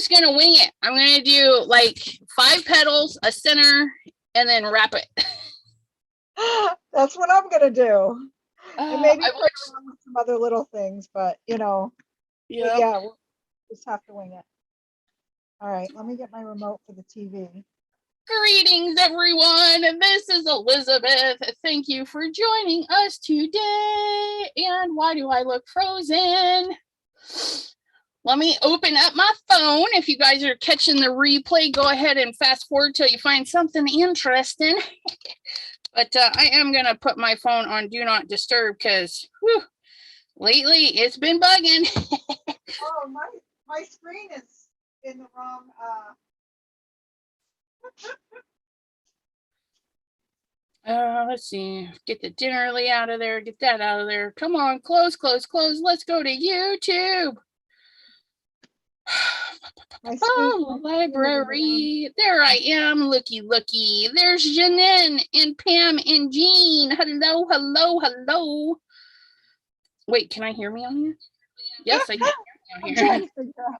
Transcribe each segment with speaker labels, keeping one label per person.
Speaker 1: just going to wing it. I'm going to do like 5 petals, a center, and then wrap it.
Speaker 2: That's what I'm going to do. And maybe play
Speaker 1: I
Speaker 2: around with some other little things, but you know,
Speaker 1: Yep.
Speaker 2: yeah, we'll just have to wing it. All right, let me get my remote for the TV.
Speaker 1: Greetings, everyone. This is Elizabeth. Thank you for joining us today. And why do I look frozen? Let me open up my phone. If you guys are catching the replay, go ahead and fast forward till you find something interesting. But I am going to put my phone on Do Not Disturb because lately it's been bugging.
Speaker 2: Oh, my screen is in the wrong.
Speaker 1: Let's see. Get the dinnerly out of there. Get that out of there. Come on, close. Let's go to YouTube. Oh, library. There I am. Looky. There's Janine and Pam and Jean. Hello. Wait, can I hear me on here? Yes, I can.
Speaker 2: I'm trying to figure out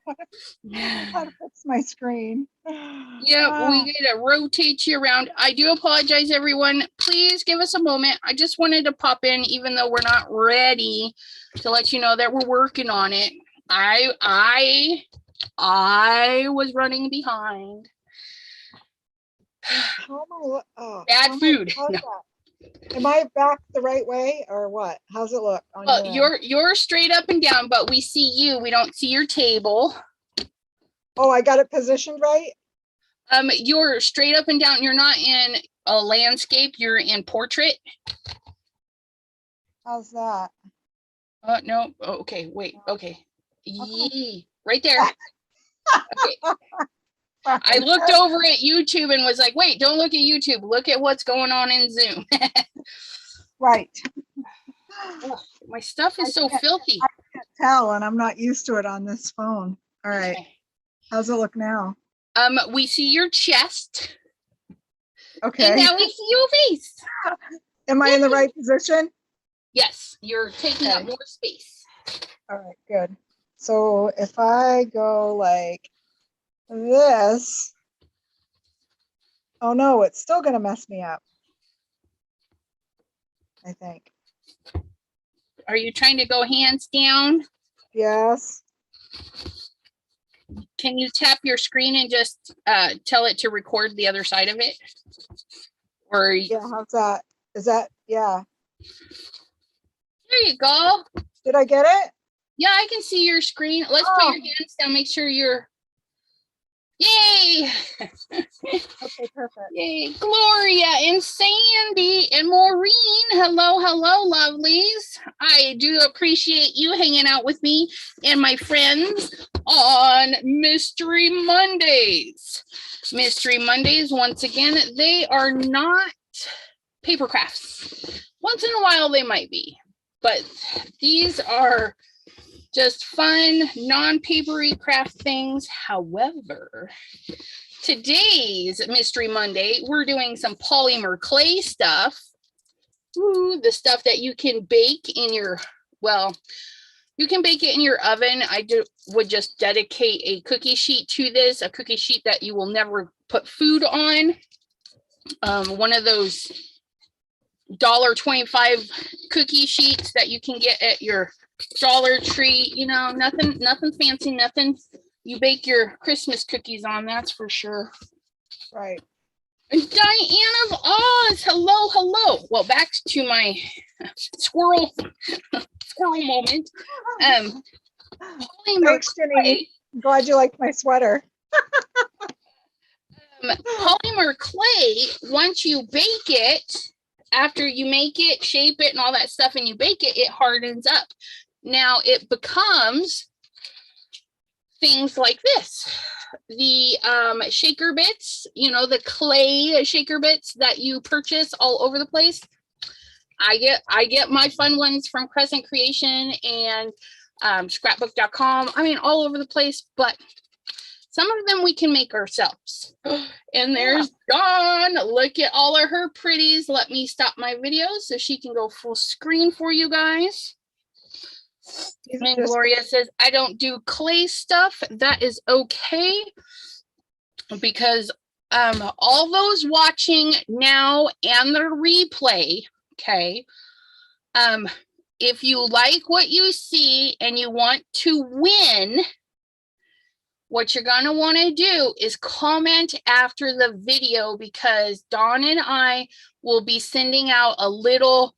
Speaker 2: how to fix my screen.
Speaker 1: Yeah, we need to rotate you around. I do apologize, everyone. Please give us a moment. I just wanted to pop in, even though we're not ready, to let you know that we're working on it. I was running behind. Bad food. No.
Speaker 2: Am I back the right way or what? How's it look?
Speaker 1: Well, you're straight up and down, but we see you. We don't see your table.
Speaker 2: Oh, I got it positioned right?
Speaker 1: You're straight up and down. You're not in a landscape. You're in portrait.
Speaker 2: How's that?
Speaker 1: No. Oh, okay. Wait. Okay. Yee. Right there. Okay. I looked over at YouTube and was like, wait, don't look at YouTube. Look at what's going on in Zoom.
Speaker 2: Right.
Speaker 1: Oh, my stuff is so filthy.
Speaker 2: I can't tell, and I'm not used to it on this phone. All right. Okay. How's it look now?
Speaker 1: We see your chest.
Speaker 2: Okay.
Speaker 1: And now we see your face.
Speaker 2: Am I in the right position?
Speaker 1: Yes, you're taking up more space.
Speaker 2: All right, good. So if I go like this, oh no, it's still going to mess me up, I think.
Speaker 1: Are you trying to go hands down?
Speaker 2: Yes.
Speaker 1: Can you tap your screen and just tell it to record the other side of it? Or
Speaker 2: yeah, how's that? Is that, yeah.
Speaker 1: There you go.
Speaker 2: Did I get it?
Speaker 1: Yeah, I can see your screen. Let's put your hands down. Make sure you're. Yay!
Speaker 2: Okay, perfect.
Speaker 1: Yay, Gloria and Sandy and Maureen. Hello, lovelies. I do appreciate you hanging out with me and my friends on Mystery Mondays. Mystery Mondays, once again, they are not paper crafts. Once in a while, they might be, but these are just fun, non-papery craft things. However, today's Mystery Monday, we're doing some polymer clay stuff. Ooh, the stuff that you can bake in your, well, you can bake it in your oven. I would just dedicate a cookie sheet to this, a cookie sheet that you will never put food on. One of those $1.25 cookie sheets that you can get at your Dollar Tree, you know, nothing fancy, nothing you bake your Christmas cookies on, that's for sure.
Speaker 2: Right.
Speaker 1: And Diane of Oz, hello. Well, back to my squirrel moment.
Speaker 2: Thanks, Jenny. Glad you liked my sweater.
Speaker 1: Polymer clay, once you bake it, after you make it, shape it, and all that stuff, and you bake it, it hardens up. Now it becomes things like this. The shaker bits, you know, the clay shaker bits that you purchase all over the place. I get my fun ones from Crescent Creation and scrapbook.com. I mean, all over the place, but some of them we can make ourselves. And there's Dawne. Look at all of her pretties. Let me stop my video so she can go full screen for you guys.
Speaker 2: These are
Speaker 1: And
Speaker 2: just
Speaker 1: Gloria says, I don't do clay stuff. That is okay, because all those watching now and the replay, okay, if you like what you see and you want to win, what you're going to want to do is comment after the video, because Dawn and I will be sending out a little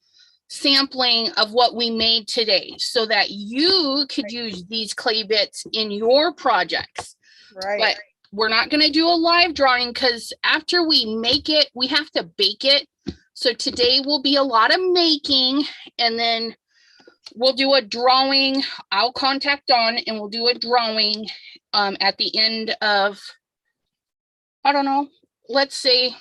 Speaker 1: sampling of what we made today so that you could use these clay bits in your projects.
Speaker 2: right.
Speaker 1: But we're not going to do a live drawing because after we make it, we have to bake it. So today will be a lot of making, and then we'll do a drawing. I'll contact Dawn and we'll do a drawing at the end of, I don't know, let's say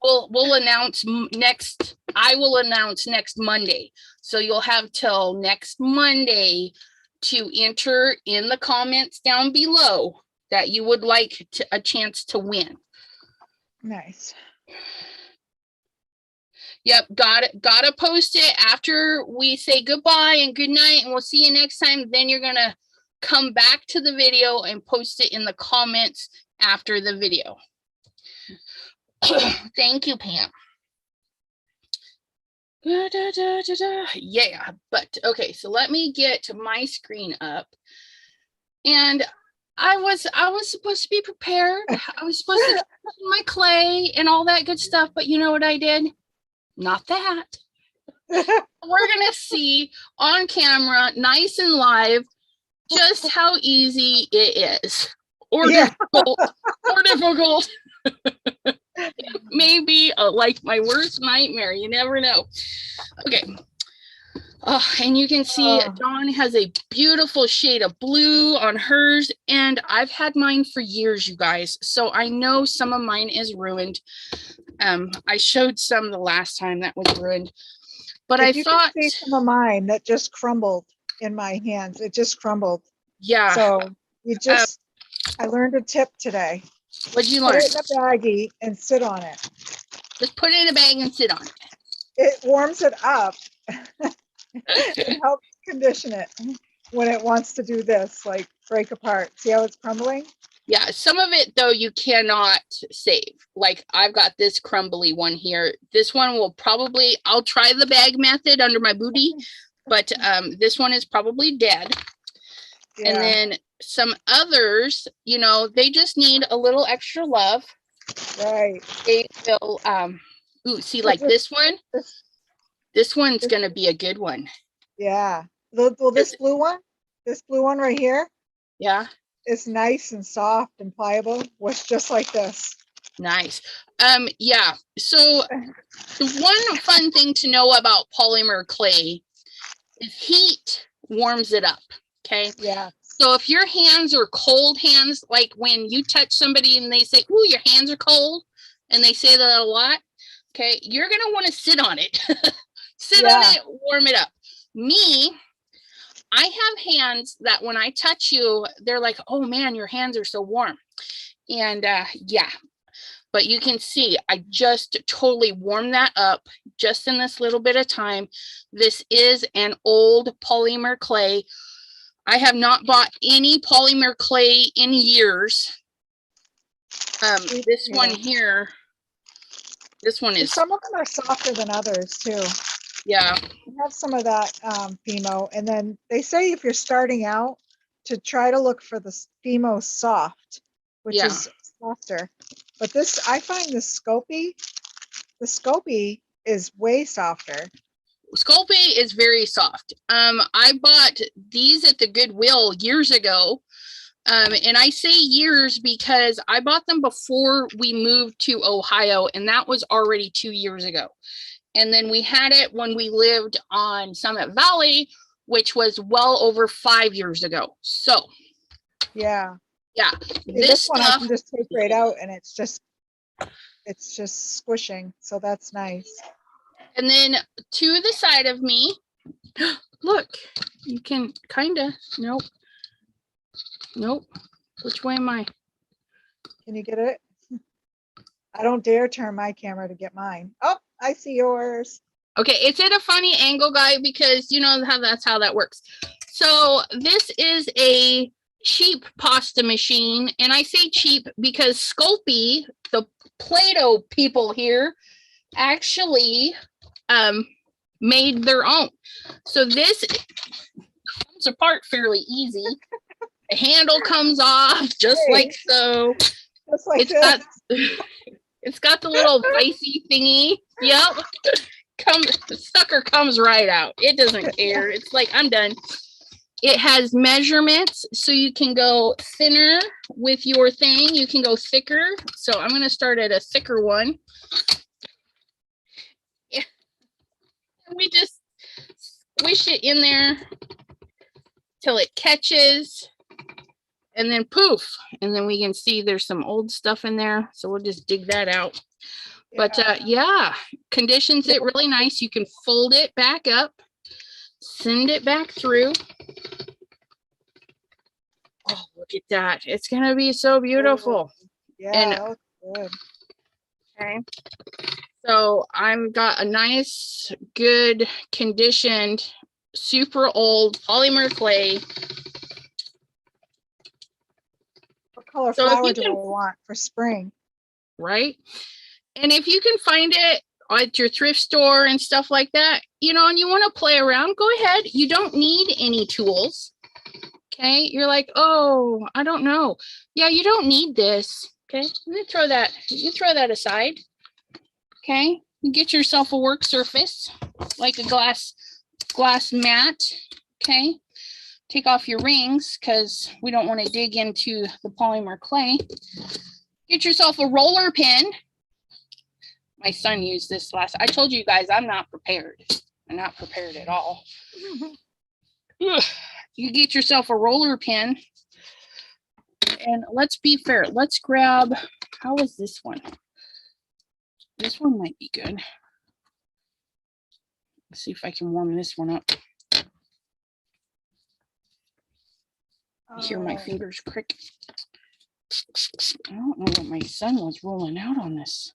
Speaker 1: we'll announce next, I will announce next Monday. So you'll have till next Monday to enter in the comments down below that you would like a chance to win.
Speaker 2: Nice.
Speaker 1: Yep, gotta post it after we say goodbye and good night, and we'll see you next time. Then you're gonna come back to the video and post it in the comments after the video. Thank you, Pam. Yeah, but okay, so let me get my screen up. And I was supposed to be prepared. I was supposed to do my clay and all that good stuff, but you know what I did? Not that. We're gonna see on camera, nice and live, just how easy it is, or difficult, or difficult. Maybe like my worst nightmare. You never know. Okay. Oh, and you can see Dawn has a beautiful shade of blue on hers, and I've had mine for years, you guys. So I know some of mine is ruined. I showed some the last time that was ruined, but I thought
Speaker 2: see some of mine that just crumbled in my hands. It just crumbled.
Speaker 1: Yeah.
Speaker 2: So you just, I learned a tip today.
Speaker 1: What'd you learn?
Speaker 2: Put it in a baggie and sit on it.
Speaker 1: Just put it in a bag and sit on it.
Speaker 2: It warms it up. It helps condition it when it wants to do this, like break apart. See how it's crumbling?
Speaker 1: Yeah, some of it though you cannot save. Like I've got this crumbly one here. This one will probably, I'll try the bag method under my booty, but this one is probably dead. Yeah. And then some others, you know, they just need a little extra love.
Speaker 2: Right.
Speaker 1: They will ooh, see, like this one. This one's gonna be a good one.
Speaker 2: Yeah. Well, this blue one right here.
Speaker 1: Yeah.
Speaker 2: It's nice and soft and pliable. Was just like this.
Speaker 1: Nice. Yeah. So the one fun thing to know about polymer clay is heat warms it up. Okay.
Speaker 2: Yeah.
Speaker 1: So if your hands are cold hands, like when you touch somebody and they say, "Ooh, your hands are cold," and they say that a lot. Okay, you're gonna want to sit on it. Sit on it, warm it up. Me, I have hands that when I touch you, they're like, "Oh man, your hands are so warm." And yeah, but you can see I just totally warmed that up just in this little bit of time. This is an old polymer clay. I have not bought any polymer clay in years. This one here, this one is.
Speaker 2: Some of them are softer than others too.
Speaker 1: Yeah.
Speaker 2: You have some of that Fimo, and then they say if you're starting out to try to look for the Fimo soft, which is softer. But this, I find the Scopi is way softer.
Speaker 1: Sculpey is very soft. I bought these at the Goodwill years ago. And I say years because I bought them before we moved to Ohio, and that was already 2 years ago. And then we had it when we lived on Summit Valley, which was well over 5 years ago. So
Speaker 2: yeah.
Speaker 1: This
Speaker 2: one
Speaker 1: stuff,
Speaker 2: I can just take right out, and it's just squishing. So that's nice.
Speaker 1: And then to the side of me, look, you can kind of, nope. Which way am I?
Speaker 2: Can you get it? I don't dare turn my camera to get mine. Oh, I see yours.
Speaker 1: Okay, it's at a funny angle, guy, because you know how that's how that works. So this is a cheap pasta machine, and I say cheap because Sculpey, the Play-Doh people here, actually made their own. So this comes apart fairly easy. The handle comes off just like so.
Speaker 2: Just like this.
Speaker 1: It's got the little vicey thingy. Yep. The sucker comes right out. It doesn't care. It's like, I'm done. It has measurements, so you can go thinner with your thing. You can go thicker. So I'm going to start at a thicker one. We just squish it in there till it catches, and then poof. And then we can see there's some old stuff in there. So we'll just dig that out. Yeah. But yeah, conditions it really nice. You can fold it back up, send it back through. Oh, look at that. It's going to be so beautiful.
Speaker 2: Yeah,
Speaker 1: and,
Speaker 2: that looks good.
Speaker 1: Okay. So I've got a nice, good conditioned, super old polymer clay.
Speaker 2: What color flower do I want for spring?
Speaker 1: Right. And if you can find it at your thrift store and stuff like that, you know, and you want to play around, go ahead. You don't need any tools. Okay. You're like, oh, I don't know. Yeah, you don't need this. Okay. I'm going to throw that. You throw that aside. Okay. You get yourself a work surface, like a glass mat. Okay. Take off your rings because we don't want to dig into the polymer clay. Get yourself a roller pin. My son used this last. I told you guys I'm not prepared. I'm not prepared at all. You get yourself a roller pin. And let's be fair. Let's grab, how is this one? This one might be good. Let's see if I can warm this one up. I hear my fingers crick. I don't know what my son was rolling out on this.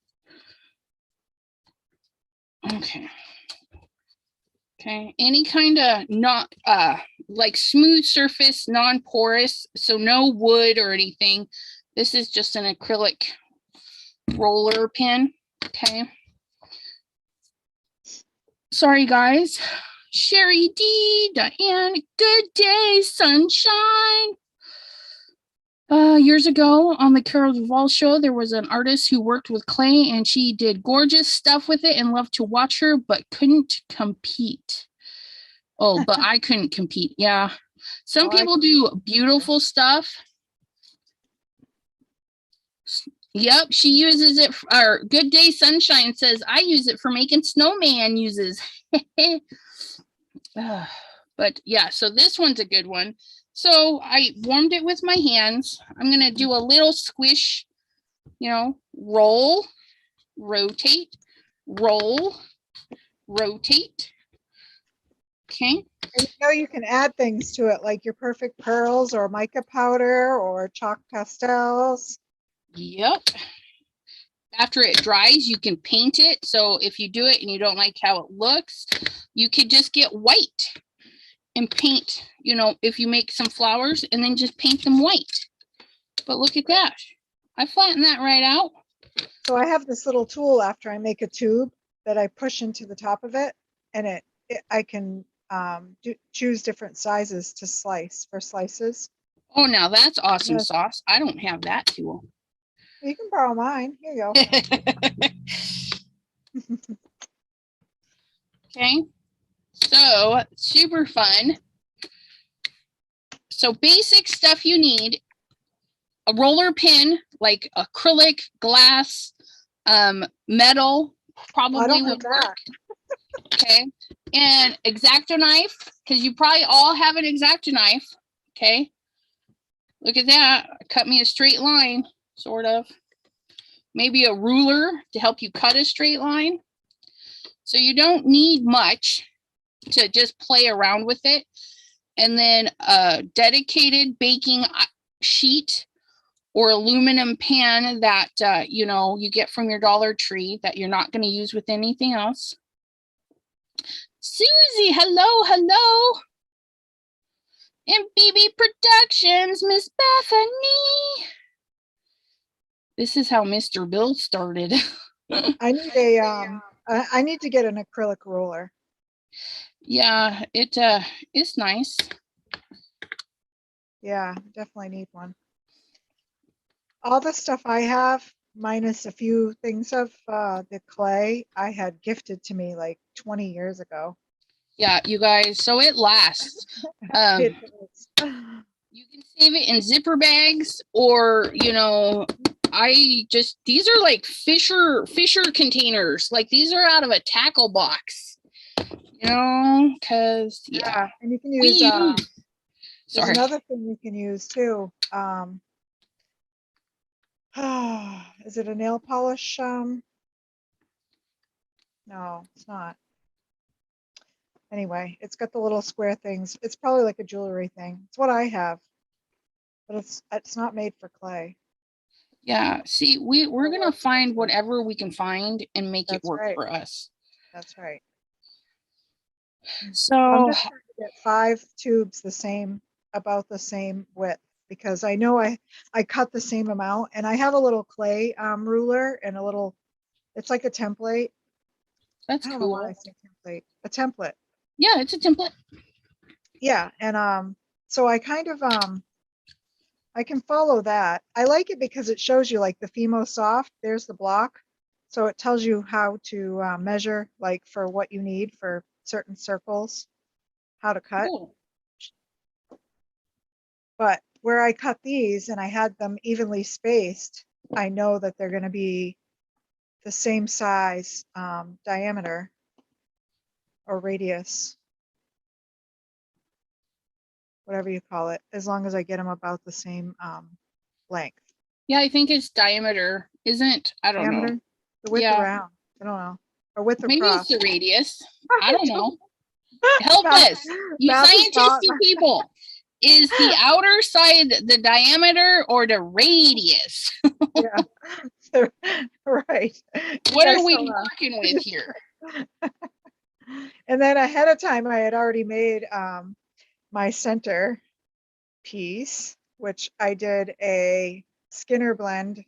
Speaker 1: Okay. Okay. Any kind of not like smooth surface, non-porous, so no wood or anything. This is just an acrylic roller pin. Okay. Sorry, guys. Sherry D, Diane, good day, sunshine. Years ago on the Carol Duvall show, there was an artist who worked with clay, and she did gorgeous stuff with it and loved to watch her, but couldn't compete. Oh, but I couldn't compete. Yeah. Some people do beautiful stuff. Yep, she uses it. Or Good Day Sunshine says, I use it for making snowman uses. But yeah, so this one's a good one. So I warmed it with my hands. I'm going to do a little squish, you know, roll, rotate, roll, rotate. Okay.
Speaker 2: And you know, you can add things to it, like your perfect pearls or mica powder or chalk pastels.
Speaker 1: Yep. After it dries, you can paint it. So if you do it and you don't like how it looks, you could just get white and paint, you know, if you make some flowers and then just paint them white. But look at that. I flattened that right out.
Speaker 2: So I have this little tool after I make a tube that I push into the top of it, and I can choose different sizes to slice for slices.
Speaker 1: Oh, now that's awesome sauce. I don't have that tool.
Speaker 2: You can borrow mine. Here you go.
Speaker 1: Okay. So super fun. So basic stuff you need: a roller pin, like acrylic, glass, metal, probably would work. Okay. And X-Acto knife, because you probably all have an X-Acto knife. Okay. Look at that. Cut me a straight line, sort of. Maybe a ruler to help you cut a straight line. So you don't need much to just play around with it. And then a dedicated baking sheet or aluminum pan that, you know, you get from your Dollar Tree that you're not going to use with anything else. Susie, hello, hello. And BB Productions, Miss Bethany. This is how Mr. Bill started.
Speaker 2: I need a I need to get an acrylic roller.
Speaker 1: Yeah, it's nice.
Speaker 2: Yeah, definitely need one. All the stuff I have, minus a few things of the clay, I had gifted to me like 20 years ago.
Speaker 1: Yeah, you guys, so it lasts.
Speaker 2: It is.
Speaker 1: You can save it in zipper bags, or these are like Fisher containers. Like these are out of a tackle box, because
Speaker 2: yeah, and you can use there's
Speaker 1: sorry.
Speaker 2: another thing you can use too. Is it a nail polish? No, it's not. Anyway, it's got the little square things. It's probably like a jewelry thing. It's what I have, but it's not made for clay.
Speaker 1: Yeah, see, we're gonna find whatever we can find and make it work for us.
Speaker 2: That's right.
Speaker 1: So
Speaker 2: I'm just trying to get 5 tubes about the same width, because I know I cut the same amount, and I have a little clay ruler and a little, it's like a template.
Speaker 1: That's
Speaker 2: I don't
Speaker 1: cool.
Speaker 2: know why I say template. A template.
Speaker 1: Yeah, it's a template.
Speaker 2: Yeah, and so I kind of I can follow that. I like it because it shows you like the Fimo Soft. There's the block, so it tells you how to measure, like for what you need for certain circles, how to cut.
Speaker 1: Cool.
Speaker 2: But where I cut these and I had them evenly spaced, I know that they're going to be the same size diameter or radius, whatever you call it, as long as I get them about the same length.
Speaker 1: Yeah, I think it's diameter, isn't? I don't know.
Speaker 2: The width around. I don't know. Or width
Speaker 1: Maybe
Speaker 2: across.
Speaker 1: it's the radius. I don't know. Help us, you scientific people. Is the outer side the diameter or the radius?
Speaker 2: Yeah, right.
Speaker 1: What are we working with here?
Speaker 2: And then ahead of time, I had already made my center piece, which I did a Skinner blend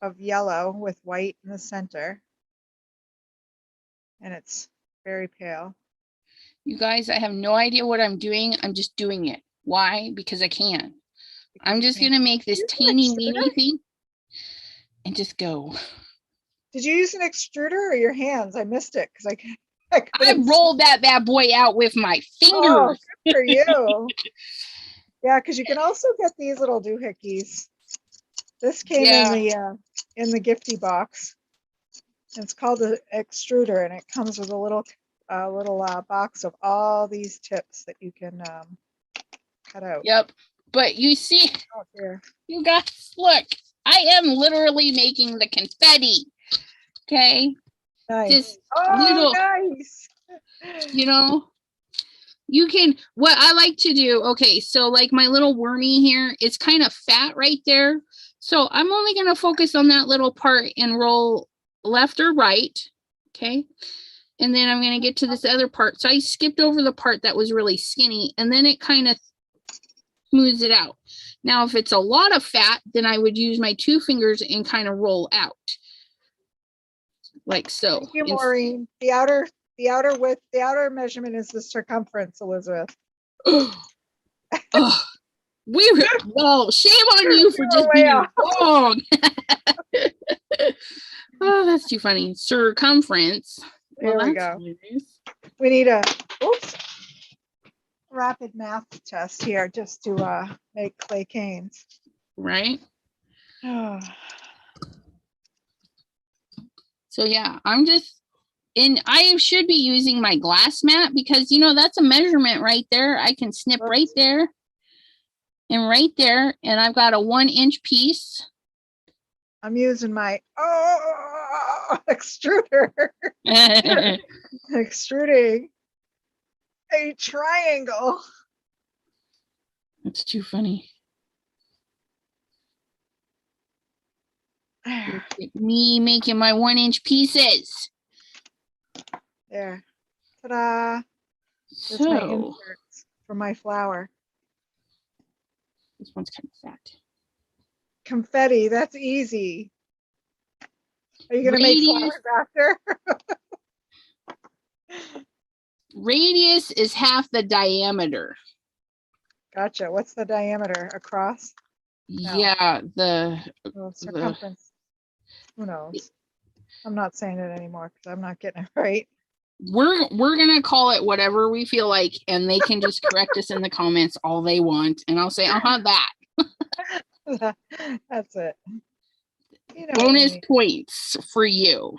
Speaker 2: of yellow with white in the center. And it's very pale.
Speaker 1: You guys, I have no idea what I'm doing. I'm just doing it. Why? Because I can. I'm just going to make this teeny weeny thing and just go.
Speaker 2: Did you use an extruder or your hands? I missed it because
Speaker 1: I rolled that bad boy out with my fingers.
Speaker 2: Oh, good for you. Yeah, because you can also get these little doohickeys. This came in the gifty box. It's called an extruder, and it comes with a little box of all these tips that you can cut out.
Speaker 1: Yep. But you see, you guys, look, I am literally making the confetti. Okay.
Speaker 2: Nice.
Speaker 1: Just little,
Speaker 2: nice.
Speaker 1: You can, what I like to do, okay, so like my little wormy here, it's kind of fat right there. So I'm only going to focus on that little part and roll left or right. Okay. And then I'm going to get to this other part. So I skipped over the part that was really skinny, and then it kind of smooths it out. Now, if it's a lot of fat, then I would use my 2 fingers and kind of roll out. Like so.
Speaker 2: Thank you, Maureen. The outer width, the outer measurement is the circumference, Elizabeth.
Speaker 1: Well, shame on you for just being wrong. Oh, that's too funny. Circumference.
Speaker 2: There we go. Nice. We need a rapid math test here just to make clay canes.
Speaker 1: Right. So yeah, I should be using my glass mat because that's a measurement right there. I can snip right there and right there, and I've got a 1-inch piece.
Speaker 2: I'm using my extruder. Extruding a triangle.
Speaker 1: That's too funny. Me making my 1-inch pieces.
Speaker 2: There. Ta-da.
Speaker 1: So,
Speaker 2: my inserts for my flower?
Speaker 1: This one's kind of fat.
Speaker 2: Confetti, that's easy. Are you going to make flowers after?
Speaker 1: Radius is half the diameter.
Speaker 2: Gotcha. What's the diameter? Across? No.
Speaker 1: Yeah,
Speaker 2: circumference. Who knows? I'm not saying it anymore because I'm not getting it right.
Speaker 1: We're gonna call it whatever we feel like, and they can just correct us in the comments all they want, and I'll say, that.
Speaker 2: That's it. You know,
Speaker 1: bonus points for you.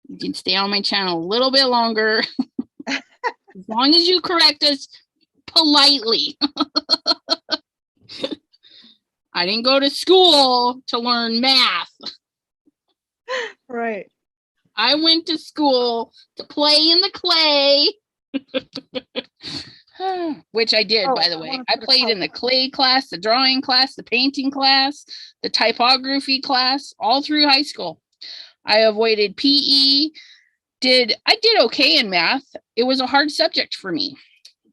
Speaker 1: You can stay on my channel a little bit longer as long as you correct us politely. I didn't go to school to learn math.
Speaker 2: Right.
Speaker 1: I went to school to play in the clay. Which I did, by the way. I played in the clay class, the drawing class, the painting class, the typography class, all through high school. I avoided PE. I did okay in math. It was a hard subject for me.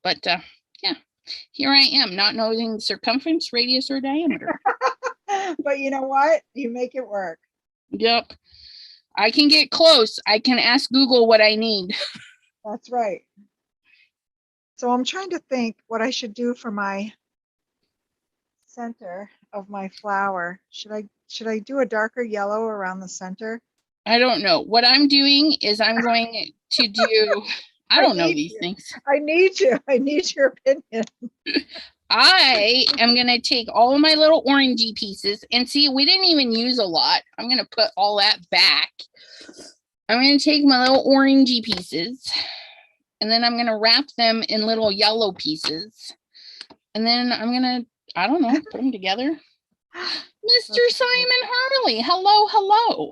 Speaker 1: But yeah, here I am, not knowing circumference, radius, or diameter.
Speaker 2: But you know what? You make it work.
Speaker 1: Yep. I can get close. I can ask Google what I need.
Speaker 2: That's right. So I'm trying to think what I should do for my center of my flower. Should I do a darker yellow around the center?
Speaker 1: I don't know. What I'm doing is I'm going to do, I don't know these things.
Speaker 2: I need you. I need your opinion.
Speaker 1: I am going to take all of my little orangey pieces and see, we didn't even use a lot. I'm going to put all that back. I'm going to take my little orangey pieces and then I'm going to wrap them in little yellow pieces. And then I'm going to, I don't know, put them together. Mr. Simon Harley, hello, hello.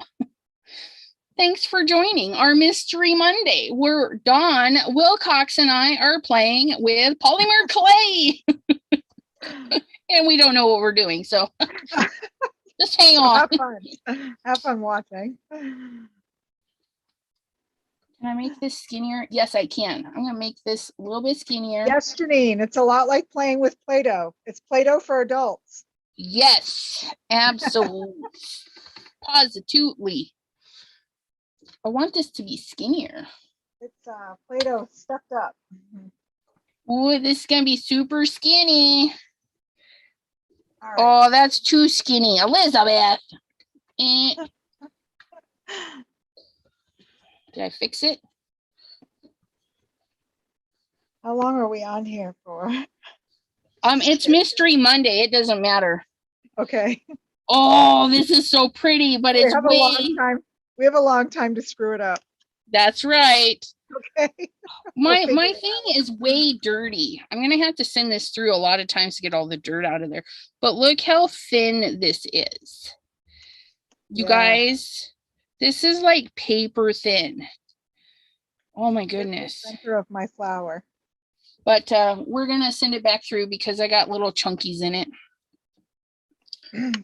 Speaker 1: Thanks for joining our Mystery Monday, where Dawne Wilcox and I are playing with polymer clay. And we don't know what we're doing, so just hang on.
Speaker 2: Have fun. Have fun watching.
Speaker 1: Can I make this skinnier? Yes, I can. I'm going to make this a little bit skinnier.
Speaker 2: Yes, Janine, it's a lot like playing with Play-Doh. It's Play-Doh for adults.
Speaker 1: Yes, absolutely. Positively. I want this to be skinnier.
Speaker 2: It's Play-Doh stuffed up.
Speaker 1: Oh, this is going to be super skinny.
Speaker 2: All right.
Speaker 1: Oh, that's too skinny. Elizabeth. Did I fix it?
Speaker 2: How long are we on here for?
Speaker 1: It's Mystery Monday. It doesn't matter.
Speaker 2: Okay.
Speaker 1: Oh, this is so pretty, but it's
Speaker 2: a long time. We have a long time to screw it up.
Speaker 1: That's right.
Speaker 2: Okay.
Speaker 1: My thing is way dirty. I'm going to have to send this through a lot of times to get all the dirt out of there. But look how thin this is. You guys, this is like paper thin. Oh my goodness.
Speaker 2: The center of my flower.
Speaker 1: But we're going to send it back through because I got little chunkies in it.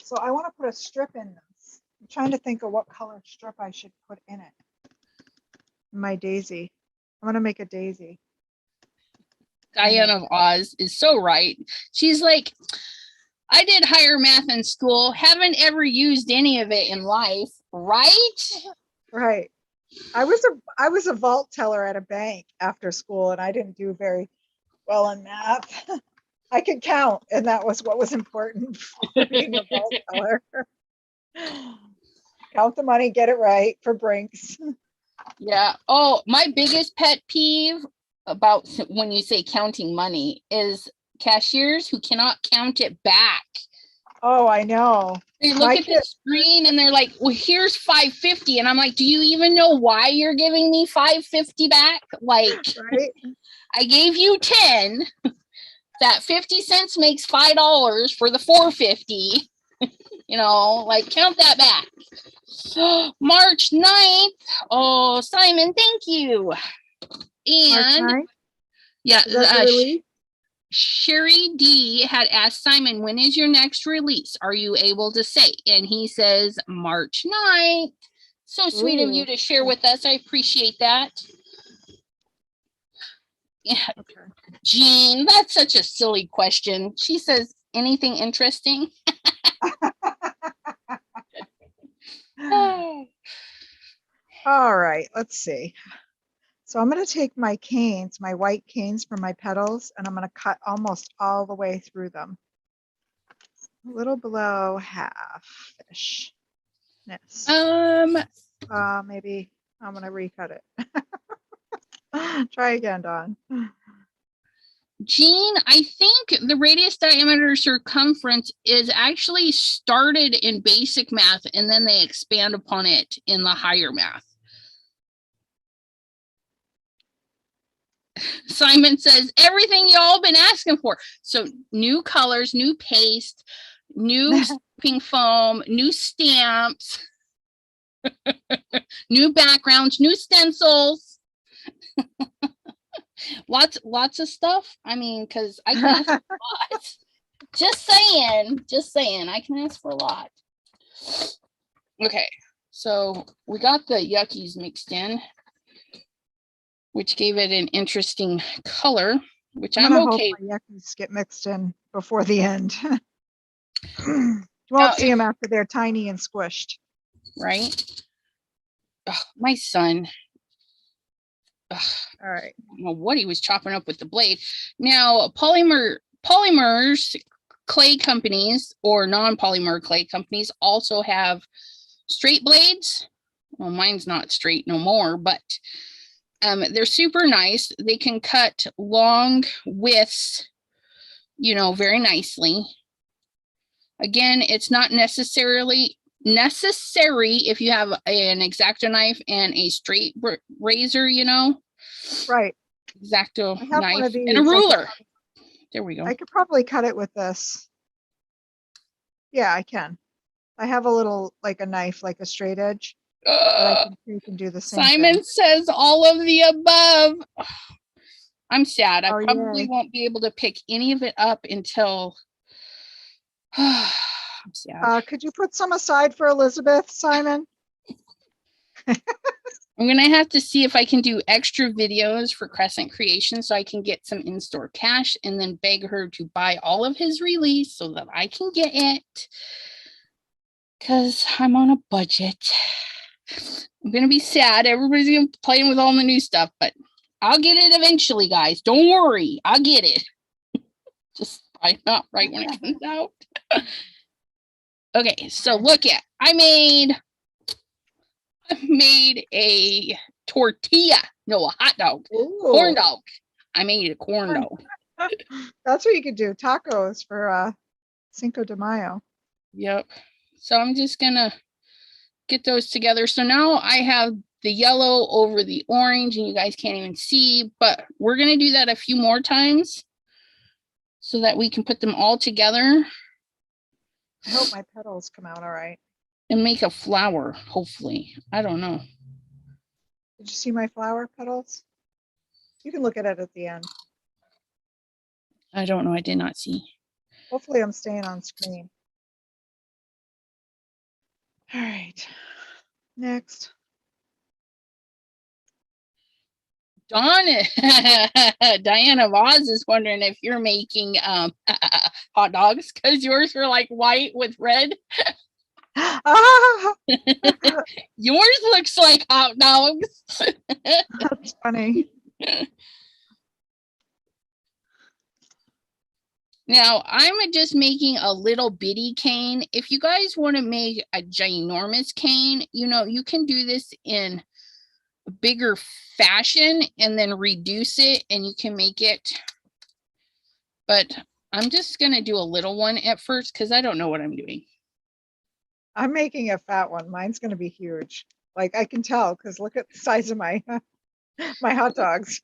Speaker 2: So I want to put a strip in this. I'm trying to think of what color strip I should put in it. My daisy. I'm going to make a daisy.
Speaker 1: Diane of Oz is so right. She's like, I did higher math in school. Haven't ever used any of it in life. Right?
Speaker 2: Right. I was a vault teller at a bank after school, and I didn't do very well in math. I could count, and that was what was important for being a vault teller. Count the money, get it right for Brinks.
Speaker 1: Yeah. Oh, my biggest pet peeve about when you say counting money is cashiers who cannot count it back.
Speaker 2: Oh, I know.
Speaker 1: They look at the screen and they're like, well, here's $5.50. And I'm like, do you even know why you're giving me $5.50 back? Like,
Speaker 2: right?
Speaker 1: I gave you 10. That 50 cents makes $5 for the $4.50. You know, like, count that back. March 9th. Oh, Simon, thank you. And yeah, Sherry D had asked Simon, when is your next release? Are you able to say? And he says March 9th. So sweet of you to share with us. I appreciate that. Yeah,
Speaker 2: Okay.
Speaker 1: Jean, that's such a silly question. She says, anything interesting? Oh.
Speaker 2: All right, let's see. So I'm going to take my canes, my white canes from my petals, and I'm going to cut almost all the way through them. A little below half-ish. Maybe I'm going to recut it. Try again, Dawn.
Speaker 1: Jean, I think the radius, diameter, circumference is actually started in basic math and then they expand upon it in the higher math. Simon says, everything y'all been asking for. So new colors, new paste, new stamping foam, new stamps, new backgrounds, new stencils. lots of stuff. I mean, because I can ask for a lot. Just saying, I can ask for a lot. Okay, so we got the yuckies mixed in, which gave it an interesting color, which I'm okay.
Speaker 2: Hope my yuckies get mixed in before the end. You won't see them after they're tiny and squished.
Speaker 1: Right? Ugh, my son. Ugh,
Speaker 2: all right.
Speaker 1: I don't know what he was chopping up with the blade. Now, polymers, clay companies or non-polymer clay companies also have straight blades. Well, mine's not straight no more, but they're super nice. They can cut long widths, very nicely. Again, it's not necessary if you have an X-Acto knife and a straight razor,
Speaker 2: Right.
Speaker 1: X-Acto knife and a ruler. There we go.
Speaker 2: I could probably cut it with this. Yeah, I can. I have a little, like a knife, like a straight edge. You can do the same
Speaker 1: Simon
Speaker 2: thing.
Speaker 1: says all of the above. I'm sad. I probably
Speaker 2: yay.
Speaker 1: won't be able to pick any of it up until I'm sad.
Speaker 2: Could you put some aside for Elizabeth, Simon?
Speaker 1: I'm going to have to see if I can do extra videos for Crescent Creation so I can get some in-store cash and then beg her to buy all of his release so that I can get it. Because I'm on a budget. I'm going to be sad. Everybody's going to be playing with all the new stuff, but I'll get it eventually, guys. Don't worry. I'll get it. Just probably not right when it comes out. Okay, so look at, I made a tortilla. No, a hot dog. Ooh. Corn dog. I made a corn dog.
Speaker 2: That's what you could do. Tacos for Cinco de Mayo.
Speaker 1: Yep. So I'm just gonna get those together. So now I have the yellow over the orange and you guys can't even see, but we're gonna do that a few more times so that we can put them all together.
Speaker 2: I hope my petals come out all right.
Speaker 1: And make a flower, hopefully. I don't know.
Speaker 2: Did you see my flower petals? You can look at it at the end.
Speaker 1: I don't know. I did not see.
Speaker 2: Hopefully I'm staying on screen. All right. Next.
Speaker 1: Dawne, Diana Voz is wondering if you're making hot dogs because yours were like white with red. Yours looks like hot dogs.
Speaker 2: That's funny.
Speaker 1: Now, I'm just making a little bitty cane. If you guys want to make a ginormous cane, you can do this in a bigger fashion and then reduce it and you can make it. But I'm just going to do a little one at first because I don't know what I'm doing.
Speaker 2: I'm making a fat one. Mine's going to be huge. Like I can tell because look at the size of my my hot dogs,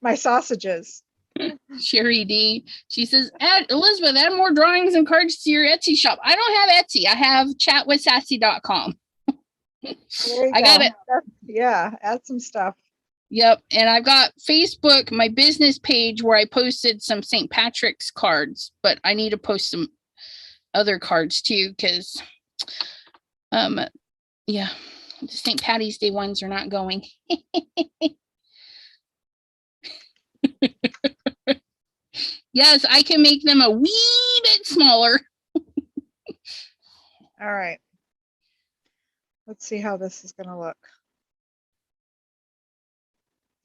Speaker 2: my sausages.
Speaker 1: Sherry D, she says, Elizabeth, add more drawings and cards to your Etsy shop. I don't have Etsy. I have chatwithsassy.com. I got it.
Speaker 2: Yeah, add some stuff.
Speaker 1: Yep. And I've got Facebook, my business page where I posted some St. Patrick's cards, but I need to post some other cards too because yeah, the St. Patty's Day ones are not going. Yes, I can make them a wee bit smaller.
Speaker 2: All right. Let's see how this is going to look.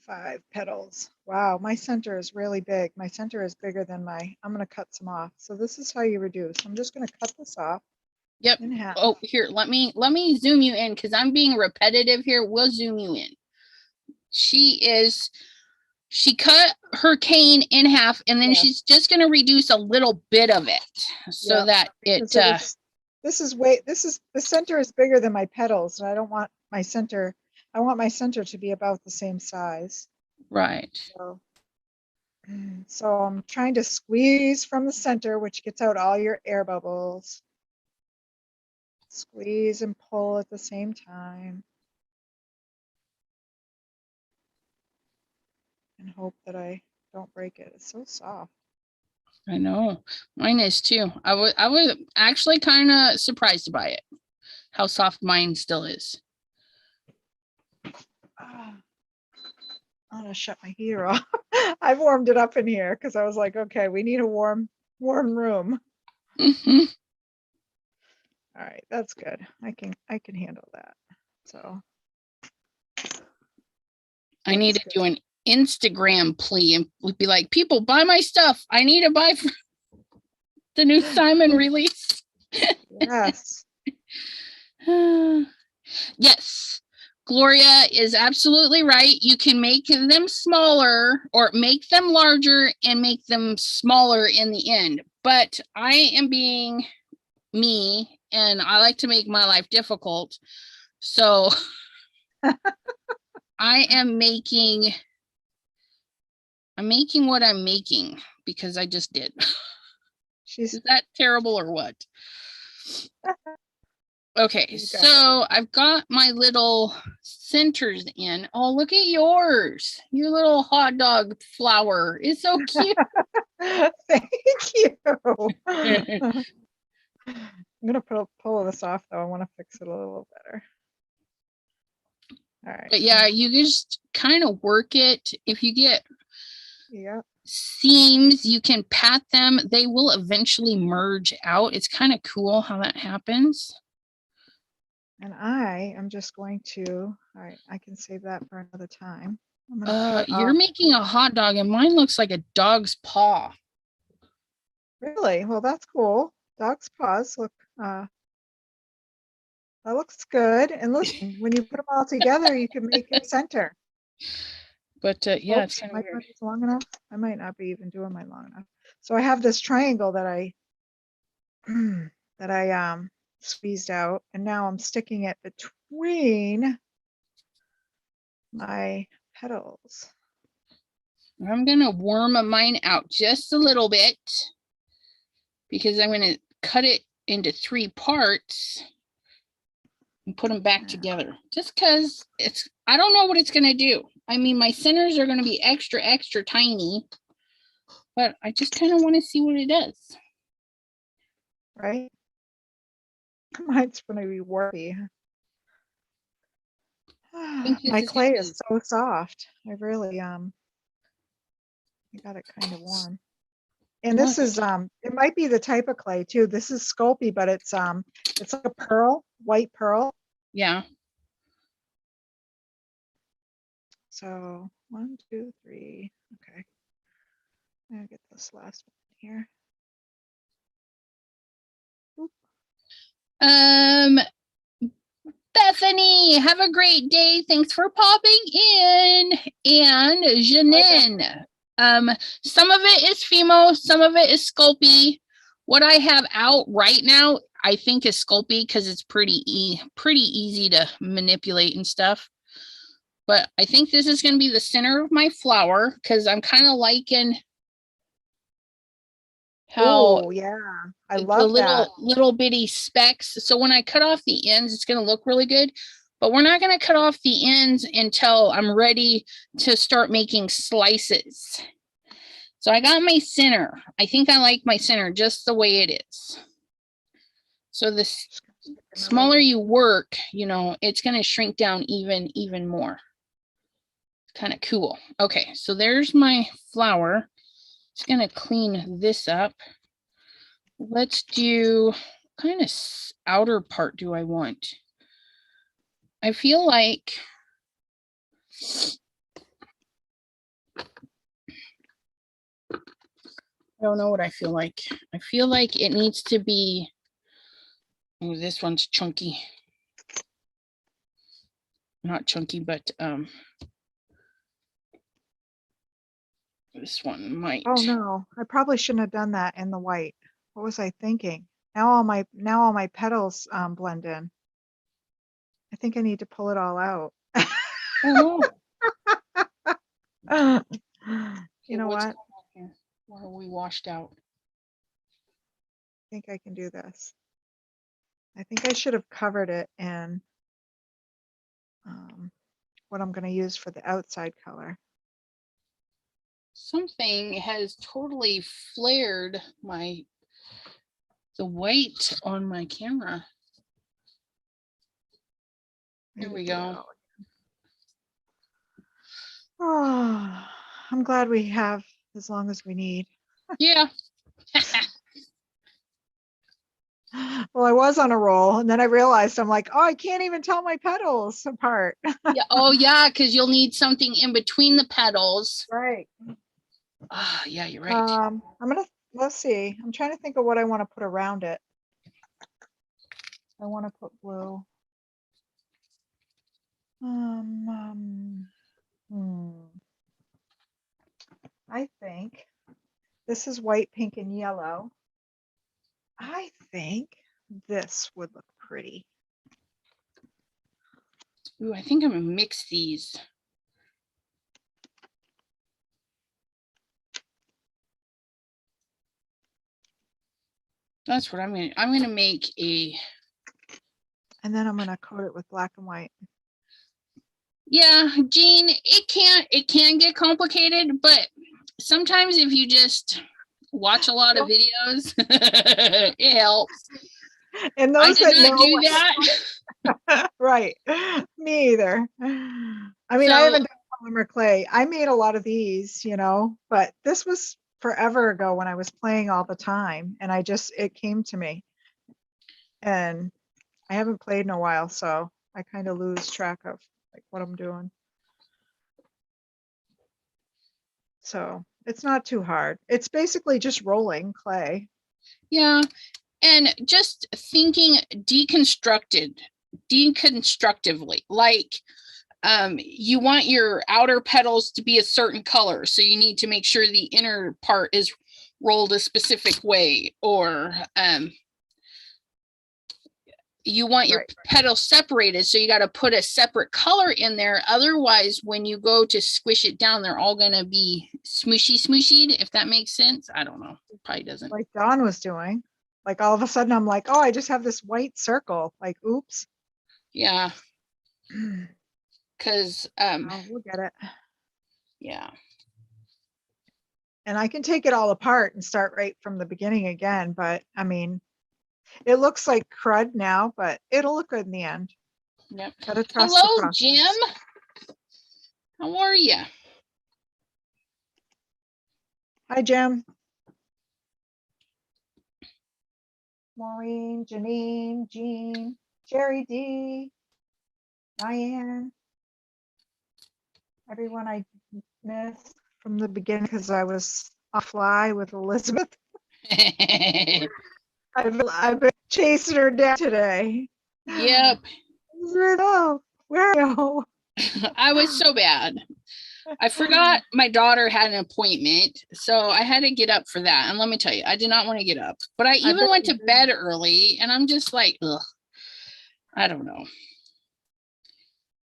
Speaker 2: 5 petals. Wow, my center is really big. My center is bigger than my, I'm going to cut some off. So this is how you reduce. I'm just going to cut this off.
Speaker 1: Yep.
Speaker 2: In half.
Speaker 1: Oh, here, let me zoom you in because I'm being repetitive here. We'll zoom you in. She cut her cane in half, and then she's just going to reduce a little bit of it so that it
Speaker 2: the center is bigger than my petals, and I don't want my center, I want my center to be about the same size.
Speaker 1: Right.
Speaker 2: So I'm trying to squeeze from the center, which gets out all your air bubbles. Squeeze and pull at the same time. And hope that I don't break it. It's so soft.
Speaker 1: I know. Mine is too. I was actually kind of surprised by it, how soft mine still is.
Speaker 2: I'm gonna shut my heater off. I've warmed it up in here because I was like, okay, we need a warm room.
Speaker 1: Mm-hmm.
Speaker 2: All right, that's good. I can handle that. So
Speaker 1: I need to do an Instagram plea and would be like, people buy my stuff. I need to buy the new Simon release.
Speaker 2: Yes.
Speaker 1: Yes. Gloria is absolutely right. You can make them smaller or make them larger and make them smaller in the end. But I am being me and I like to make my life difficult. So I'm making what I'm making because I just did. Is that terrible or what? Okay, so I've got my little centers in. Oh, look at yours. Your little hot dog flower. It's so cute.
Speaker 2: Thank you. I'm going to pull this off, though. I want to fix it a little better. All right.
Speaker 1: But yeah, you just kind of work it. If you get seams, you can pat them. They will eventually merge out. It's kind of cool how that happens.
Speaker 2: And I am just going to, all right, I can save that for another time.
Speaker 1: You're making a hot dog and mine looks like a dog's paw.
Speaker 2: Really? Well, that's cool. Dog's paws look, that looks good. And listen, when you put them all together, you can make a center.
Speaker 1: But yeah, it's kind of weird.
Speaker 2: Long enough. I might not be even doing mine long enough. So I have this triangle that I squeezed out, and now I'm sticking it between my petals.
Speaker 1: I'm gonna warm mine out just a little bit because I'm gonna cut it into 3 parts and put them back together. Just because I don't know what it's gonna do. I mean, my centers are gonna be extra tiny, but I just kind of want to see what it does.
Speaker 2: Right? Mine's gonna be warpy. My clay is so soft. I really I got it kind of warm. And this is it might be the type of clay too. This is Sculpey, but it's like a pearl, white pearl.
Speaker 1: Yeah.
Speaker 2: So 1, 2, 3. Okay. I'll get this last one here. Oop.
Speaker 1: Bethany, have a great day. Thanks for popping in. And Janine, some of it is Fimo, some of it is Sculpey. What I have out right now, I think is Sculpey because it's pretty easy to manipulate and stuff. But I think this is going to be the center of my flower because I'm kind of liking how
Speaker 2: I love
Speaker 1: the little bitty specks. So when I cut off the ends, it's going to look really good. But we're not going to cut off the ends until I'm ready to start making slices. So I got my center. I think I like my center just the way it is. So the smaller you work, you know, it's going to shrink down even more. kind of cool. Okay, so there's my flower. Just gonna clean this up. Let's do kind of outer part do I want? I feel like I don't know what I feel like. I feel like it needs to be, oh, this one's chunky. Not chunky, but this one might.
Speaker 2: Oh no, I probably shouldn't have done that in the white. What was I thinking? Now all my petals blend in. I think I need to pull it all out.
Speaker 1: Oh no.
Speaker 2: You know
Speaker 1: What's
Speaker 2: what?
Speaker 1: going on here? Why are we washed out?
Speaker 2: I think I can do this. I think I should have covered it in what I'm going to use for the outside color.
Speaker 1: Something has totally flared the white on my camera. There we go.
Speaker 2: Oh, I'm glad we have as long as we need.
Speaker 1: Yeah.
Speaker 2: Well, I was on a roll and then I realized I'm like, oh, I can't even tell my petals apart.
Speaker 1: Yeah. Oh yeah, because you'll need something in between the petals.
Speaker 2: Right.
Speaker 1: Ah, yeah, you're right.
Speaker 2: Let's see. I'm trying to think of what I want to put around it. I want to put blue. I think this is white, pink, and yellow. I think this would look pretty.
Speaker 1: Ooh, I think I'm gonna mix these. That's what I'm gonna make a.
Speaker 2: And then I'm gonna coat it with black and white.
Speaker 1: Yeah, Jean, it can get complicated, but sometimes if you just watch a lot of videos, it helps.
Speaker 2: And those
Speaker 1: I did not do that.
Speaker 2: Right. Me either. I mean, I haven't done polymer clay. I made a lot of these, but this was forever ago when I was playing all the time, and it came to me. And I haven't played in a while, so I kind of lose track of like what I'm doing. So it's not too hard. It's basically just rolling clay.
Speaker 1: Yeah. And just thinking deconstructively, like you want your outer petals to be a certain color, so you need to make sure the inner part is rolled a specific way, or you want your petals separated, so you got to put a separate color in there. Otherwise, when you go to squish it down, they're all going to be smooshy, if that makes sense. I don't know. It probably doesn't.
Speaker 2: Like Dawne was doing. Like all of a sudden I'm like, oh, I just have this white circle. Like, oops.
Speaker 1: Yeah. Because
Speaker 2: we'll get it.
Speaker 1: Yeah.
Speaker 2: And I can take it all apart and start right from the beginning again. But I mean, it looks like crud now, but it'll look good in the end.
Speaker 1: Yep.
Speaker 2: Gotta trust
Speaker 1: Hello,
Speaker 2: the process.
Speaker 1: Jim. How are you?
Speaker 2: Hi, Jim. Maureen, Janine, Jean, Jerry D, Diane, everyone I missed from the beginning because I was a fly with Elizabeth. I've been chasing her down today.
Speaker 1: Yep.
Speaker 2: Oh, where are you?
Speaker 1: I was so bad. I forgot my daughter had an appointment, so I had to get up for that. And let me tell you, I did not want to get up, but I even went to bed early, and I'm just like, ugh, I don't know.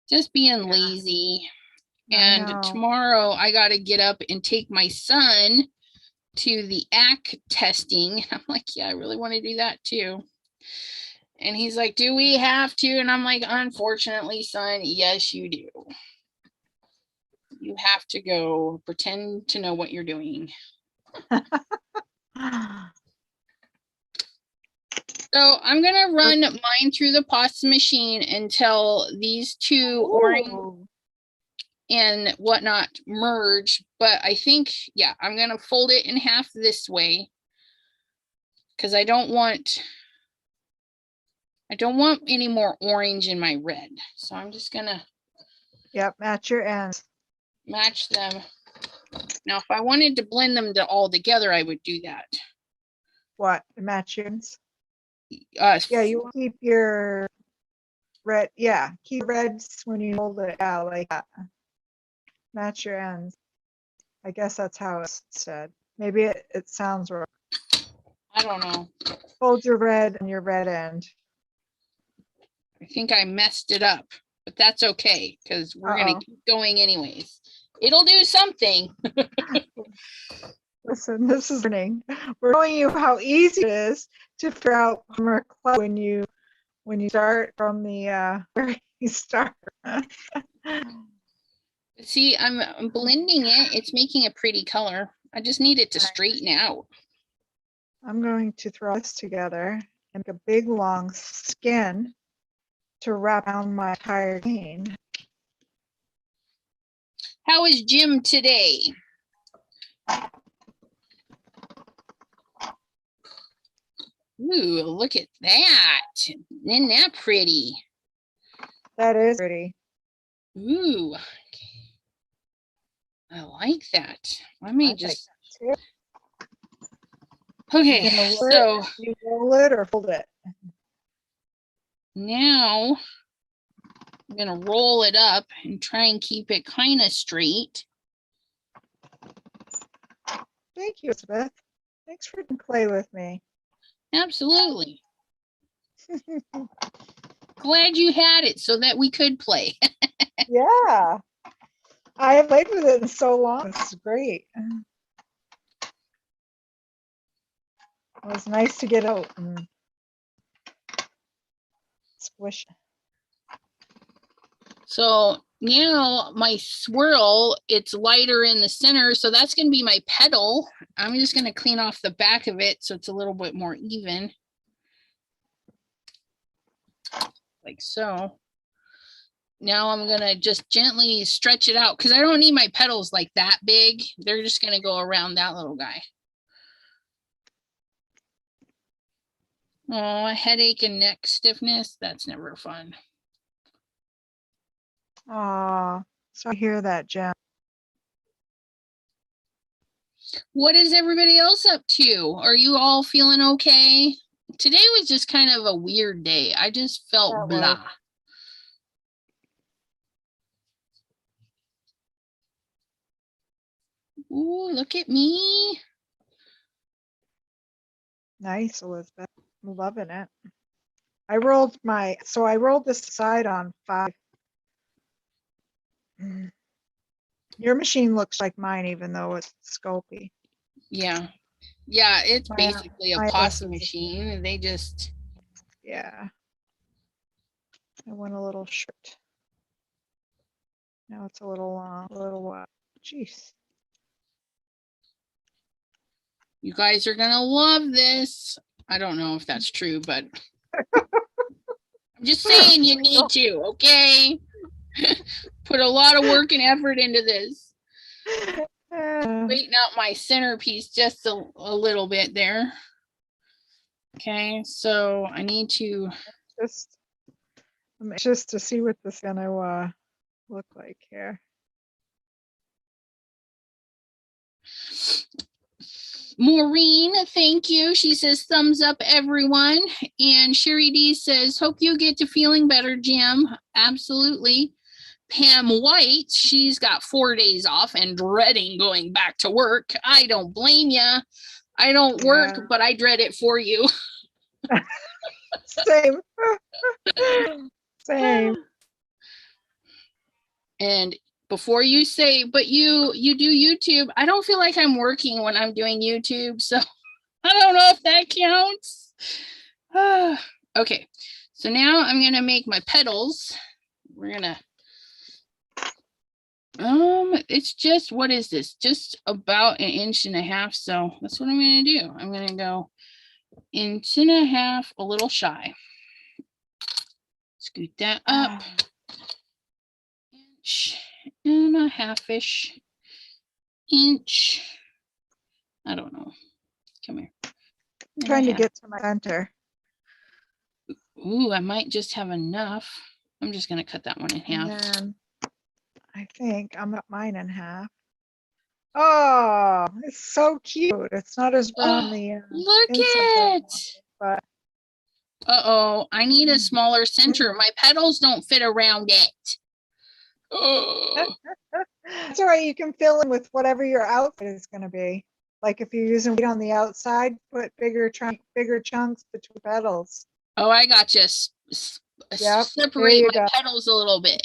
Speaker 1: Just being lazy. And tomorrow I got to get up and take my son to the AC testing. I'm like, yeah, I really want to do that too. And he's like, do we have to? And I'm like, unfortunately, son, yes, you do. You have to go pretend to know what you're doing. So I'm going to run mine through the pasta machine until these two orange. and whatnot merge, but I think, yeah, I'm going to fold it in half this way because I don't want any more orange in my red. So I'm just going to
Speaker 2: match your ends.
Speaker 1: Match them. Now, if I wanted to blend them all together, I would do that.
Speaker 2: What? Match your ends? Yeah, you keep your red. Yeah, keep reds when you hold it out like that. Match your ends. I guess that's how it's said. Maybe it sounds wrong.
Speaker 1: I don't know.
Speaker 2: Hold your red and your red end.
Speaker 1: I think I messed it up, but that's okay because we're going to keep going anyways. It'll do something.
Speaker 2: Listen, this is learning. We're showing you how easy it is to figure out polymer clay when you start from the where you start.
Speaker 1: See, I'm blending it. It's making a pretty color. I just need it to straighten out.
Speaker 2: I'm going to throw this together and make a big long skin to wrap around my entire cane.
Speaker 1: How is Jim today? Ooh, look at that. Isn't that pretty?
Speaker 2: That is pretty.
Speaker 1: Ooh. I like that. Let me just. Okay, so
Speaker 2: you roll it or fold it.
Speaker 1: Now I'm gonna roll it up and try and keep it kind of straight.
Speaker 2: Thank you, Elizabeth. Thanks for playing with me.
Speaker 1: Absolutely. Glad you had it so that we could play.
Speaker 2: Yeah. I have played with it in so long. It's great. It was nice to get out and squish.
Speaker 1: So now my swirl, it's lighter in the center, so that's going to be my petal. I'm just going to clean off the back of it so it's a little bit more even. Like so. Now I'm going to just gently stretch it out because I don't need my petals like that big. They're just going to go around that little guy. Oh, headache and neck stiffness. That's never fun.
Speaker 2: Oh, so I hear that, Jen.
Speaker 1: What is everybody else up to? Are you all feeling okay? Today was just kind of a weird day. I just felt blah. Ooh, look at me.
Speaker 2: Nice, Elizabeth. I'm loving it. I rolled this side on 5. Your machine looks like mine, even though it's Sculpey.
Speaker 1: Yeah. Yeah, it's basically a pasta machine. They just...
Speaker 2: Yeah. I went a little short. Now it's a little long, jeez.
Speaker 1: You guys are going to love this. I don't know if that's true, but I'm just saying you need to, okay? Put a lot of work and effort into this. Straighten out my centerpiece just a little bit there. Okay, so I need to
Speaker 2: just to see what this is gonna look like here.
Speaker 1: Maureen, thank you. She says thumbs up, everyone. And Sherry D says, hope you get to feeling better, Jim. Absolutely. Pam White, she's got 4 days off and dreading going back to work. I don't blame you. I don't work, but I dread it for you.
Speaker 2: Same. Same.
Speaker 1: And before you say, but you do YouTube, I don't feel like I'm working when I'm doing YouTube, so I don't know if that counts. Okay, so now I'm gonna make my petals. We're gonna it's just, what is this, just about 1.5 inches, so that's what I'm gonna do. I'm gonna go 1.5 inches, a little shy. Scoot that up. 1.5 1.5-ish inch. I don't know. Come here.
Speaker 2: Trying to get to my center.
Speaker 1: Ooh, I might just have enough. I'm just going to cut that one in half.
Speaker 2: And then I think I'm up mine in half. Oh, it's so cute. It's not as brown on the
Speaker 1: look
Speaker 2: inside,
Speaker 1: it.
Speaker 2: but
Speaker 1: Uh-oh, I need a smaller center. My petals don't fit around it. Oh.
Speaker 2: That's all right. You can fill in with whatever your outfit is going to be. Like if you're using weight on the outside, put bigger chunks between petals.
Speaker 1: Oh, I got you.
Speaker 2: Yep.
Speaker 1: Separate my petals a little bit.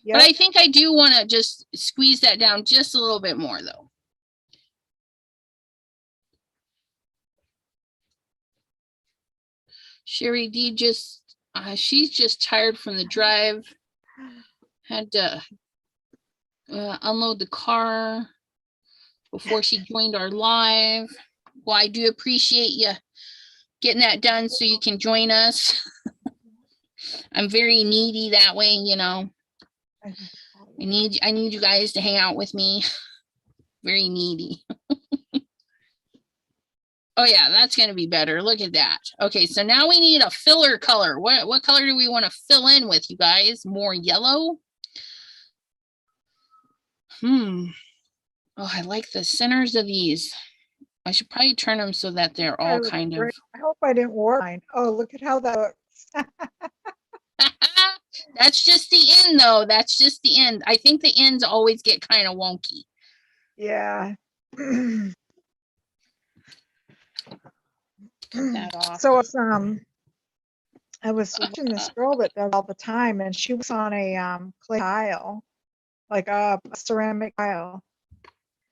Speaker 2: Yep.
Speaker 1: But I think I do want to just squeeze that down just a little bit more, though. Sherry D just, she's just tired from the drive. Had to unload the car before she joined our live. Well, I do appreciate you getting that done so you can join us. I'm very needy that way, you know. I need you guys to hang out with me. Very needy. Oh yeah, that's going to be better. Look at that. Okay, so now we need a filler color. What color do we want to fill in with, you guys? More yellow? Oh, I like the centers of these. I should probably turn them so that they're all kind of...
Speaker 2: I hope I didn't warp mine. Oh, look at how that looks.
Speaker 1: That's just the end, though. That's just the end. I think the ends always get kind of wonky.
Speaker 2: Yeah.
Speaker 1: That off.
Speaker 2: So it's, I was watching this girl that does all the time, and she was on a clay tile, like a ceramic tile.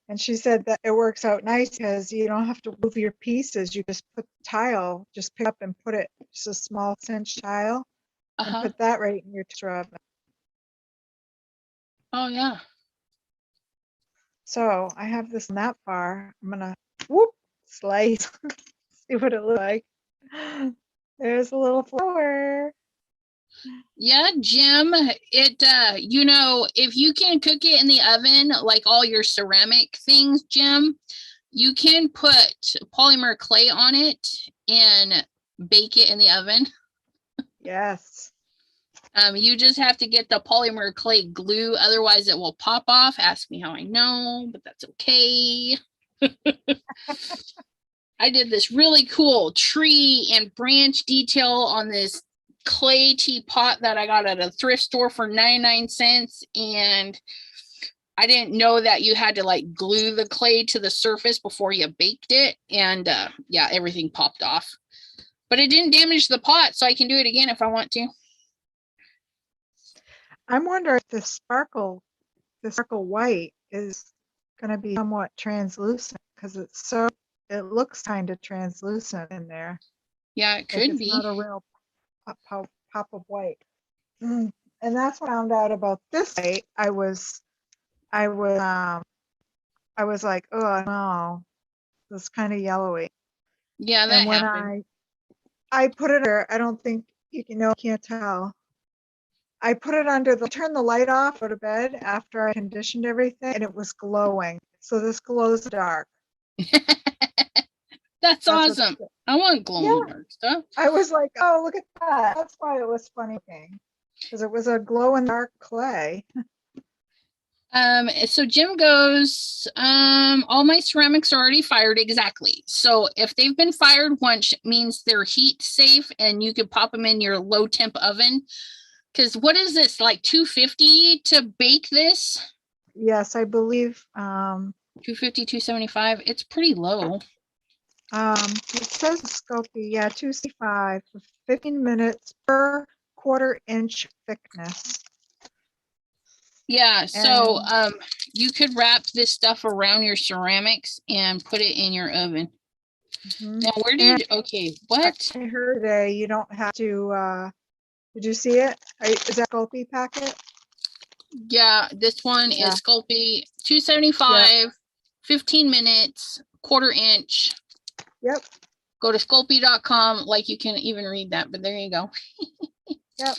Speaker 2: And she said that it works out nice because you don't have to move your pieces. You just put the tile, just pick up and put it, just a small cinch tile, and put that right in your toaster oven.
Speaker 1: Oh, yeah.
Speaker 2: So I have this in that far. I'm going to, whoop, slice, see what it looks like. There's a little flower.
Speaker 1: Yeah, Jim, it, you know, if you can cook it in the oven, like all your ceramic things, Jim, you can put polymer clay on it and bake it in the oven.
Speaker 2: Yes.
Speaker 1: You just have to get the polymer clay glue, otherwise it will pop off. Ask me how I know, but that's okay. I did this really cool tree and branch detail on this clay teapot that I got at a thrift store for 99 cents. And I didn't know that you had to like glue the clay to the surface before you baked it. And yeah, everything popped off. But it didn't damage the pot, so I can do it again if I want to.
Speaker 2: I'm wondering if the sparkle white is going to be somewhat translucent because it looks kind of translucent in there.
Speaker 1: Yeah, it could
Speaker 2: like
Speaker 1: be.
Speaker 2: Not a real pop of white. And that's what I found out about this light. I was like, oh no, it's kind of yellowy.
Speaker 1: Yeah, that
Speaker 2: and when
Speaker 1: happened.
Speaker 2: I put it there, I don't think you can't tell. I put it under turn the light off, go to bed after I conditioned everything, and it was glowing. So this glows dark.
Speaker 1: That's awesome. I want glow in the dark stuff.
Speaker 2: I was like, oh, look at that. That's why it was funny looking, because it was a glow in the dark clay.
Speaker 1: So Jim goes, all my ceramics are already fired. Exactly. So if they've been fired once, it means they're heat safe and you could pop them in your low temp oven. Because what is this, like 250 to bake this?
Speaker 2: Yes, I believe
Speaker 1: 250, 275. It's pretty low.
Speaker 2: It says Sculpey, yeah, 265 for 15 minutes per 1/4 inch thickness.
Speaker 1: Yeah, so you could wrap this stuff around your ceramics and put it in your oven. Now, where did okay, what?
Speaker 2: I heard today you don't have to, did you see it? Is that Sculpey packet?
Speaker 1: Yeah, this one is Sculpey, 275, 15 minutes, 1/4 inch.
Speaker 2: Yep.
Speaker 1: Go to Sculpey.com, like you can even read that, but there you go.
Speaker 2: Yep.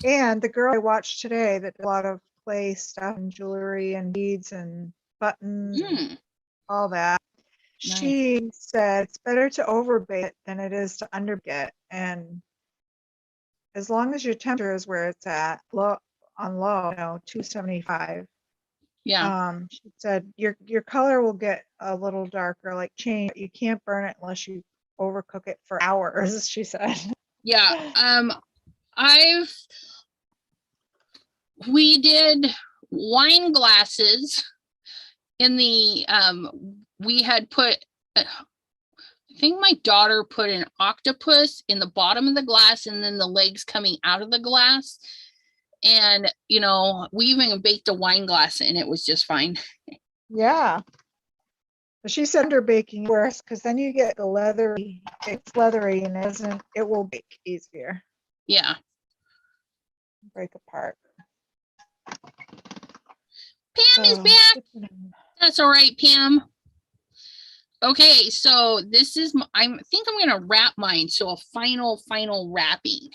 Speaker 2: And the girl I watched today that did a lot of clay stuff and jewelry and beads and buttons and
Speaker 1: Mm,
Speaker 2: all that.
Speaker 1: nice.
Speaker 2: She said it's better to overbake it than it is to underbake it. And as long as your temperature is where it's at, low, 275.
Speaker 1: Yeah.
Speaker 2: She said your color will get a little darker, like change. You can't burn it unless you overcook it for hours, she said.
Speaker 1: Yeah. We did wine glasses in the we had put I think my daughter put an octopus in the bottom of the glass and then the legs coming out of the glass. And you know, we even baked a wine glass and it was just fine.
Speaker 2: Yeah. But she said under baking worse because then you get the leathery, it's leathery and it will bake easier,
Speaker 1: Yeah.
Speaker 2: break apart.
Speaker 1: Pam is back. That's all right, Pam. Okay, so this is, I think I'm going to wrap mine. So a final wrapping.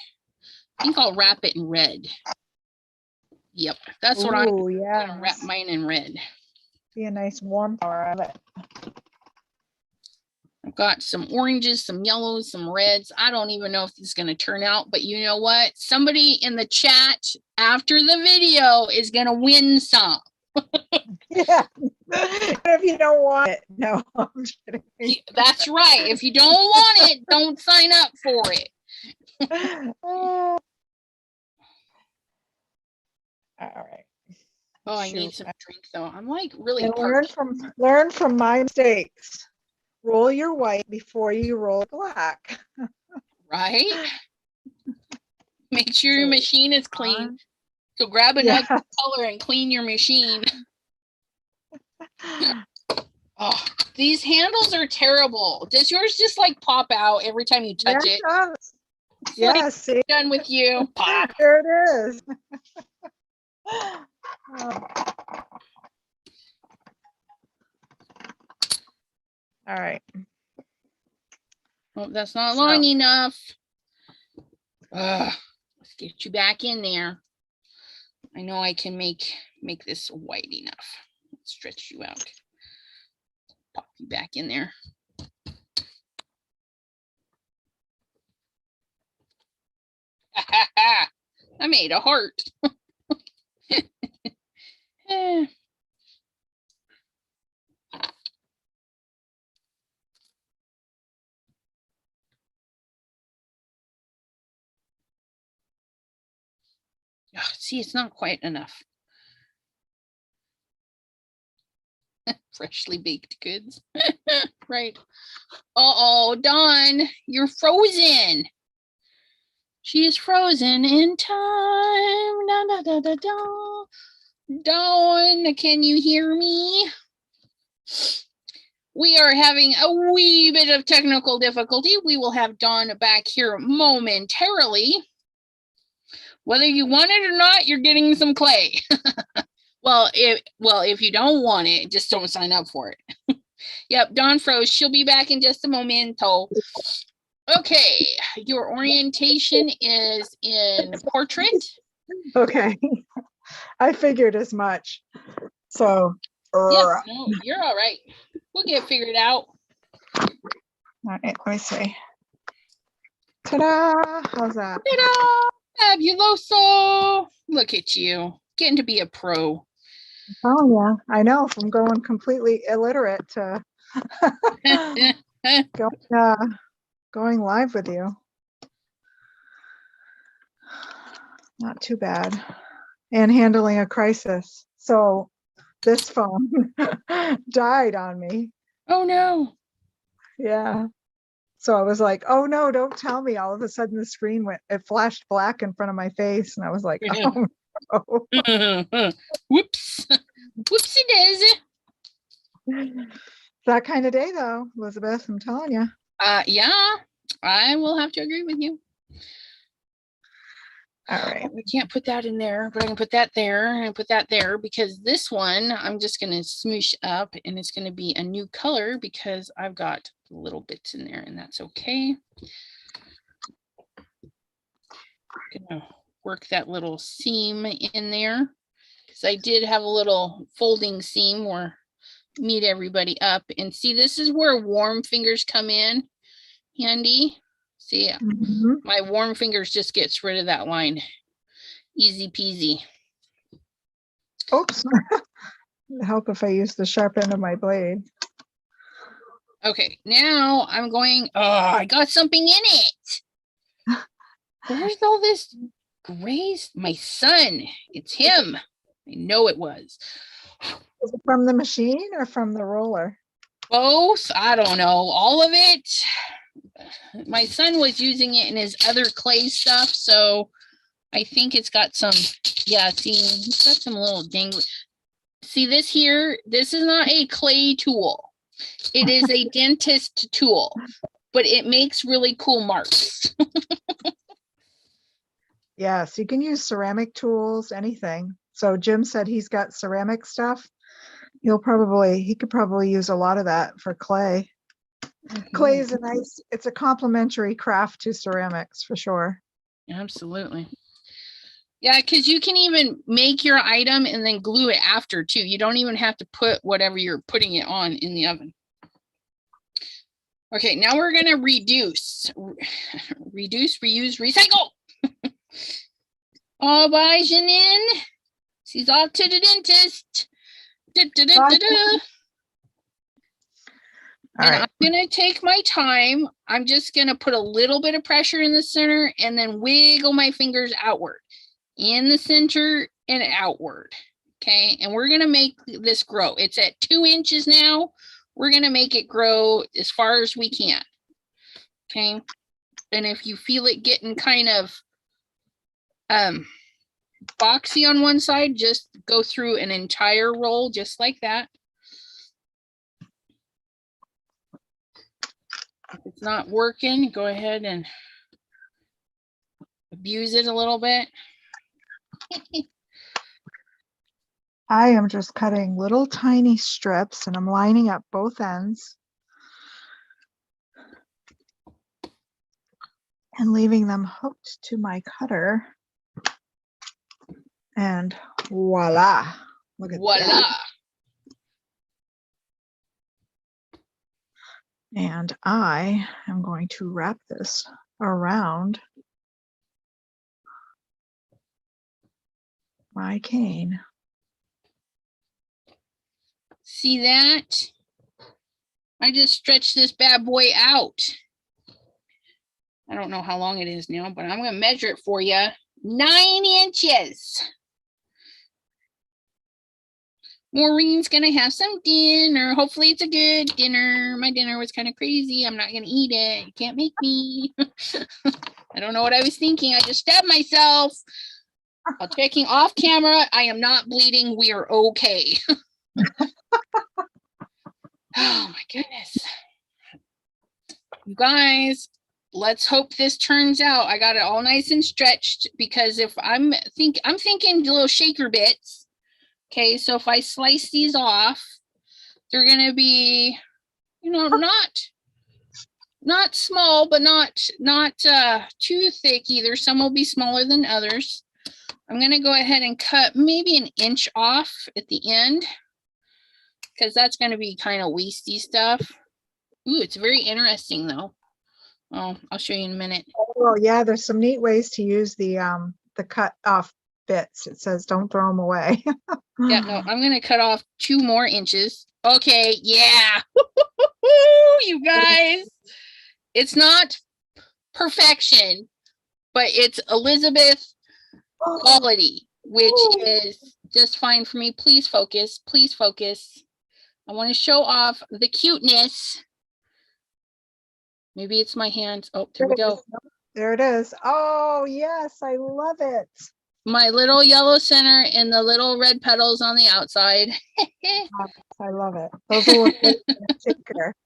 Speaker 1: I think I'll wrap it in red. Yep, that's what I'm going to wrap mine in red.
Speaker 2: Be a nice warm color of it.
Speaker 1: I've got some oranges, some yellows, some reds. I don't even know if this is going to turn out, but you know what? Somebody in the chat after the video is going to win some.
Speaker 2: Yeah. If you don't want it, no, I'm just kidding.
Speaker 1: That's right. If you don't want it, don't sign up for it.
Speaker 2: All right.
Speaker 1: Oh, I need some drink though. I'm like really
Speaker 2: learn from my mistakes. Roll your white before you roll black.
Speaker 1: Right? Make sure your machine is clean. So grab another color and clean your machine. Oh, these handles are terrible. Does yours just like pop out every time you touch it?
Speaker 2: Does. Yes.
Speaker 1: Like, done with you. Pop.
Speaker 2: There it is. All right.
Speaker 1: Oh, that's not long enough. Let's get you back in there. I know I can make this white enough. Let's stretch you out. Pop you back in there. I made a heart. Oh, see, it's not quite enough. Freshly baked goods. Right. Uh-oh, Dawne, you're frozen. She is frozen in time. Da, da, da, da, da. Dawne, can you hear me? We are having a wee bit of technical difficulty. We will have Dawne back here momentarily. Whether you want it or not, you're getting some clay. Well, if you don't want it, just don't sign up for it. Yep, Dawne froze. She'll be back in just a momento. Okay, your orientation is in portrait.
Speaker 2: Okay, I figured as much. So,
Speaker 1: yeah, no, you're all right. We'll get figured out.
Speaker 2: All right, let me see. Ta-da! How's that?
Speaker 1: Ta-da! Fabuloso! Look at you, getting to be a pro.
Speaker 2: Oh yeah, I know. From going completely illiterate to going live with you. Not too bad. And handling a crisis. So this phone died on me.
Speaker 1: Oh no.
Speaker 2: Yeah. So I was like, oh no, don't tell me. All of a sudden the screen it flashed black in front of my face. And I was like, oh no.
Speaker 1: Whoops. Whoopsie daisy.
Speaker 2: That kind of day though, Elizabeth, I'm telling you.
Speaker 1: Yeah, I will have to agree with you.
Speaker 2: All right.
Speaker 1: I can't put that in there, but I can put that there and put that there because this one I'm just going to smoosh up and it's going to be a new color because I've got little bits in there and that's okay. I'm going to work that little seam in there. because I did have a little folding seam or meet everybody up. And see, this is where warm fingers come in handy. See, my warm fingers just gets rid of that line. Easy peasy.
Speaker 2: Oops. It'd help if I use the sharp end of my blade.
Speaker 1: Okay, now I'm going, oh, I got something in it. Where's all this grace? My son, it's him. I know it was.
Speaker 2: Is it from the machine or from the roller?
Speaker 1: Both, I don't know, all of it. My son was using it in his other clay stuff, so I think it's got some, yeah, see, it's got some little dangly. See this here? This is not a clay tool. It is a dentist tool, but it makes really cool marks.
Speaker 2: Yes, you can use ceramic tools, anything. So Jim said he's got ceramic stuff. He could probably use a lot of that for clay. Clay is it's a complementary craft to ceramics for sure.
Speaker 1: Absolutely. Yeah, because you can even make your item and then glue it after too. You don't even have to put whatever you're putting it on in the oven. Okay, now we're going to reduce, reuse, recycle. Oh, bye, Janine. She's off to the dentist. Da, da, da, da, da. And I'm going to take my time. I'm just going to put a little bit of pressure in the center and then wiggle my fingers outward. In the center and outward. Okay, and we're going to make this grow. It's at 2 inches now. We're going to make it grow as far as we can. Okay, and if you feel it getting kind of boxy on one side, just go through an entire roll just like that. If it's not working, go ahead and abuse it a little bit.
Speaker 2: I am just cutting little tiny strips and I'm lining up both ends and leaving them hooked to my cutter. And voila. Look at that. And I am going to wrap this around my cane.
Speaker 1: See that? I just stretched this bad boy out. I don't know how long it is now, but I'm going to measure it for you. 9 inches. Maureen's going to have some dinner. Hopefully it's a good dinner. My dinner was kind of crazy. I'm not going to eat it. You can't make me. I don't know what I was thinking. I just stabbed myself. While checking off camera, I am not bleeding. We are okay. Oh my goodness. You guys, let's hope this turns out. I got it all nice and stretched because if I'm thinking little shaker bits. Okay, so if I slice these off, they're gonna be, not small, but not too thick either. Some will be smaller than others. I'm gonna go ahead and cut maybe 1 inch off at the end, because that's going to be kind of wasty stuff. Ooh, it's very interesting though. Oh, I'll show you in a minute.
Speaker 2: Oh yeah, there's some neat ways to use the cut off bits. It says don't throw them away.
Speaker 1: Yeah, no, I'm going to cut off 2 more inches. Okay, yeah. You guys, it's not perfection, but it's Elizabeth quality, which is just fine for me. Please focus. Please focus. I want to show off the cuteness. Maybe it's my hands. Oh, there we go.
Speaker 2: There it is. Oh, yes. I love it.
Speaker 1: My little yellow center and the little red petals on the outside.
Speaker 2: I love it. Those will look great in a shaker.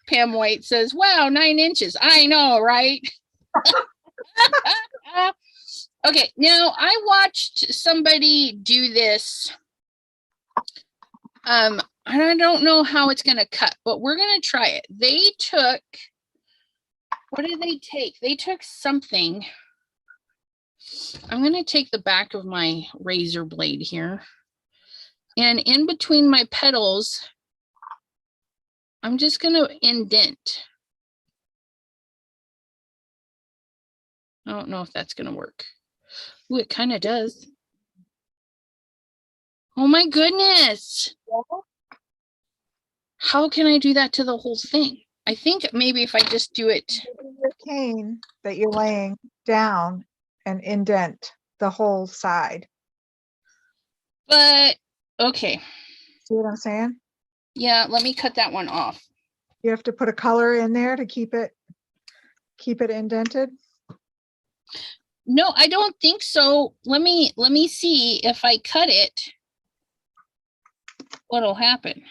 Speaker 1: Pam White says, wow, 9 inches. I know, right? Okay, now I watched somebody do this. And I don't know how it's going to cut, but we're going to try it. They took, what did they take? They took something. I'm going to take the back of my razor blade here. And in between my petals, I'm just going to indent. I don't know if that's going to work. Ooh, it kind of does. Oh my goodness. How can I do that to the whole thing? I think maybe if I just do it.
Speaker 2: Your cane that you're laying down and indent the whole side.
Speaker 1: But, okay.
Speaker 2: See what I'm saying?
Speaker 1: Yeah, let me cut that one off.
Speaker 2: You have to put a color in there to keep it indented.
Speaker 1: No, I don't think so. Let me see if I cut it, what'll happen.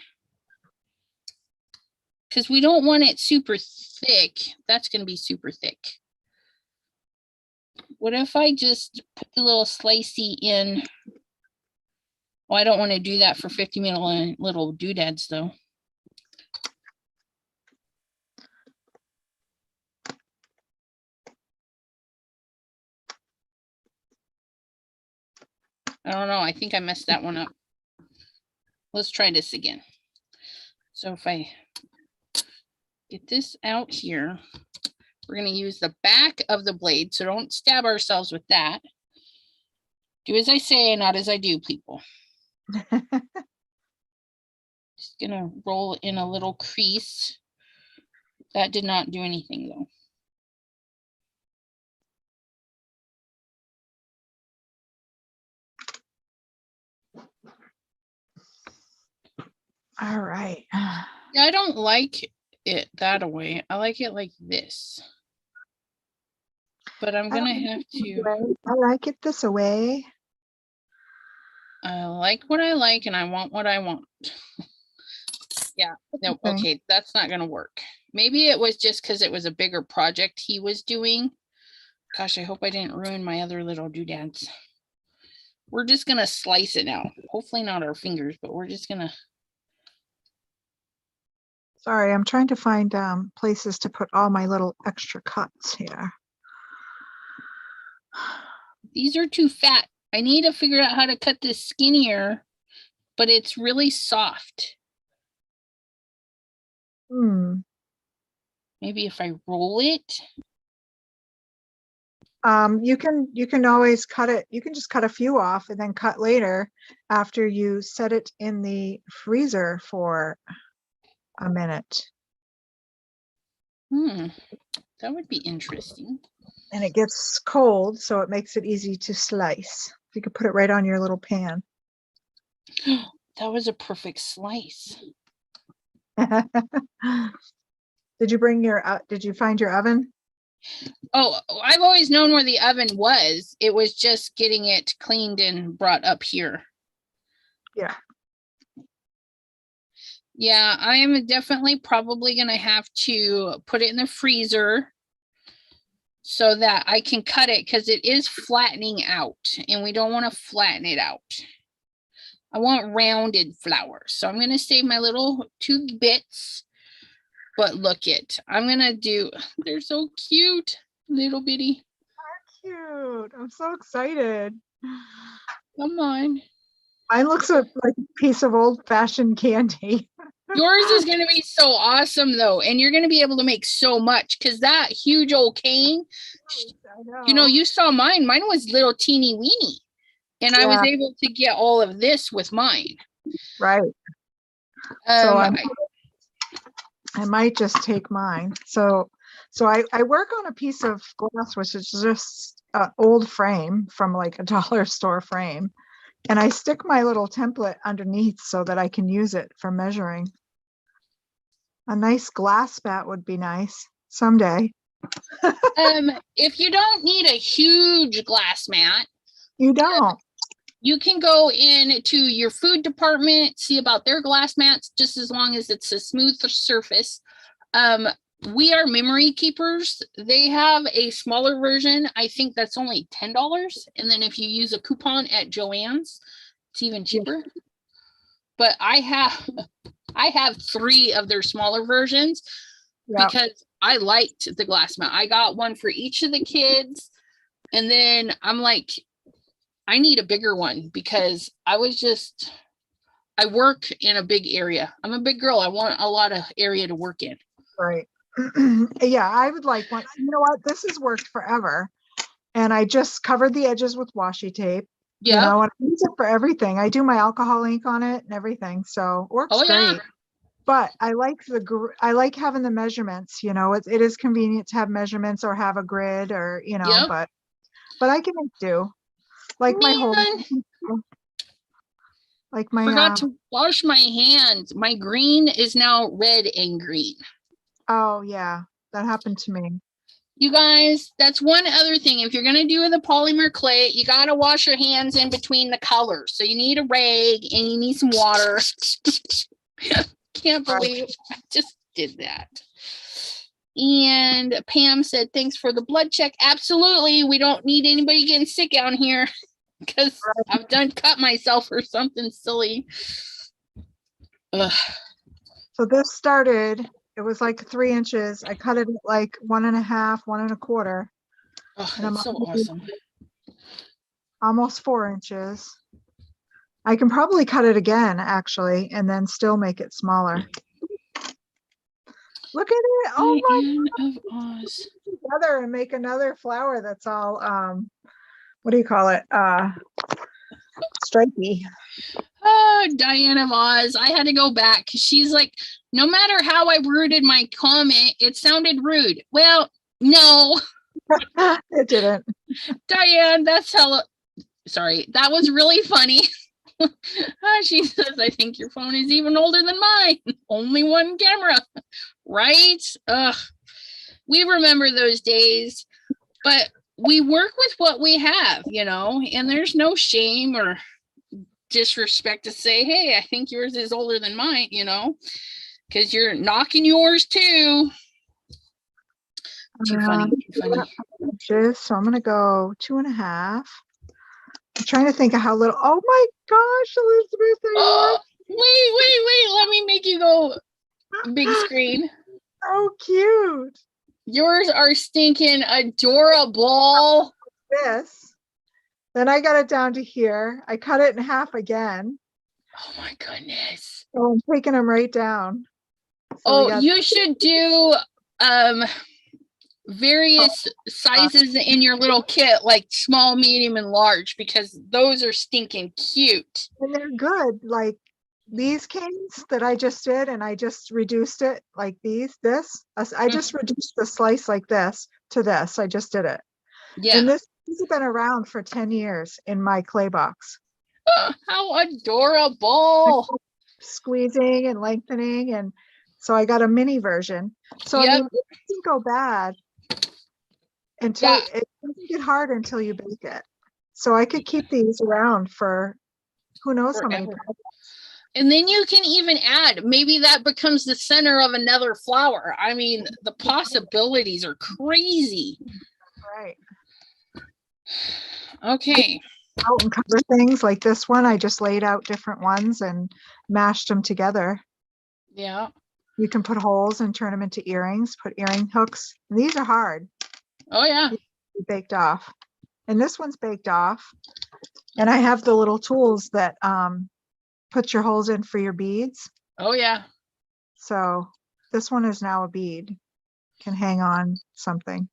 Speaker 1: Because we don't want it super thick. That's going to be super thick. What if I just put the little slicey in? Oh, I don't want to do that for 50 million little doodads though. I don't know. I think I messed that one up. Let's try this again. So if I get this out here, we're going to use the back of the blade. So don't stab ourselves with that. Do as I say, not as I do, people. Just going to roll in a little crease. That did not do anything though.
Speaker 2: All right.
Speaker 1: Yeah, I don't like it that way. I like it like this. But I'm gonna have to.
Speaker 2: I like it this way.
Speaker 1: I like what I like and I want what I want. Yeah, no, okay, that's not gonna work. Maybe it was just because it was a bigger project he was doing. Gosh, I hope I didn't ruin my other little doodads. We're just gonna slice it now. Hopefully not our fingers, but we're just gonna.
Speaker 2: Sorry, I'm trying to find places to put all my little extra cuts here.
Speaker 1: These are too fat. I need to figure out how to cut this skinnier, but it's really soft. Maybe if I roll it.
Speaker 2: You can always cut it. You can just cut a few off and then cut later after you set it in the freezer for a minute.
Speaker 1: That would be interesting.
Speaker 2: And it gets cold, so it makes it easy to slice. You could put it right on your little pan.
Speaker 1: That was a perfect slice.
Speaker 2: Did you find your oven?
Speaker 1: Oh, I've always known where the oven was. It was just getting it cleaned and brought up here.
Speaker 2: Yeah.
Speaker 1: Yeah, I am definitely probably going to have to put it in the freezer so that I can cut it because it is flattening out and we don't want to flatten it out. I want rounded flowers. So I'm going to save my little 2 bits. But look it, I'm going to do, they're so cute, little bitty.
Speaker 2: Cute. I'm so excited.
Speaker 1: Come on.
Speaker 2: Mine looks like a piece of old-fashioned candy.
Speaker 1: Yours is going to be so awesome, though. And you're going to be able to make so much because that huge old cane, you know, you saw mine. Mine was little teeny weeny. And I was able to get all of this with mine.
Speaker 2: Right. So I might just take mine. So I work on a piece of glass, which is just an old frame from like a dollar store frame. And I stick my little template underneath so that I can use it for measuring. A nice glass bat would be nice someday.
Speaker 1: If you don't need a huge glass mat,
Speaker 2: you don't.
Speaker 1: You can go into your food department, see about their glass mats, just as long as it's a smooth surface. We are Memory Keepers. They have a smaller version. I think that's only $10. And then if you use a coupon at Joann's, it's even cheaper. But I have 3 of their smaller versions because I liked the glass mat. I got one for each of the kids. And then I'm like, I need a bigger one because I work in a big area. I'm a big girl. I want a lot of area to work in.
Speaker 2: Right. Yeah, I would like one. You know what? This has worked forever. And I just covered the edges with washi tape. You
Speaker 1: Yeah.
Speaker 2: know, and I use it for everything. I do my alcohol ink on it and everything. So it works great.
Speaker 1: Yeah.
Speaker 2: But I like I like having the measurements, you know, it is convenient to have measurements or have a grid or, you know,
Speaker 1: Yep.
Speaker 2: but I can make do. Like my whole,
Speaker 1: Man,
Speaker 2: like my,
Speaker 1: forgot to wash my hands. My green is now red and green.
Speaker 2: oh yeah, that happened to me.
Speaker 1: You guys, that's one other thing. If you're going to do the polymer clay, you got to wash your hands in between the colors. So you need a rag and you need some water. Can't believe I just did that. And Pam said, thanks for the blood check. Absolutely. We don't need anybody getting sick out here because I've cut myself or something silly. Ugh.
Speaker 2: So this started, it was like 3 inches. I cut it at like 1.5, 1.25.
Speaker 1: Oh,
Speaker 2: and I'm
Speaker 1: so awesome.
Speaker 2: Almost 4 inches. I can probably cut it again, actually, and then still make it smaller. Look at it. Oh my
Speaker 1: Of Oz.
Speaker 2: Together and make another flower that's all, what do you call it? Stripey.
Speaker 1: Oh, Diane of Oz. I had to go back because she's like, no matter how I worded my comment, it sounded rude. Well, no.
Speaker 2: It didn't.
Speaker 1: Diane, that's hella. Sorry, that was really funny. She says, I think your phone is even older than mine. Only one camera. Right? Ugh. We remember those days, but we work with what we have, you know, and there's no shame or disrespect to say, hey, I think yours is older than mine, you know, because you're knocking yours too. Too funny.
Speaker 2: So I'm going to go 2.5. I'm trying to think of how little. Oh my gosh, Elizabeth.
Speaker 1: Oh, wait. Let me make you go big screen.
Speaker 2: So cute.
Speaker 1: Yours are stinking adorable.
Speaker 2: This. Then I got it down to here. I cut it in half again.
Speaker 1: Oh my goodness.
Speaker 2: So I'm taking them right down. So
Speaker 1: you should do various sizes in your little kit, like small, medium, and large, because those are stinking cute.
Speaker 2: And they're good. Like these canes that I just did, and I just reduced it like I just reduced the slice like this to this. I just did it.
Speaker 1: Yeah.
Speaker 2: And these have been around for 10 years in my clay box.
Speaker 1: Oh, how adorable.
Speaker 2: Squeezing and lengthening. And so I got a mini version. So I mean, it doesn't go bad until it doesn't get hard until you bake it. So I could keep these around for who knows how many projects.
Speaker 1: And then you can even add, maybe that becomes the center of another flower. I mean, the possibilities are crazy.
Speaker 2: Right.
Speaker 1: Okay.
Speaker 2: Out and cover things like this one. I just laid out different ones and mashed them together.
Speaker 1: Yeah.
Speaker 2: You can put holes and turn them into earrings, put earring hooks. And these are hard.
Speaker 1: Oh, yeah.
Speaker 2: Baked off. And this one's baked off. And I have the little tools that put your holes in for your beads.
Speaker 1: Oh, yeah.
Speaker 2: So this one is now a bead. Can hang on something.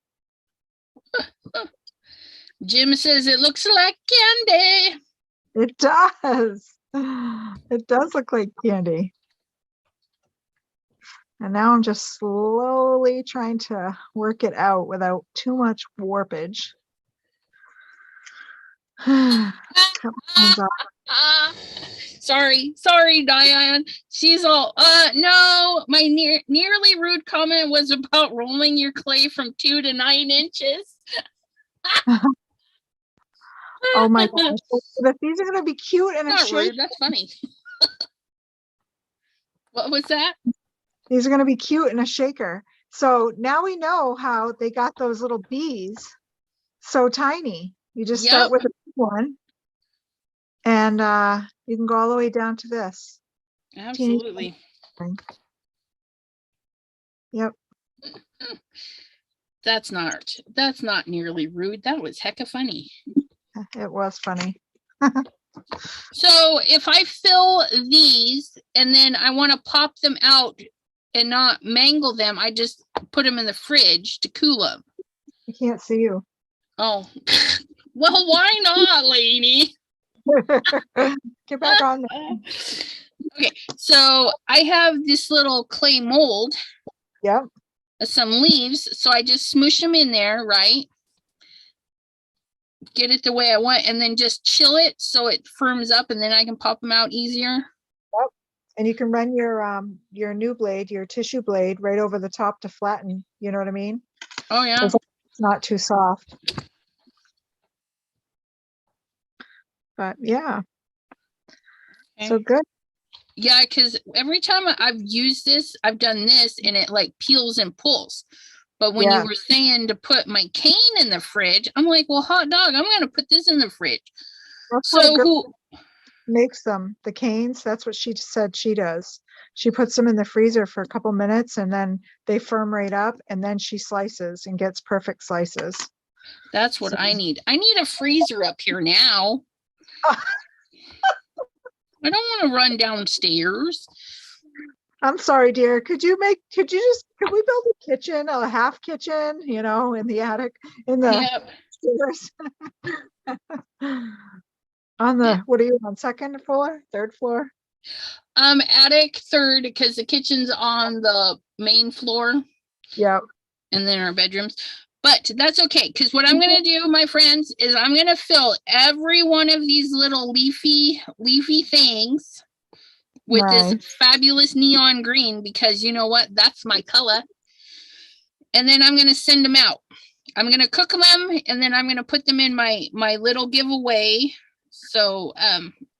Speaker 1: Jim says it looks like candy.
Speaker 2: It does. It does look like candy. And now I'm just slowly trying to work it out without too much warpage.
Speaker 1: Sorry, Diane. She's all, no, my nearly rude comment was about rolling your clay from 2 to 9 inches.
Speaker 2: Oh my gosh. But these are going to be cute and
Speaker 1: Not rude, that's funny. What was that?
Speaker 2: These are going to be cute in a shaker. So now we know how they got those little bees so tiny. You just start with a big one and you can go all the way down to this.
Speaker 1: Absolutely.
Speaker 2: Yep.
Speaker 1: That's not nearly rude. That was hecka funny.
Speaker 2: It was funny.
Speaker 1: So if I fill these and then I want to pop them out and not mangle them, I just put them in the fridge to cool them.
Speaker 2: I can't see you.
Speaker 1: Oh, well, why not, lady?
Speaker 2: Get back on there.
Speaker 1: Okay, so I have this little clay mold.
Speaker 2: Yep.
Speaker 1: Some leaves, so I just smoosh them in there, right? Get it the way I want, and then just chill it so it firms up, and then I can pop them out easier.
Speaker 2: Yep. And you can run your new blade, your tissue blade, right over the top to flatten. You know what I mean?
Speaker 1: Oh yeah.
Speaker 2: It's not too soft. But yeah. Okay. So good.
Speaker 1: Yeah, because every time I've used this, I've done this, and it like peels and pulls. But when you were saying to put my cane in the fridge, I'm like, well, hot dog, I'm going to put this in the fridge.
Speaker 2: That's
Speaker 1: so who
Speaker 2: makes them? The canes, that's what she said she does. She puts them in the freezer for a couple minutes, and then they firm right up, and then she slices and gets perfect slices.
Speaker 1: That's what I need. I need a freezer up here now. I don't want to run downstairs.
Speaker 2: I'm sorry, dear. Could we build a kitchen, a half kitchen, in the attic, in the stairs? On the, what are you on, second floor, third floor?
Speaker 1: Attic, third, because the kitchen's on the main floor.
Speaker 2: Yep.
Speaker 1: And then our bedrooms. But that's okay, because what I'm going to do, my friends, is I'm going to fill every one of these little leafy things with this fabulous neon green, because you know what? That's my color. And then I'm going to send them out. I'm going to cook them, and then I'm going to put them in my little giveaway. So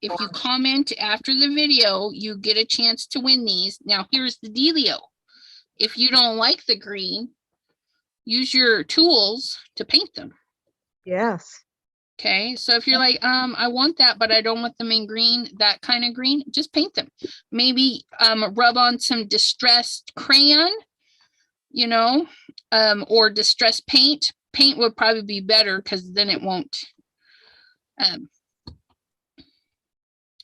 Speaker 1: if you comment after the video, you get a chance to win these. Now, here's the dealio. If you don't like the green, use your tools to paint them.
Speaker 2: Yes.
Speaker 1: Okay, so if you're like, I want that, but I don't want them in green, that kind of green, just paint them. Maybe rub on some distressed crayon, or distressed paint. Paint would probably be better, because then it won't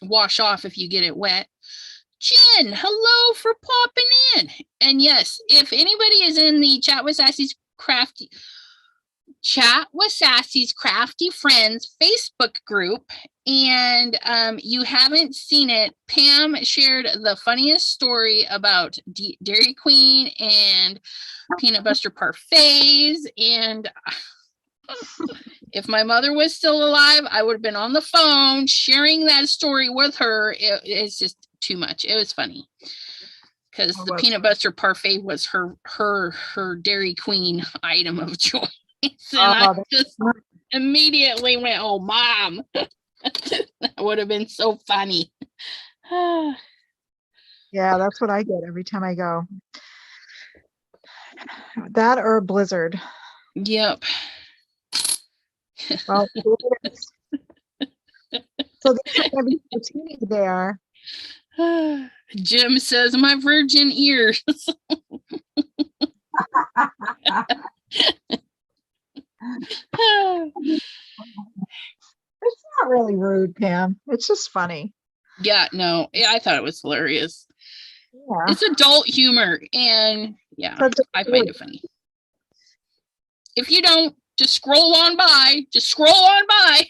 Speaker 1: wash off if you get it wet. Jen, hello for popping in. And yes, if anybody is in the Chat with Sassy's Crafty Friends Facebook group, and you haven't seen it, Pam shared the funniest story about Dairy Queen and peanut butter parfaits. And if my mother was still alive, I would have been on the phone sharing that story with her. It's just too much. It was funny, because the peanut butter parfait was her Dairy Queen item of choice. And I just immediately went, oh, Mom. That would have been so funny.
Speaker 2: Yeah, that's what I get every time I go. That or a blizzard.
Speaker 1: Yep.
Speaker 2: Well, so these are going to be teeny there.
Speaker 1: Jim says, my virgin ears.
Speaker 2: It's not really rude, Pam. It's just funny.
Speaker 1: Yeah, no, I thought it was hilarious.
Speaker 2: Yeah.
Speaker 1: It's adult humor, and yeah, I find it funny. If you don't, just scroll on by. Just scroll on by.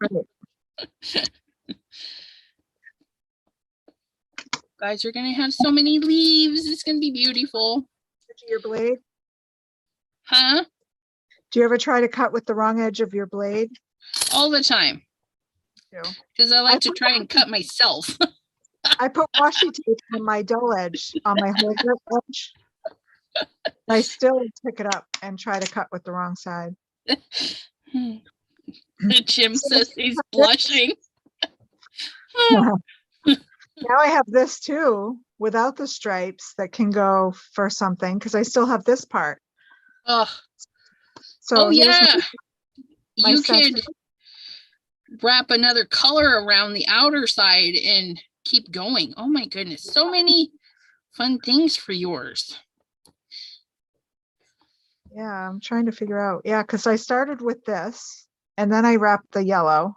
Speaker 1: Right. Guys are going to have so many leaves. It's going to be beautiful.
Speaker 2: Your blade?
Speaker 1: Huh?
Speaker 2: Do you ever try to cut with the wrong edge of your blade?
Speaker 1: All the time. Because I like to try and cut myself.
Speaker 2: I put washi tape on my dull edge, on my holder edge. I still pick it up and try to cut with the wrong side.
Speaker 1: Jim says he's blushing.
Speaker 2: Now I have this too, without the stripes, that can go for something, because I still have this part.
Speaker 1: Oh,
Speaker 2: so
Speaker 1: yeah. You could wrap another color around the outer side and keep going. Oh my goodness. So many fun things for yours.
Speaker 2: Yeah, I'm trying to figure out. Yeah, because I started with this and then I wrapped the yellow.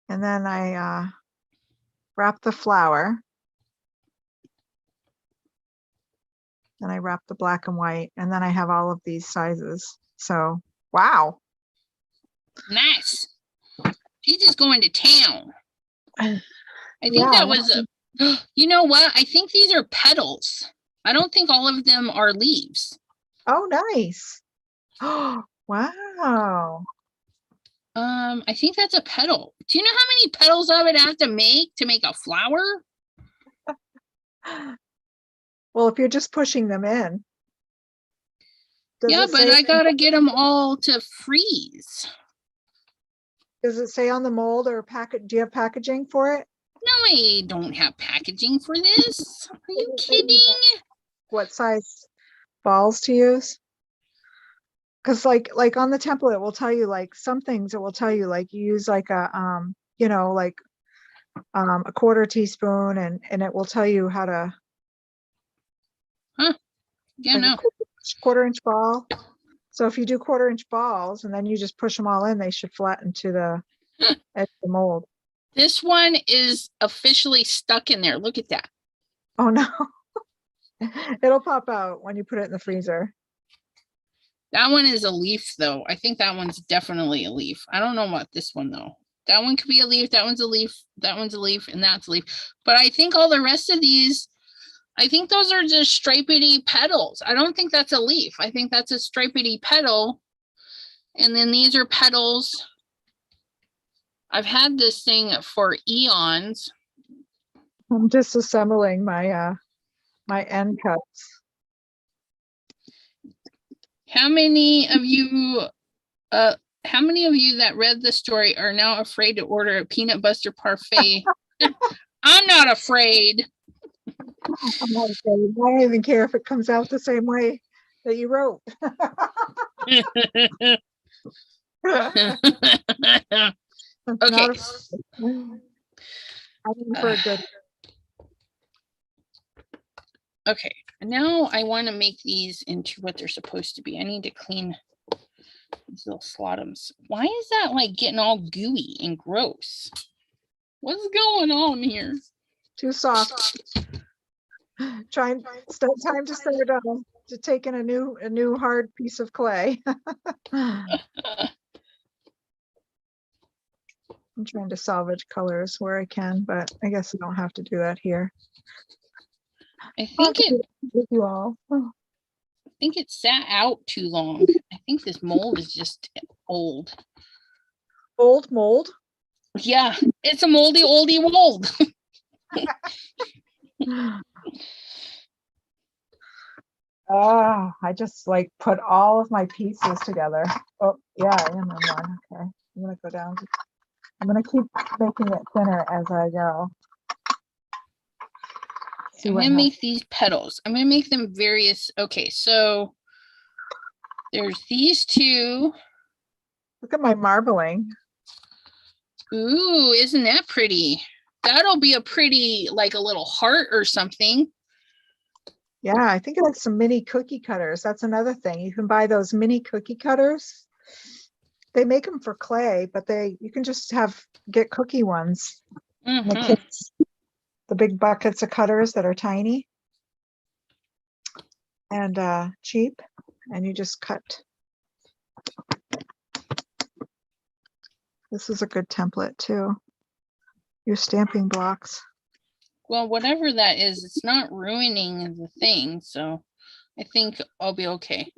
Speaker 2: And then I wrapped the flower. Then I wrapped the black and white. And then I have all of these sizes. So, wow.
Speaker 1: Nice. She's just going to town. I think
Speaker 2: Yeah,
Speaker 1: that was a, you know what? I think these are petals. I don't think all of them are leaves.
Speaker 2: oh, nice. Oh, wow.
Speaker 1: I think that's a petal. Do you know how many petals I would have to make a flower?
Speaker 2: Well, if you're just pushing them in.
Speaker 1: Yeah, but I gotta get them all to freeze.
Speaker 2: Does it say on the mold or packet? Do you have packaging for it?
Speaker 1: No, I don't have packaging for this. Are you kidding?
Speaker 2: What size balls to use? Because like on the template, it will tell you like some things. It will tell you like you use like a you know, like a quarter teaspoon, and it will tell you how to.
Speaker 1: Huh? Yeah,
Speaker 2: like
Speaker 1: no.
Speaker 2: Quarter-inch ball. So if you do quarter-inch balls and then you just push them all in, they should flatten to the edge of the mold.
Speaker 1: This one is officially stuck in there. Look at that.
Speaker 2: Oh no. It'll pop out when you put it in the freezer.
Speaker 1: That one is a leaf, though. I think that one's definitely a leaf. I don't know about this one, though. That one could be a leaf. That one's a leaf. That one's a leaf. And that's a leaf. But I think all the rest of these, I think those are just stripedy petals. I don't think that's a leaf. I think that's a stripedy petal. And then these are petals. I've had this thing for eons.
Speaker 2: I'm disassembling my my end cups.
Speaker 1: How many of you that read the story are now afraid to order a peanut butter parfait? I'm not afraid.
Speaker 2: I'm not afraid. I don't even care if it comes out the same way that you wrote.
Speaker 1: Okay.
Speaker 2: I'm for a good.
Speaker 1: Okay, now I want to make these into what they're supposed to be. I need to clean these little slotums. Why is that like getting all gooey and gross? What's going on here?
Speaker 2: Too soft. Time to start to take in a new hard piece of clay. I'm trying to salvage colors where I can, but I guess I don't have to do that here.
Speaker 1: I think
Speaker 2: with you all.
Speaker 1: I think it sat out too long. I think this mold is just old.
Speaker 2: Old mold?
Speaker 1: Yeah, it's a moldy oldie mold.
Speaker 2: I just like put all of my pieces together. Oh yeah, I am in one. Okay, I'm gonna go down. I'm gonna keep making it thinner as I go.
Speaker 1: I'm gonna make these petals. I'm gonna make them various. Okay, so there's these two.
Speaker 2: Look at my marbling.
Speaker 1: Ooh, isn't that pretty? That'll be a pretty, like a little heart or something.
Speaker 2: Yeah, I think like some mini cookie cutters. That's another thing. You can buy those mini cookie cutters. They make them for clay, but you can just get cookie ones.
Speaker 1: Mm-hmm.
Speaker 2: The kids, the big buckets of cutters that are tiny and cheap, and you just cut. This is a good template too. Your stamping blocks.
Speaker 1: Well, whatever that is, it's not ruining the thing, so I think I'll be okay.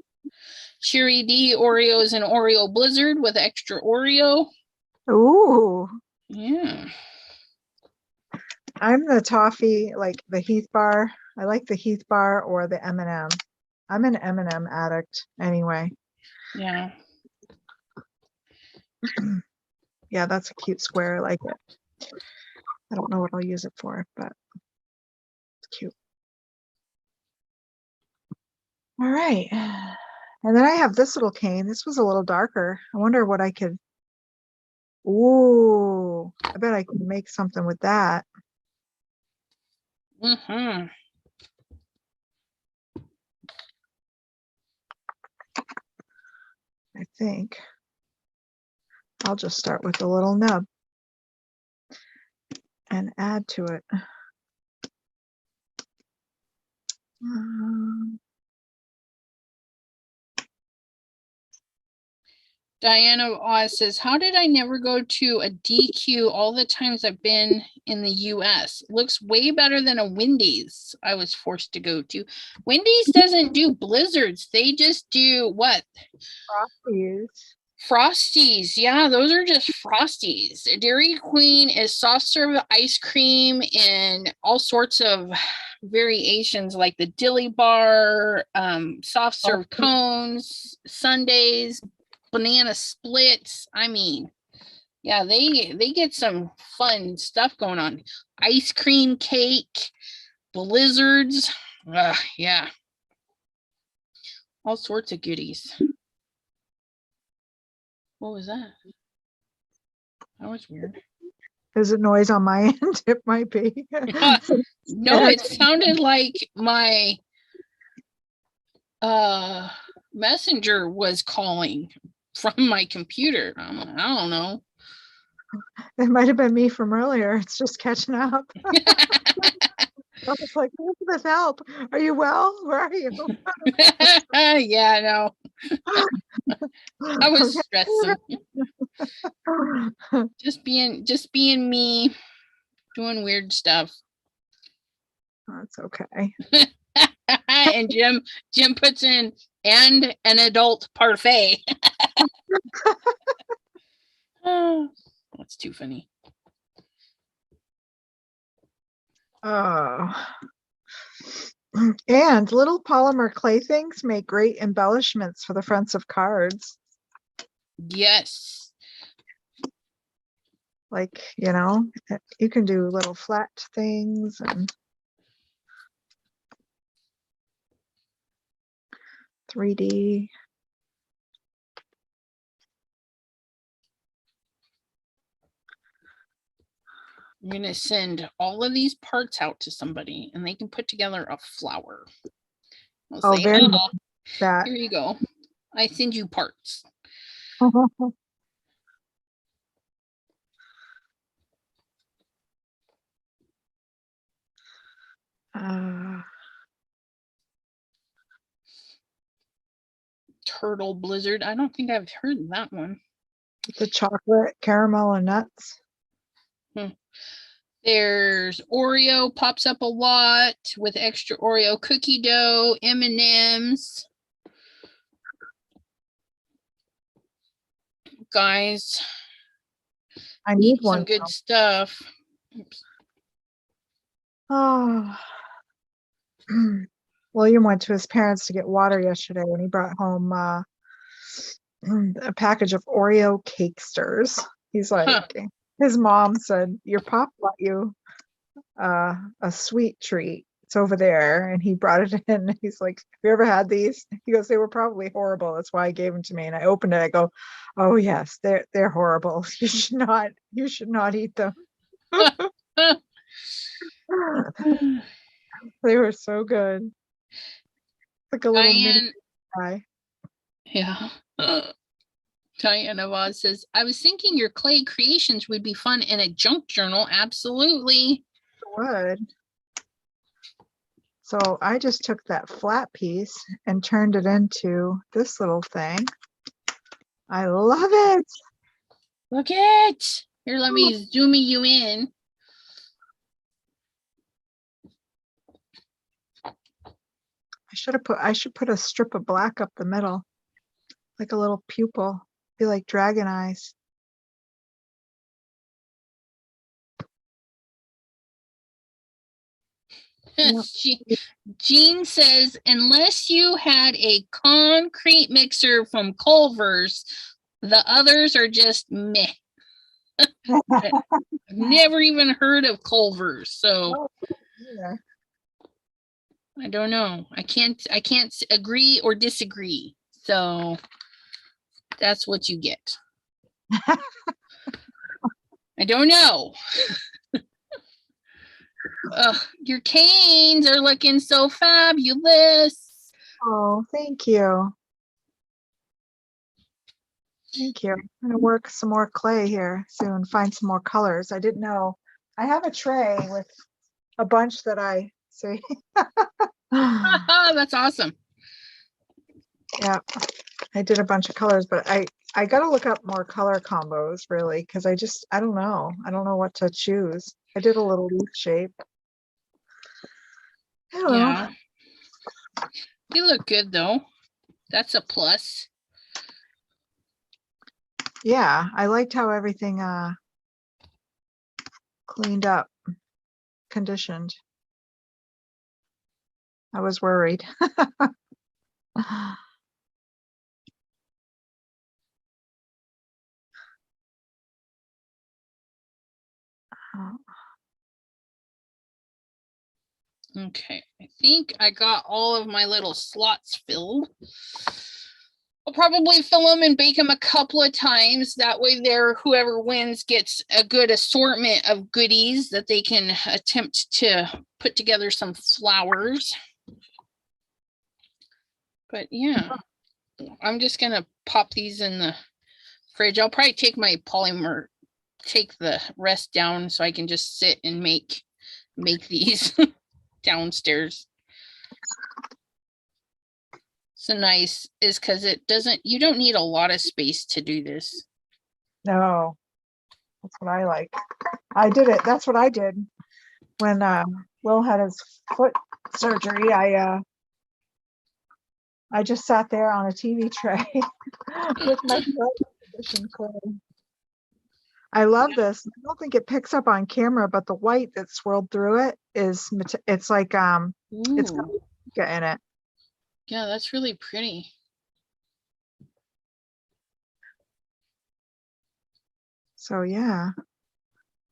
Speaker 1: Cheery D Oreos and Oreo Blizzard with extra Oreo.
Speaker 2: Ooh.
Speaker 1: Yeah.
Speaker 2: I'm the toffee, like the Heath bar. I like the Heath bar or the M&M. I'm an M&M addict anyway.
Speaker 1: Yeah.
Speaker 2: Yeah, that's a cute square. I like it. I don't know what I'll use it for, but it's cute. All right. And then I have this little cane. This was a little darker. I wonder what I could. Ooh, I bet I could make something with that.
Speaker 1: Mm-hmm.
Speaker 2: I think. I'll just start with the little nub and add to it.
Speaker 1: Diana Oz says, how did I never go to a DQ all the times I've been in the US? Looks way better than a Wendy's I was forced to go to. Wendy's doesn't do blizzards. They just do what?
Speaker 2: Frosties.
Speaker 1: Frosties. Yeah, those are just Frosties. Dairy Queen is soft serve ice cream and all sorts of variations like the dilly bar, soft serve cones, sundaes, banana splits. I mean, yeah, they get some fun stuff going on. Ice cream cake, blizzards. Yeah, all sorts of goodies. What was that? That was weird.
Speaker 2: Is it noise on my end? It might be.
Speaker 1: No, it sounded like my messenger was calling from my computer. I don't know.
Speaker 2: It might have been me from earlier. It's just catching up. I was like, Elizabeth, help. Are you well? Where are you?
Speaker 1: Yeah, no. I was stressing. just being me, doing weird stuff.
Speaker 2: That's okay.
Speaker 1: And Jim puts in and an adult parfait. Oh, that's too funny.
Speaker 2: Oh. And little polymer clay things make great embellishments for the fronts of cards.
Speaker 1: Yes.
Speaker 2: Like, you know, you can do little flat things and 3D.
Speaker 1: I'm going to send all of these parts out to somebody and they can put together a flower. I'll say,
Speaker 2: very nice. That.
Speaker 1: Here you go. I send you parts. Turtle Blizzard. I don't think I've heard that one.
Speaker 2: The chocolate, caramel, and nuts.
Speaker 1: There's Oreo pops up a lot with extra Oreo cookie dough, M&Ms. Guys,
Speaker 2: I need
Speaker 1: some
Speaker 2: one.
Speaker 1: good stuff. Oops.
Speaker 2: Oh. William went to his parents to get water yesterday and he brought home a package of Oreo cakesters. He's like, his mom said, your pop bought you a sweet treat. It's over there. And he brought it in. He's like, have you ever had these? He goes, they were probably horrible. That's why I gave them to me. And I opened it. I go, oh yes, they're horrible. You should not eat them. They were so good. Like a little mini pie.
Speaker 1: Yeah. Diana Voss says, I was thinking your clay creations would be fun in a junk journal. Absolutely.
Speaker 2: It would. So I just took that flat piece and turned it into this little thing. I love it.
Speaker 1: Look it. Here, let me zoom you in.
Speaker 2: I should put a strip of black up the middle, like a little pupil. Be like dragon eyes.
Speaker 1: Jean says, unless you had a concrete mixer from Culver's, the others are just meh. I've never even heard of Culver's, so I don't know. I can't agree or disagree. So that's what you get. I don't know. Your canes are looking so fabulous.
Speaker 2: Oh, thank you. Thank you. I'm gonna work some more clay here soon, find some more colors. I didn't know. I have a tray with a bunch that I see.
Speaker 1: That's awesome.
Speaker 2: Yeah, I did a bunch of colors, but I gotta look up more color combos really, because I don't know. I don't know what to choose. I did a little leaf shape. I don't know.
Speaker 1: Yeah. They look good though. That's a plus.
Speaker 2: Yeah, I liked how everything cleaned up, conditioned. I was worried.
Speaker 1: Okay, I think I got all of my little slots filled. I'll probably fill them and bake them a couple of times. That way whoever wins gets a good assortment of goodies that they can attempt to put together some flowers. But yeah, I'm just gonna pop these in the fridge. I'll probably take my polymer, take the rest down so I can just sit and make these downstairs. So nice is because you don't need a lot of space to do this.
Speaker 2: No, that's what I like. I did it. That's what I did when Will had his foot surgery. I just sat there on a TV tray with my conditioned clay. I love this. I don't think it picks up on camera, but the white that swirled through it it's like it's got mica in it.
Speaker 1: Yeah, that's really pretty.
Speaker 2: So yeah,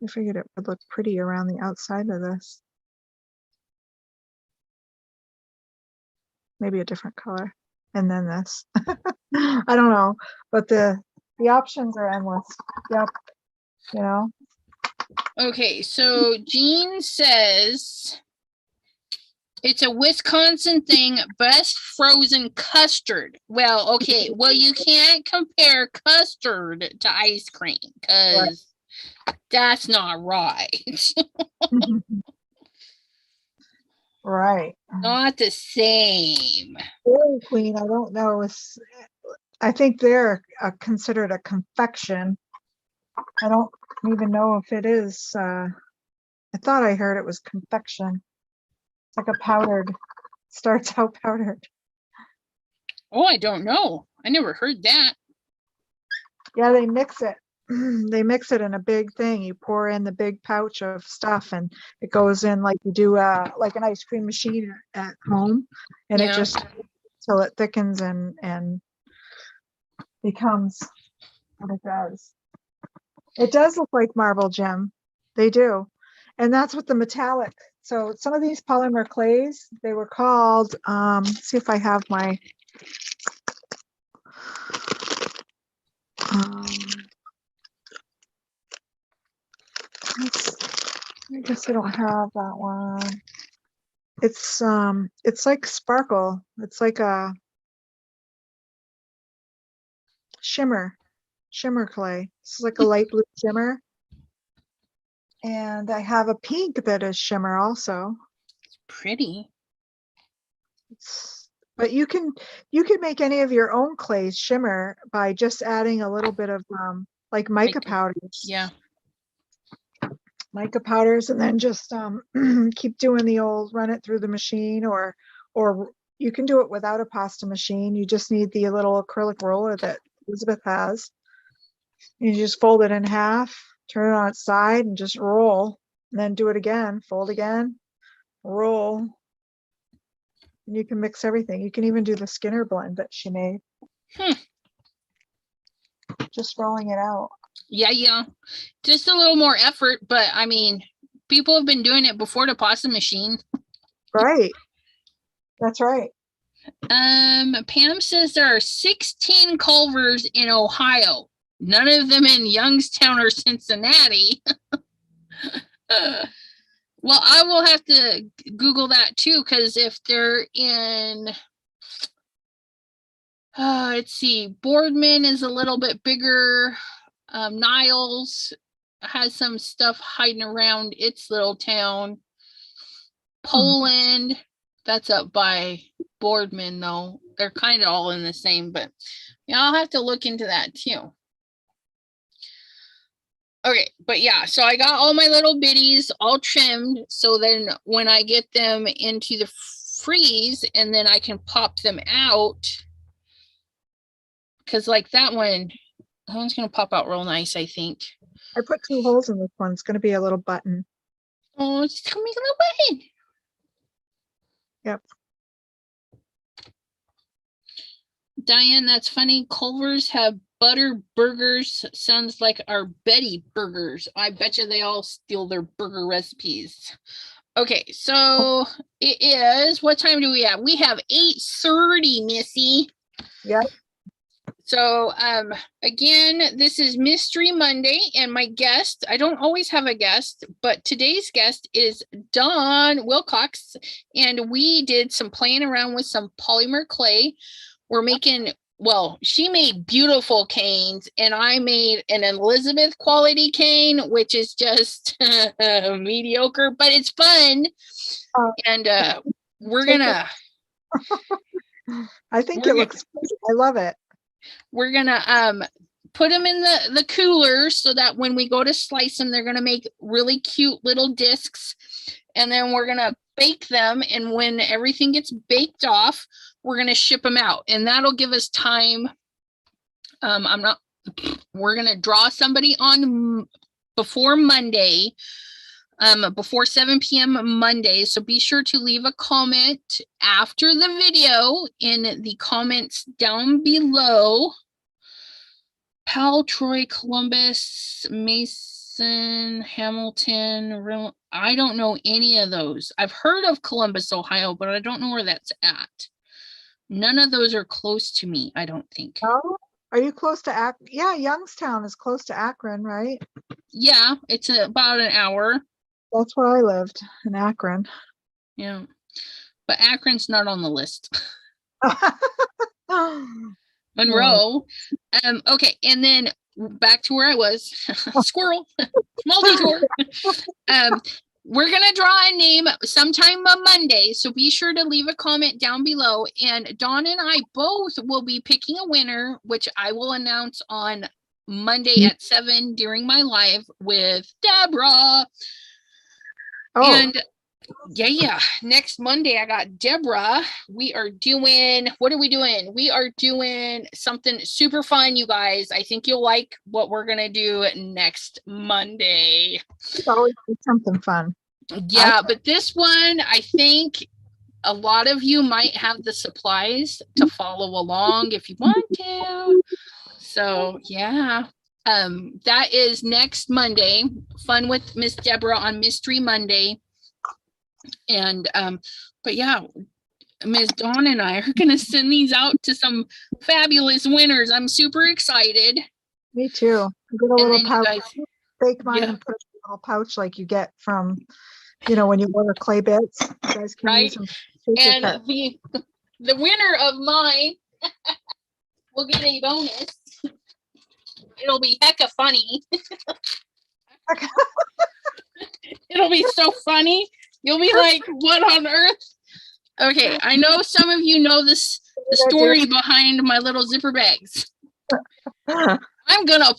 Speaker 2: I figured it would look pretty around the outside of this. Maybe a different color. And then this. I don't know, but the options are endless. Yep. You know.
Speaker 1: Okay, so Jean says it's a Wisconsin thing, best frozen custard. Well, okay, well, you can't compare custard to ice cream because that's not right.
Speaker 2: Right.
Speaker 1: Not the same.
Speaker 2: Dairy Queen, I don't know. I think they're considered a confection. I don't even know if it is. I thought I heard it was confection. It's like a powdered, starts out powdered.
Speaker 1: Oh, I don't know. I never heard that.
Speaker 2: Yeah, they mix it. They mix it in a big thing. You pour in the big pouch of stuff and it goes in like you do like an ice cream machine at home. And it just till it thickens and becomes what it does. It does look like marble gem. They do. And that's what the metallic. So some of these polymer clays, they were called, let's see if I have my, I guess I don't have that one. It's like sparkle. It's like a shimmer clay. This is like a light blue shimmer. And I have a pink that is shimmer also.
Speaker 1: It's pretty.
Speaker 2: But you can make any of your own clays shimmer by just adding a little bit of like mica powders.
Speaker 1: Yeah.
Speaker 2: Mica powders, and then just keep doing the old run it through the machine, or you can do it without a pasta machine. You just need the little acrylic roller that Elizabeth has. You just fold it in half, turn it on its side, and just roll, and then do it again, fold again, roll. And you can mix everything. You can even do the Skinner blend that she made. Just rolling it out.
Speaker 1: Yeah. Just a little more effort, but I mean, people have been doing it before the pasta machine.
Speaker 2: Right. That's right.
Speaker 1: Pam says there are 16 Culvers in Ohio. None of them in Youngstown or Cincinnati. Well, I will have to Google that too, because if they're in Let's see. Boardman is a little bit bigger. Niles has some stuff hiding around its little town. Poland, that's up by Boardman, though. They're kind of all in the same, but yeah, I'll have to look into that too. Okay, but yeah, so I got all my little bitties all trimmed, so then when I get them into the freeze and then I can pop them out, because like that one's gonna pop out real nice, I think.
Speaker 2: I put 2 holes in this one. It's going to be a little button.
Speaker 1: Oh, it's gonna make a little button.
Speaker 2: Yep.
Speaker 1: Diane, that's funny. Culvers have butter burgers. Sounds like our Betty burgers. I bet you they all steal their burger recipes. Okay, so it is, what time do we have? We have 8:30, Missy.
Speaker 2: Yep.
Speaker 1: So again, this is Mystery Monday, and my guest, I don't always have a guest, but today's guest is Dawne Wilcox, and we did some playing around with some polymer clay. We're making, well, she made beautiful canes, and I made an Elizabeth quality cane, which is just mediocre, but it's fun. And we're gonna
Speaker 2: I think it looks good. I love it.
Speaker 1: We're gonna put them in the cooler so that when we go to slice them, they're gonna make really cute little discs, and then we're gonna bake them, and when everything gets baked off, we're going to ship them out, and that'll give us time. We're going to draw somebody on before Monday, before 7 p.m. Monday. So be sure to leave a comment after the video in the comments down below. Powell, Troy, Columbus, Mason, Hamilton. I don't know any of those. I've heard of Columbus, Ohio, but I don't know where that's at. None of those are close to me, I don't think.
Speaker 2: Oh, are you close to Akron? Yeah, Youngstown is close to Akron, right?
Speaker 1: Yeah, it's about an hour.
Speaker 2: That's where I lived, in Akron.
Speaker 1: Yeah, but Akron's not on the list. Monroe. Okay, and then back to where I was. Squirrel. Small detour. We're going to draw a name sometime on Monday, so be sure to leave a comment down below. And Dawne and I both will be picking a winner, which I will announce on Monday at 7 during my live with Deborah. Oh. And yeah, next Monday I got Deborah. We are doing, what are we doing? We are doing something super fun, you guys. I think you'll like what we're going to do next Monday.
Speaker 2: It's always something fun.
Speaker 1: Yeah, but this one, I think a lot of you might have the supplies to follow along if you want to. So yeah, that is next Monday. Fun with Miss Deborah on Mystery Monday. And but yeah, Ms. Dawne and I are gonna send these out to some fabulous winners. I'm super excited.
Speaker 2: Me too. Get a little pouch. Bake mine and put it in a little pouch like you get from, you know, when you order clay bits. You guys can use them.
Speaker 1: And the winner of mine will get a bonus. It'll be hecka funny. It'll be so funny. You'll be like, what on earth? Okay, I know some of you know the story behind my little zipper bags. I'm gonna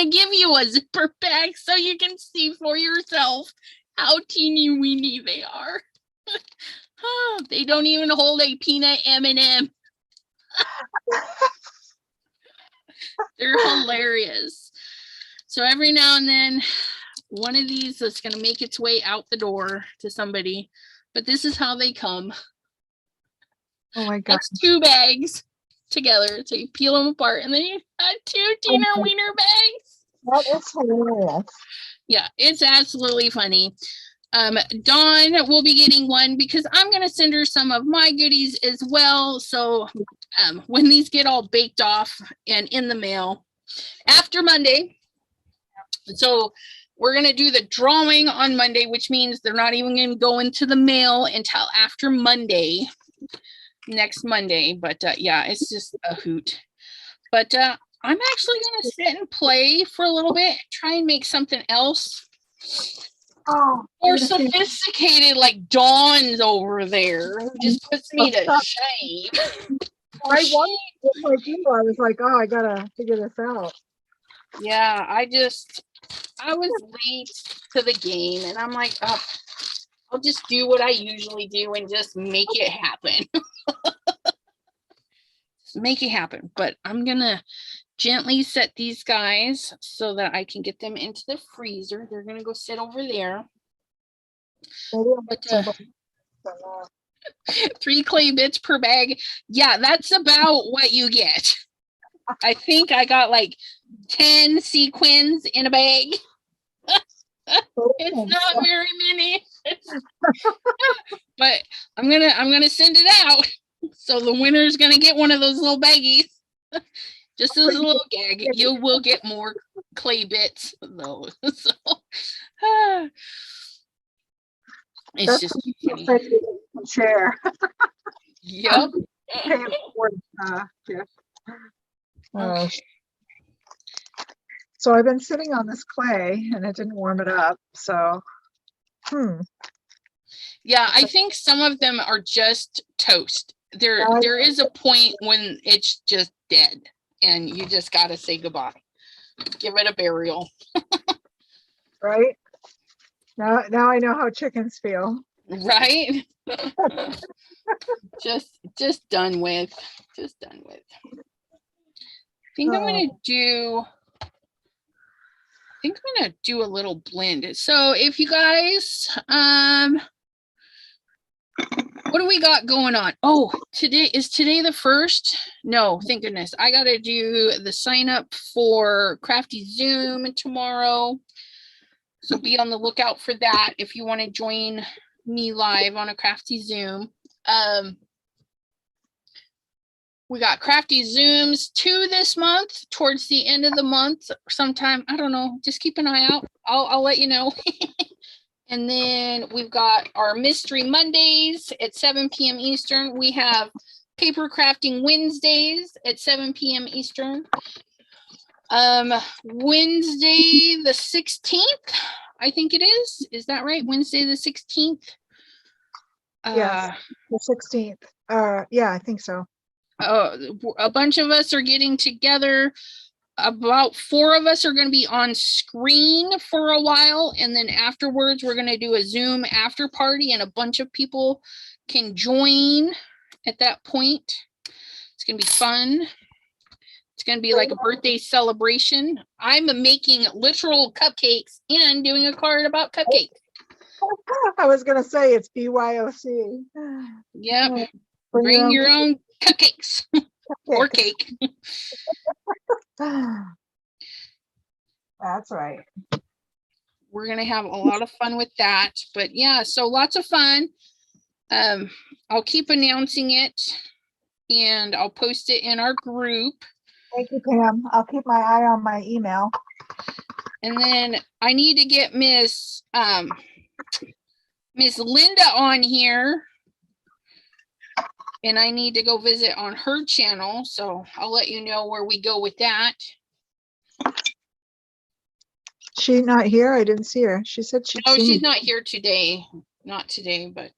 Speaker 1: give you a zipper bag so you can see for yourself how teeny weeny they are. They don't even hold a peanut M&M. They're hilarious. So every now and then, one of these is going to make its way out the door to somebody, but this is how they come.
Speaker 2: Oh my God.
Speaker 1: It's 2 bags together. So you peel them apart and then you have 2 Tina Wiener bags.
Speaker 2: That is hilarious.
Speaker 1: Yeah, it's absolutely funny. Dawne will be getting one because I'm going to send her some of my goodies as well. So when these get all baked off and in the mail after Monday, so we're going to do the drawing on Monday, which means they're not even going to go into the mail until after Monday. next Monday, but yeah, it's just a hoot. But I'm actually going to sit and play for a little bit, try and make something else.
Speaker 2: Oh,
Speaker 1: More sophisticated, like Dawn's over there, who just puts me to shame.
Speaker 2: I wanted to like you. I was like, oh, I gotta figure this out.
Speaker 1: Yeah, I was late to the game, and I'm like, oh, I'll just do what I usually do and just make it happen. Make it happen. But I'm gonna gently set these guys so that I can get them into the freezer. They're gonna go sit over there. But, 3 clay bits per bag. Yeah, that's about what you get. I think I got like 10 sequins in a bag. It's not very many. But I'm gonna send it out. So the winner's gonna get one of those little baggies. Just as a little gag. You will get more clay bits though. So it's just funny.
Speaker 2: Share.
Speaker 1: Yep.
Speaker 2: Okay. So I've been sitting on this clay and it didn't warm it up. So,
Speaker 1: Yeah, I think some of them are just toast. There is a point when it's just dead and you just got to say goodbye. Give it a burial.
Speaker 2: Right? Now I know how chickens feel.
Speaker 1: Right? just done with. Just done with. I think I'm going to do a little blend. So if you guys, what do we got going on? Oh, today the 1st? No, thank goodness. I got to do the sign up for Crafty Zoom tomorrow. So be on the lookout for that if you want to join me live on a Crafty Zoom. We got Crafty Zooms 2 this month, towards the end of the month, sometime. I don't know. Just keep an eye out. I'll let you know. And then we've got our Mystery Mondays at 7 p.m. Eastern. We have Paper Crafting Wednesdays at 7 p.m. Eastern. Wednesday the 16th, I think it is. Is that right? Wednesday the 16th?
Speaker 2: Yes, the 16th. Yeah, I think so.
Speaker 1: A bunch of us are getting together. About 4 of us are going to be on screen for a while, and then afterwards we're going to do a Zoom after party, and a bunch of people can join at that point. It's going to be fun. It's going to be like a birthday celebration. I'm making literal cupcakes and doing a card about cupcakes.
Speaker 2: I was going to say it's BYOC.
Speaker 1: Yep. Bring your own cupcakes or cake.
Speaker 2: That's right.
Speaker 1: We're going to have a lot of fun with that. But yeah, so lots of fun. I'll keep announcing it and I'll post it in our group.
Speaker 2: Thank you, Pam. I'll keep my eye on my email.
Speaker 1: And then I need to get Miss Linda on here. And I need to go visit on her channel. So I'll let you know where we go with that.
Speaker 2: She's not here? I didn't see her. She said she'd see
Speaker 1: she's
Speaker 2: me.
Speaker 1: not here today. Not today, but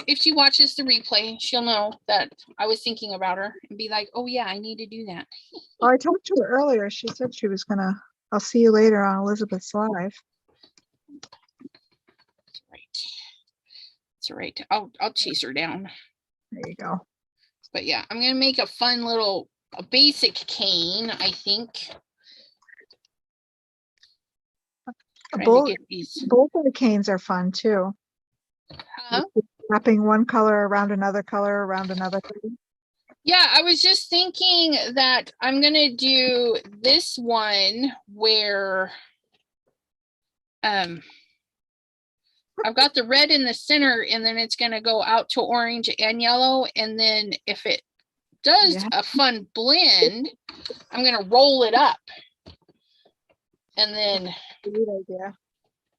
Speaker 1: if she watches the replay, she'll know that I was thinking about her and be like, oh yeah, I need to do that.
Speaker 2: Oh, I talked to her earlier. She said she was gonna, I'll see you later on Elizabeth's live.
Speaker 1: That's right. I'll chase her down.
Speaker 2: There you go.
Speaker 1: But yeah, I'm gonna make a fun little basic cane, I think.
Speaker 2: Both of the canes are fun too. Wrapping one color around another color around another color.
Speaker 1: Yeah, I was just thinking that I'm gonna do this one where I've got the red in the center, and then it's gonna go out to orange and yellow, and then if it does a fun blend, I'm gonna roll it up. And then
Speaker 2: good idea.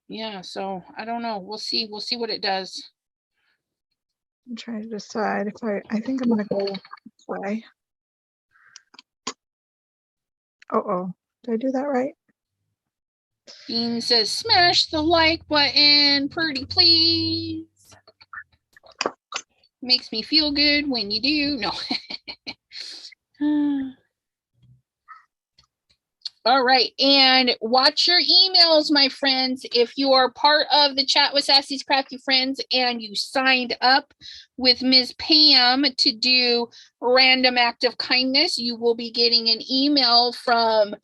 Speaker 1: Yeah, so I don't know. We'll see what it does.
Speaker 2: I'm trying to decide if I think I'm gonna go this way. Oh, did I do that right?
Speaker 1: Dean says, smash the like button, pretty please. Makes me feel good when you do. No. All right. And watch your emails, my friends. If you are part of the Chat with Sassy's Crafty Friends and you signed up with Ms. Pam to do Random Act of Kindness, you will be getting an email from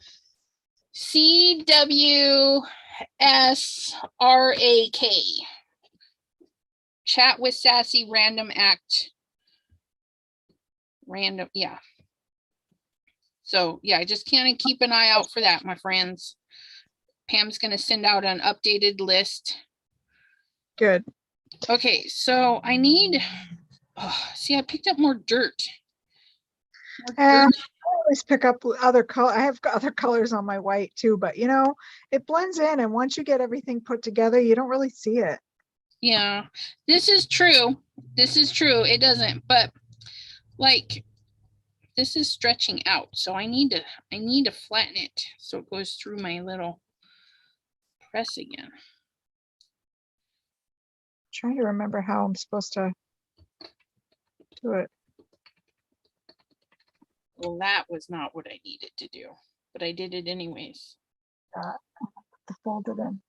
Speaker 1: CWSRAK. Chat with Sassy Random Act. Random, yeah. So yeah, just kind of keep an eye out for that, my friends. Pam's going to send out an updated list.
Speaker 2: Good.
Speaker 1: Okay, so I need, see, I picked up more dirt.
Speaker 2: I always pick up other color. I have other colors on my white too, but you know, it blends in, and once you get everything put together, you don't really see it.
Speaker 1: Yeah, this is true. This is true. It doesn't, but like this is stretching out, so I need to flatten it so it goes through my little press again.
Speaker 2: Trying to remember how I'm supposed to do it.
Speaker 1: Well, that was not what I needed to do, but I did it anyways.
Speaker 2: To fold it in.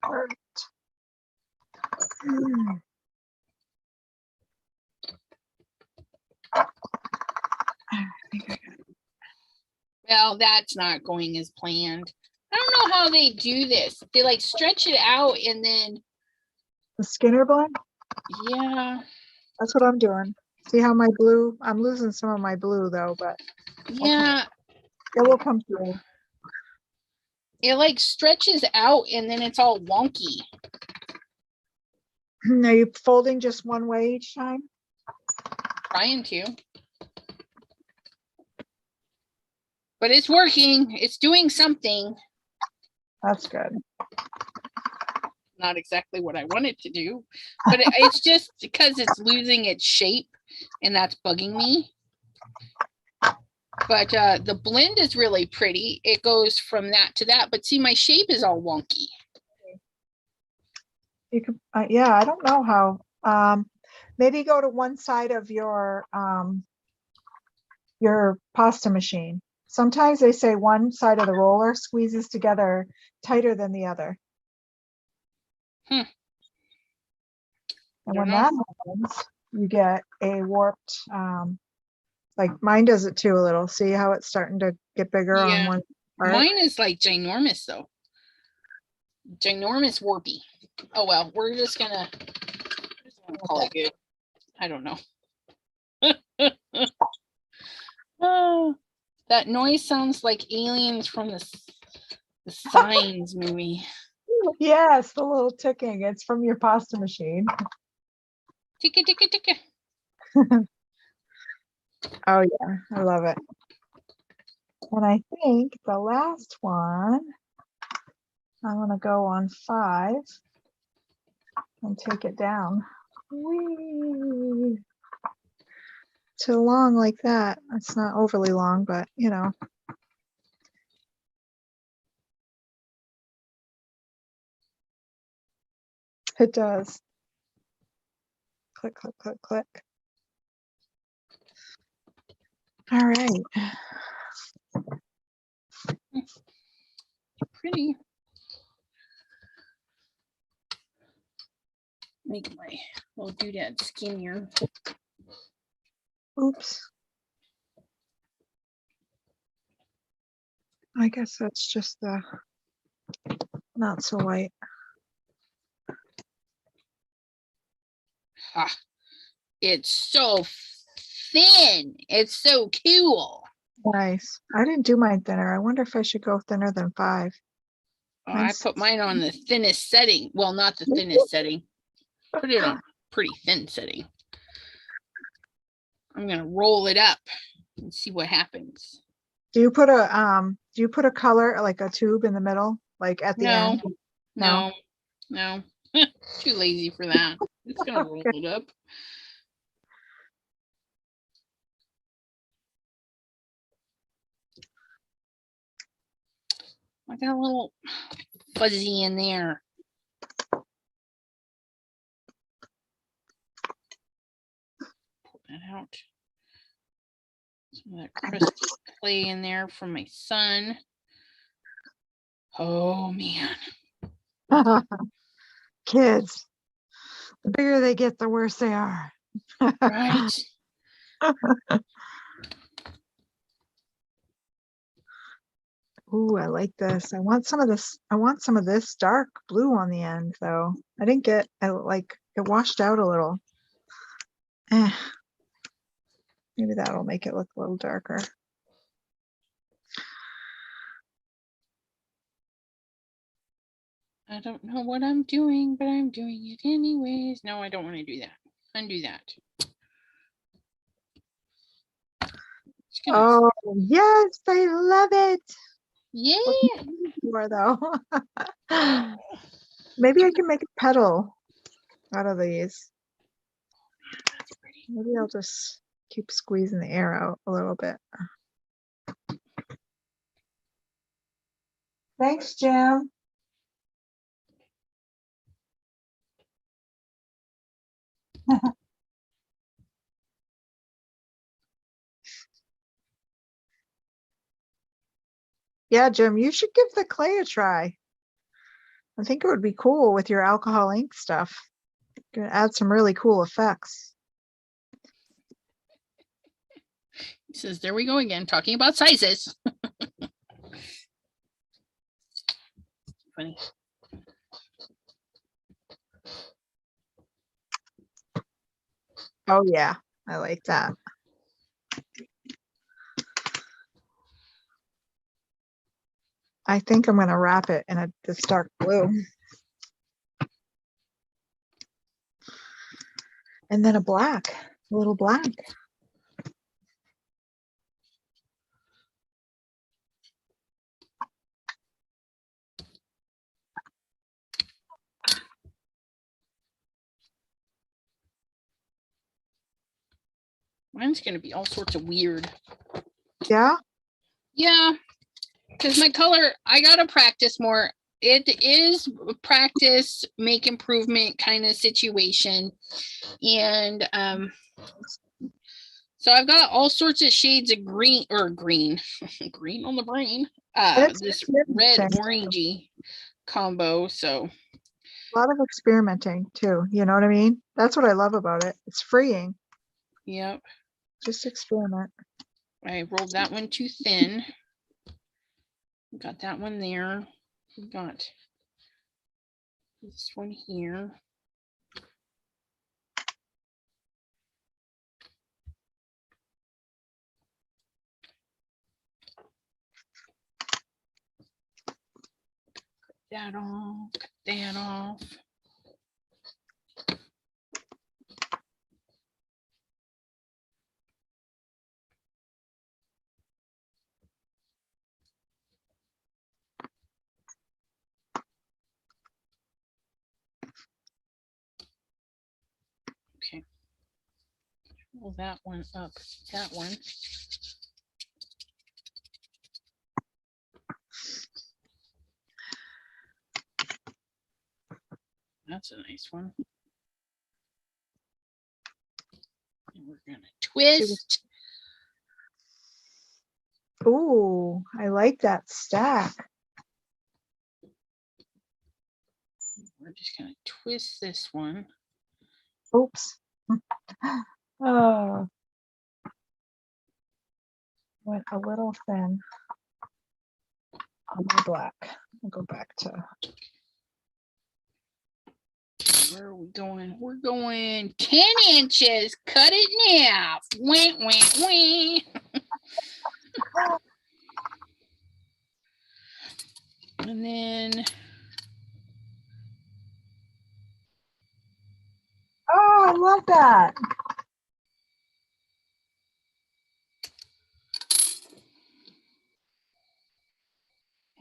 Speaker 1: Well, that's not going as planned. I don't know how they do this. They like stretch it out and then.
Speaker 2: The Skinner blend?
Speaker 1: Yeah.
Speaker 2: That's what I'm doing. See how my blue, I'm losing some of my blue though, but.
Speaker 1: Yeah.
Speaker 2: It will come through.
Speaker 1: It like stretches out and then it's all wonky.
Speaker 2: Are you folding just one way each time?
Speaker 1: Trying to. But it's working. It's doing something.
Speaker 2: That's good.
Speaker 1: Not exactly what I wanted to do, but it's just because it's losing its shape and that's bugging me. But the blend is really pretty. It goes from that to that, but see, my shape is all wonky.
Speaker 2: You could, yeah, I don't know how. Maybe go to one side of your pasta machine. Sometimes they say one side of the roller squeezes together tighter than the other. And when that happens, you get a warped, like mine does it too a little. See how it's starting to get bigger on one part?
Speaker 1: Mine is like ginormous though. Ginormous warpy. Oh well, we're just gonna call it good. I don't know. Oh, that noise sounds like aliens from the Signs movie.
Speaker 2: Yes, the little ticking. It's from your pasta machine.
Speaker 1: Ticka, ticka, ticka.
Speaker 2: Oh yeah, I love it. And I think the last one, I'm going to go on 5 and take it down. Whee! Too long like that. It's not overly long, but you know. It does. Click, click, click, click. All right.
Speaker 1: Pretty. Make my little doodad skinnier.
Speaker 2: Oops. I guess that's just the not so white.
Speaker 1: Ah, it's so thin. It's so cool.
Speaker 2: Nice. I didn't do mine thinner. I wonder if I should go thinner than 5.
Speaker 1: Oh, I put mine on the thinnest setting. Well, not the thinnest setting. Put it on pretty thin setting. I'm gonna roll it up and see what happens.
Speaker 2: Do you put a color, like a tube in the middle, like at the end?
Speaker 1: No. Too lazy for that. It's gonna roll it up. I got a little fuzzy in there. Pull that out. Some of that crusty clay in there from my son. Oh man.
Speaker 2: Kids, the bigger they get, the worse they are.
Speaker 1: Right.
Speaker 2: Ooh, I like this. I want some of this. I want some of this dark blue on the end, though. I didn't get. It washed out a little. Maybe that'll make it look a little darker.
Speaker 1: I don't know what I'm doing, but I'm doing it anyways. No, I don't want to do that. Undo that.
Speaker 2: Oh, yes, I love it.
Speaker 1: Yeah.
Speaker 2: More though. Maybe I can make a petal out of these.
Speaker 1: That's pretty.
Speaker 2: Maybe I'll just keep squeezing the air out a little bit. Thanks, Jim. Yeah, Jim, you should give the clay a try. I think it would be cool with your alcohol ink stuff. Gonna add some really cool effects.
Speaker 1: He says, there we go again, talking about sizes. Funny.
Speaker 2: Oh yeah, I like that. I think I'm gonna wrap it in this dark blue. And then a little black.
Speaker 1: Mine's going to be all sorts of weird.
Speaker 2: Yeah?
Speaker 1: Yeah, because my color, I got to practice more. It is practice, make improvement kind of situation. And so I've got all sorts of shades of green green on the brain. This red orangey combo. So
Speaker 2: a lot of experimenting too. You know what I mean? That's what I love about it. It's freeing.
Speaker 1: Yep.
Speaker 2: Just experiment.
Speaker 1: I rolled that one too thin. Got that one there. We got this one here. That off, cut that off. Okay. Roll that one up, that one. That's a nice one. And we're gonna twist.
Speaker 2: Ooh, I like that stack.
Speaker 1: We're just gonna twist this one.
Speaker 2: Oops. Oh, went a little thin on my black. I'll go back to.
Speaker 1: Where are we going? We're going 10 inches. Cut it in half. Wah, wah, wah. And then.
Speaker 2: Oh, I love that.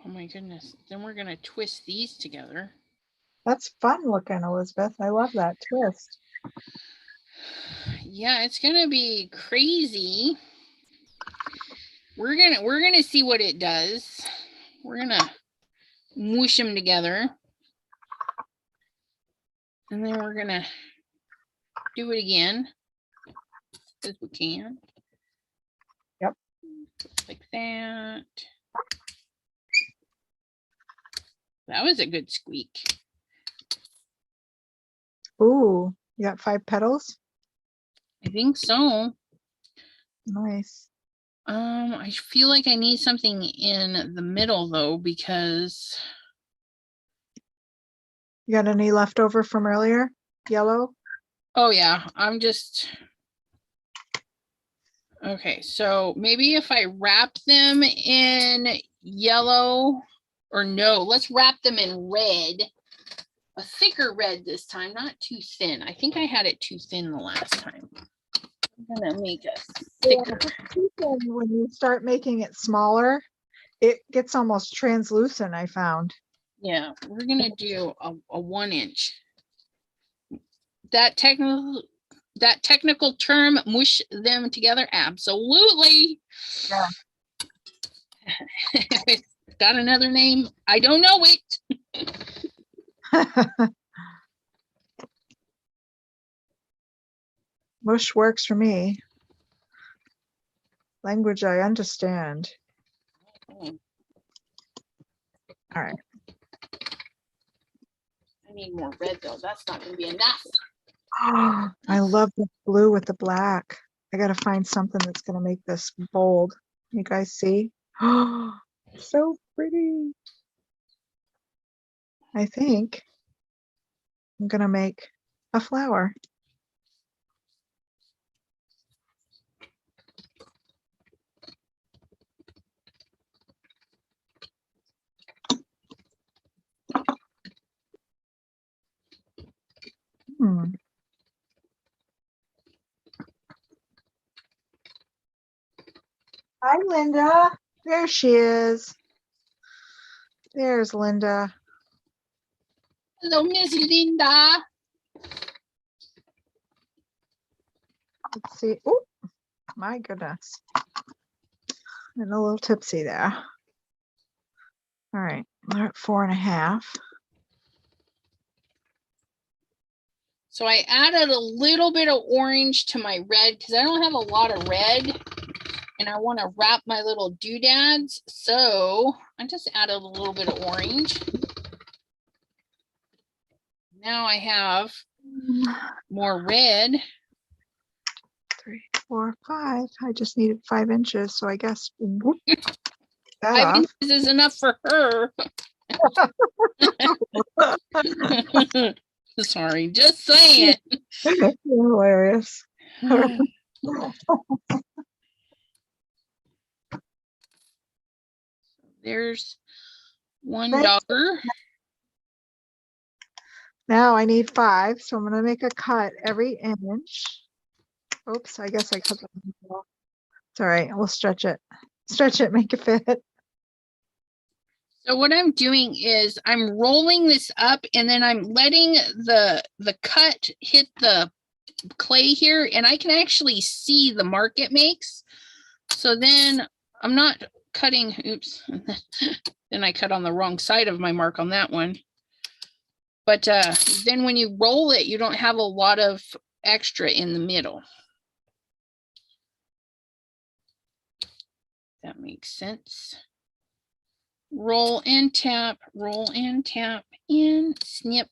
Speaker 1: Oh my goodness. Then we're going to twist these together.
Speaker 2: That's fun looking, Elizabeth. I love that twist.
Speaker 1: Yeah, it's going to be crazy. We're going to see what it does. We're going to mush them together. And then we're gonna do it again as we can.
Speaker 2: Yep.
Speaker 1: Like that. That was a good squeak.
Speaker 2: Ooh, you got 5 petals?
Speaker 1: I think so.
Speaker 2: Nice.
Speaker 1: I feel like I need something in the middle though, because
Speaker 2: You got any left over from earlier? Yellow?
Speaker 1: oh yeah, I'm just okay. So maybe if I wrap them in yellow, or no, let's wrap them in red, a thicker red this time, not too thin. I think I had it too thin the last time. I'm gonna make a thicker.
Speaker 2: When you start making it smaller, it gets almost translucent, I found.
Speaker 1: Yeah, we're gonna do a 1 inch. That technical term, mush them together, absolutely.
Speaker 2: Yeah.
Speaker 1: Got another name? I don't know it.
Speaker 2: Mush works for me. Language I understand. All right.
Speaker 1: I need more red though. That's not going to be enough.
Speaker 2: Oh, I love the blue with the black. I got to find something that's going to make this bold. You guys see? Oh, so pretty. I think I'm going to make a flower. Hi, Linda. There she is. There's Linda.
Speaker 1: Hello, Miss Linda.
Speaker 2: Let's see. Oh, my goodness. And a little tipsy there. All right, we're at 4.5.
Speaker 1: So I added a little bit of orange to my red because I don't have a lot of red and I want to wrap my little doodads. So I just added a little bit of orange. Now I have more red.
Speaker 2: 3, 4, 5. I just needed 5 inches, so I guess whoop, that
Speaker 1: 5
Speaker 2: off.
Speaker 1: inches is enough for her. Sorry, just saying.
Speaker 2: You're hilarious.
Speaker 1: There's $1.
Speaker 2: Now I need 5, so I'm going to make a cut every inch. Oops, I guess I cut that. It's all right. We'll stretch it. Stretch it, make it fit.
Speaker 1: So what I'm doing is I'm rolling this up and then I'm letting the cut hit the clay here, and I can actually see the mark it makes. So then I'm not cutting, oops, then I cut on the wrong side of my mark on that one. But then when you roll it, you don't have a lot of extra in the middle. That makes sense. Roll and tap, and snip.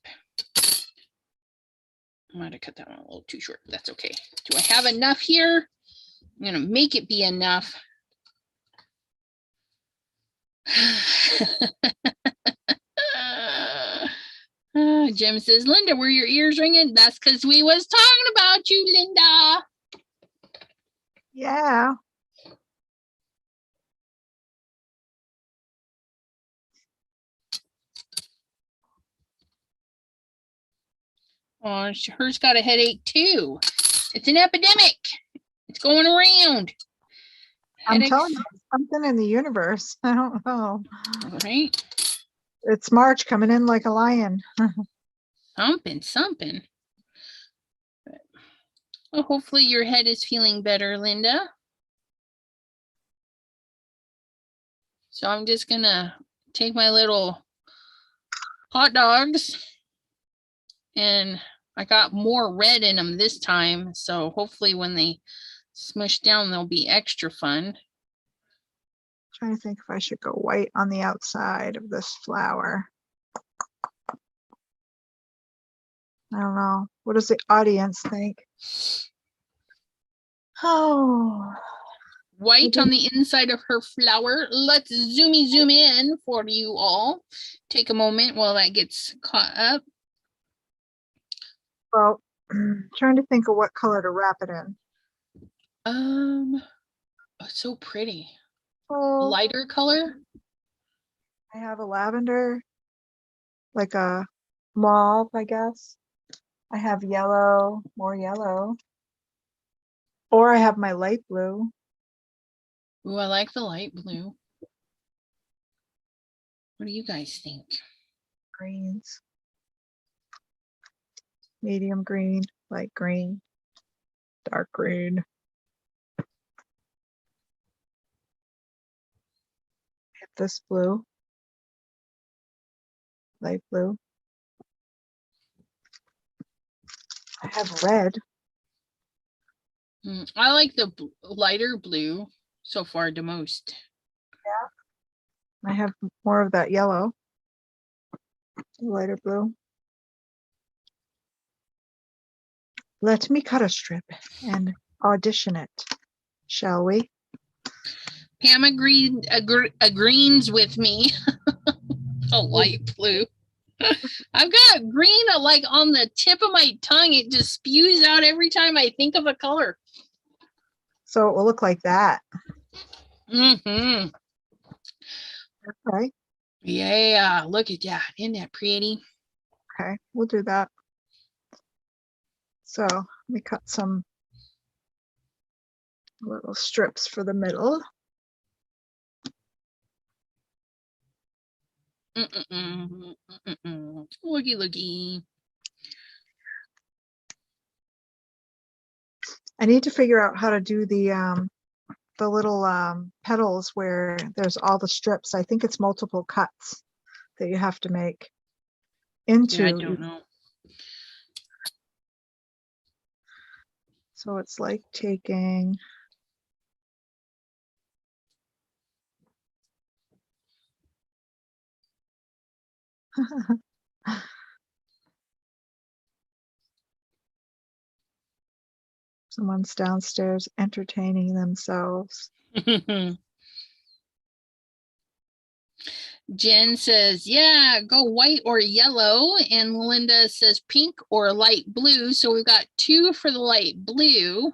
Speaker 1: I might have cut that one a little too short. That's okay. Do I have enough here? I'm going to make it be enough. Jim says, Linda, were your ears ringing? That's because we was talking about you, Linda.
Speaker 2: Yeah.
Speaker 1: Oh, hers got a headache too. It's an epidemic. It's going around.
Speaker 2: I'm telling you, something in the universe. I don't know.
Speaker 1: All right.
Speaker 2: It's March coming in like a lion.
Speaker 1: Something. Well, hopefully your head is feeling better, Linda. So I'm just gonna take my little hot dogs. And I got more red in them this time. So hopefully when they smush down, they'll be extra fun.
Speaker 2: Trying to think if I should go white on the outside of this flower. I don't know. What does the audience think? Oh.
Speaker 1: White on the inside of her flower. Let's zoom in for you all. Take a moment while that gets caught up.
Speaker 2: Well, trying to think of what color to wrap it in.
Speaker 1: Oh, so pretty.
Speaker 2: Oh,
Speaker 1: Lighter color.
Speaker 2: I have a lavender, like a mauve, I guess. I have yellow, more yellow. Or I have my light blue.
Speaker 1: Ooh, I like the light blue. What do you guys think?
Speaker 2: Greens. Medium green, light green, dark green. I have this blue, light blue. I have red.
Speaker 1: I like the lighter blue so far the most.
Speaker 2: Yeah. I have more of that yellow, lighter blue. Let me cut a strip and audition it, shall we?
Speaker 1: Pam agrees with me. A light blue. I've got green like on the tip of my tongue. It just spews out every time I think of a color.
Speaker 2: So it will look like that.
Speaker 1: Mm-hmm.
Speaker 2: Okay.
Speaker 1: Yeah, look at that. Isn't that pretty?
Speaker 2: Okay, we'll do that. So let me cut some little strips for the middle.
Speaker 1: Looky, looky.
Speaker 2: I need to figure out how to do the little petals where there's all the strips. I think it's multiple cuts that you have to make into.
Speaker 1: Yeah, I don't know.
Speaker 2: So it's like taking someone's downstairs entertaining themselves.
Speaker 1: Jen says, yeah, go white or yellow. And Linda says pink or light blue. So we've got 2 for the light blue.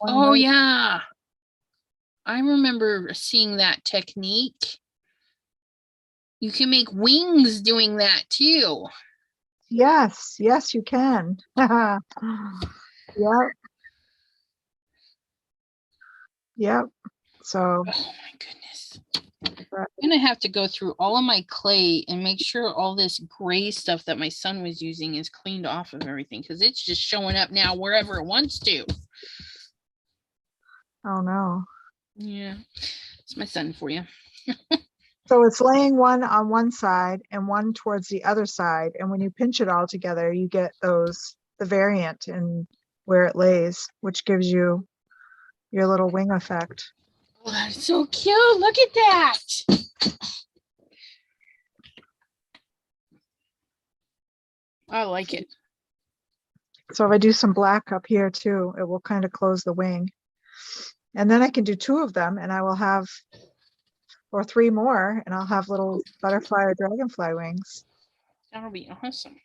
Speaker 1: Oh, yeah. I remember seeing that technique. You can make wings doing that too.
Speaker 2: Yes, yes, you can. Yep. Yep. So,
Speaker 1: oh my goodness. I'm gonna have to go through all of my clay and make sure all this gray stuff that my son was using is cleaned off of everything, because it's just showing up now wherever it wants to.
Speaker 2: oh no.
Speaker 1: Yeah, it's my son for you.
Speaker 2: So it's laying one on one side and one towards the other side. And when you pinch it all together, you get the variant in where it lays, which gives you your little wing effect.
Speaker 1: Oh, that's so cute. Look at that. I like it.
Speaker 2: So if I do some black up here too, it will kind of close the wing. And then I can do 2 of them and I will have, or 3 more, and I'll have little butterfly or dragonfly wings.
Speaker 1: That'll be awesome.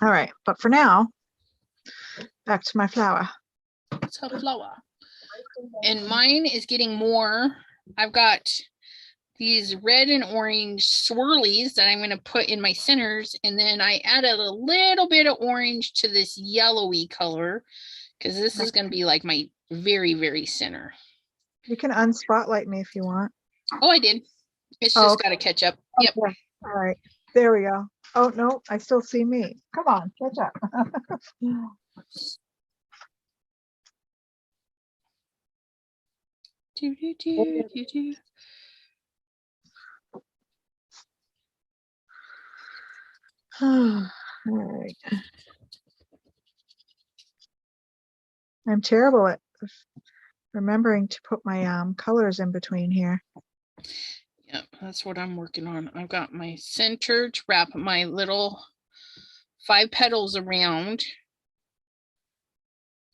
Speaker 2: All right, but for now, back to my flower.
Speaker 1: It's a flower. And mine is getting more. I've got these red and orange swirlies that I'm going to put in my centers. And then I added a little bit of orange to this yellowy color, because this is going to be like my very, very center.
Speaker 2: You can unspotlight me if you want.
Speaker 1: Oh, I did. It's just got to catch up. Yep.
Speaker 2: Okay. All right. There we go. Oh, no, I still see me. Come on, catch up.
Speaker 1: Do, do, do, do, do.
Speaker 2: All right. I'm terrible at remembering to put my colors in between here.
Speaker 1: Yep, that's what I'm working on. I've got my center to wrap my little 5 petals around.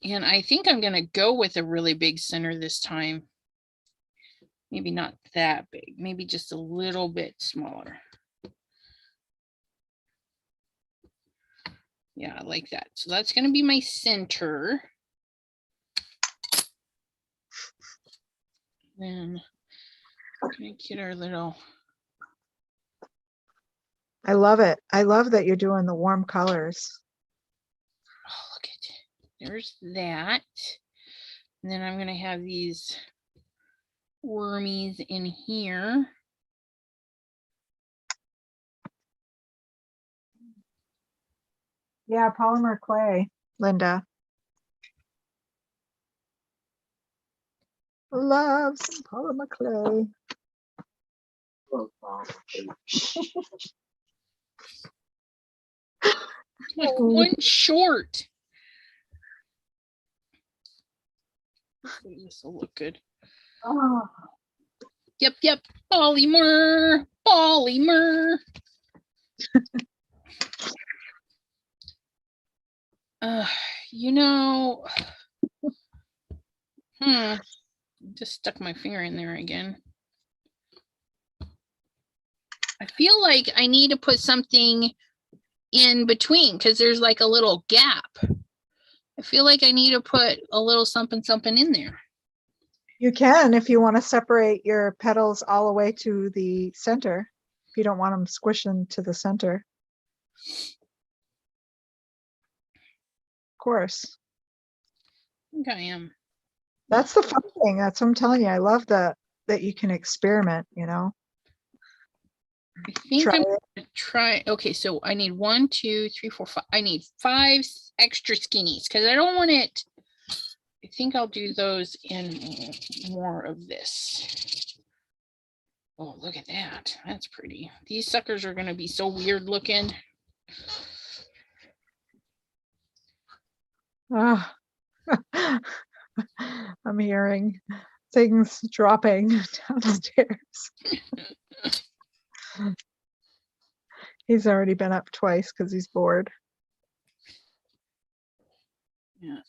Speaker 1: And I think I'm going to go with a really big center this time. Maybe not that big, maybe just a little bit smaller. Yeah, I like that. So that's going to be my center. Then we're going to get our little.
Speaker 2: I love it. I love that you're doing the warm colors.
Speaker 1: Oh, look at, there's that. And then I'm going to have these wormies in here.
Speaker 2: Yeah, polymer clay, Linda. Love some polymer clay.
Speaker 1: Like one short. This will look good.
Speaker 2: Oh.
Speaker 1: Yep. Polymer. You know, just stuck my finger in there again. I feel like I need to put something in between because there's like a little gap. I feel like I need to put a little something in there.
Speaker 2: You can if you want to separate your petals all the way to the center. If you don't want them squishing to the center. Of course.
Speaker 1: I think I am.
Speaker 2: That's the fun thing. That's what I'm telling you. I love that you can experiment, you know.
Speaker 1: I think I'm gonna try. Okay, so I need 1, 2, 3, 4, 5. I need 5 extra skinnies because I don't want it. I think I'll do those in more of this. Oh, look at that. That's pretty. These suckers are going to be so weird looking.
Speaker 2: Oh. I'm hearing things dropping downstairs. He's already been up twice because he's bored.
Speaker 1: Yeah.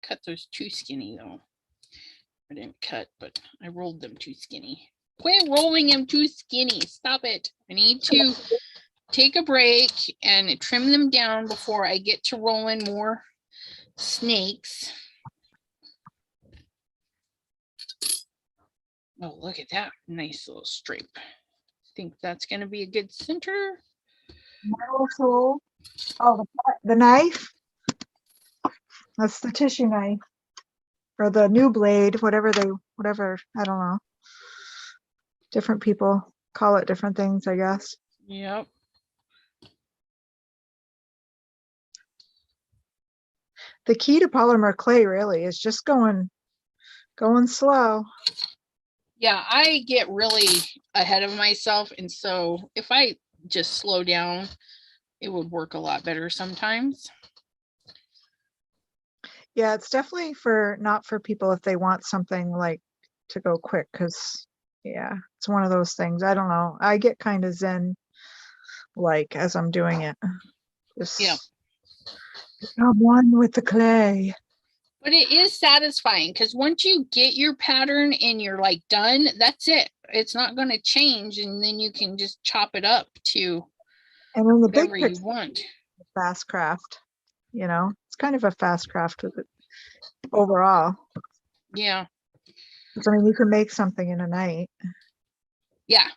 Speaker 1: Cut those too skinny though. I didn't cut, but I rolled them too skinny. Quit rolling them too skinny. Stop it. I need to take a break and trim them down before I get to rolling more snakes. Oh, look at that nice little stripe. I think that's going to be a good center.
Speaker 2: Oh, the knife. That's the tissue knife or the new blade, whatever, I don't know. Different people call it different things, I guess.
Speaker 1: Yep.
Speaker 2: The key to polymer clay really is just going slow.
Speaker 1: Yeah, I get really ahead of myself. And so if I just slow down, it would work a lot better sometimes.
Speaker 2: Yeah, it's definitely not for people if they want something like to go quick, because yeah, it's one of those things. I don't know. I get kind of zen like as I'm doing it. Just become one with the clay.
Speaker 1: But it is satisfying because once you get your pattern and you're like done, that's it. It's not going to change, and then you can just chop it up to
Speaker 2: and then the
Speaker 1: whatever
Speaker 2: big
Speaker 1: you want.
Speaker 2: Fast craft, you know, it's kind of a fast craft with it overall.
Speaker 1: Yeah.
Speaker 2: I mean, you can make something in a night.
Speaker 1: Yeah,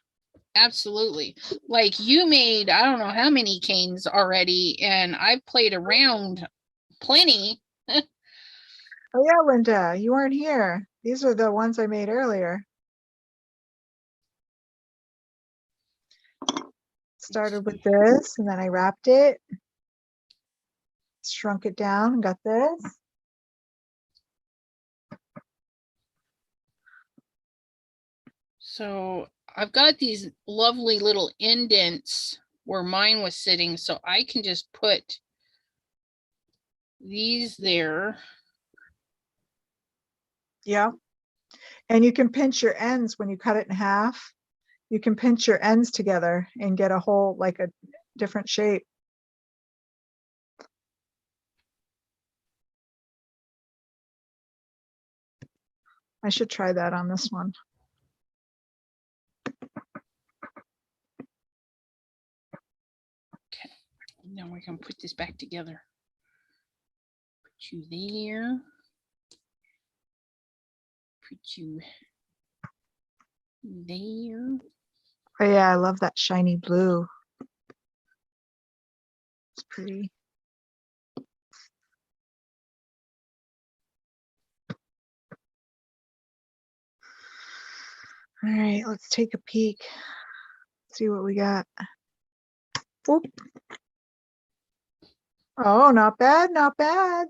Speaker 1: absolutely. Like you made, I don't know how many canes already, and I've played around plenty.
Speaker 2: Oh yeah, Linda, you weren't here. These are the ones I made earlier. Started with this, and then I wrapped it, shrunk it down, and got this.
Speaker 1: So I've got these lovely little indents where mine was sitting, so I can just put these there.
Speaker 2: Yeah. And you can pinch your ends when you cut it in half. You can pinch your ends together and get a whole, like a different shape. I should try that on this one.
Speaker 1: Okay, now we can put this back together. Put you there. Put you there.
Speaker 2: Oh yeah, I love that shiny blue. It's pretty. All right, let's take a peek. See what we got. Oop. Oh, not bad, not bad.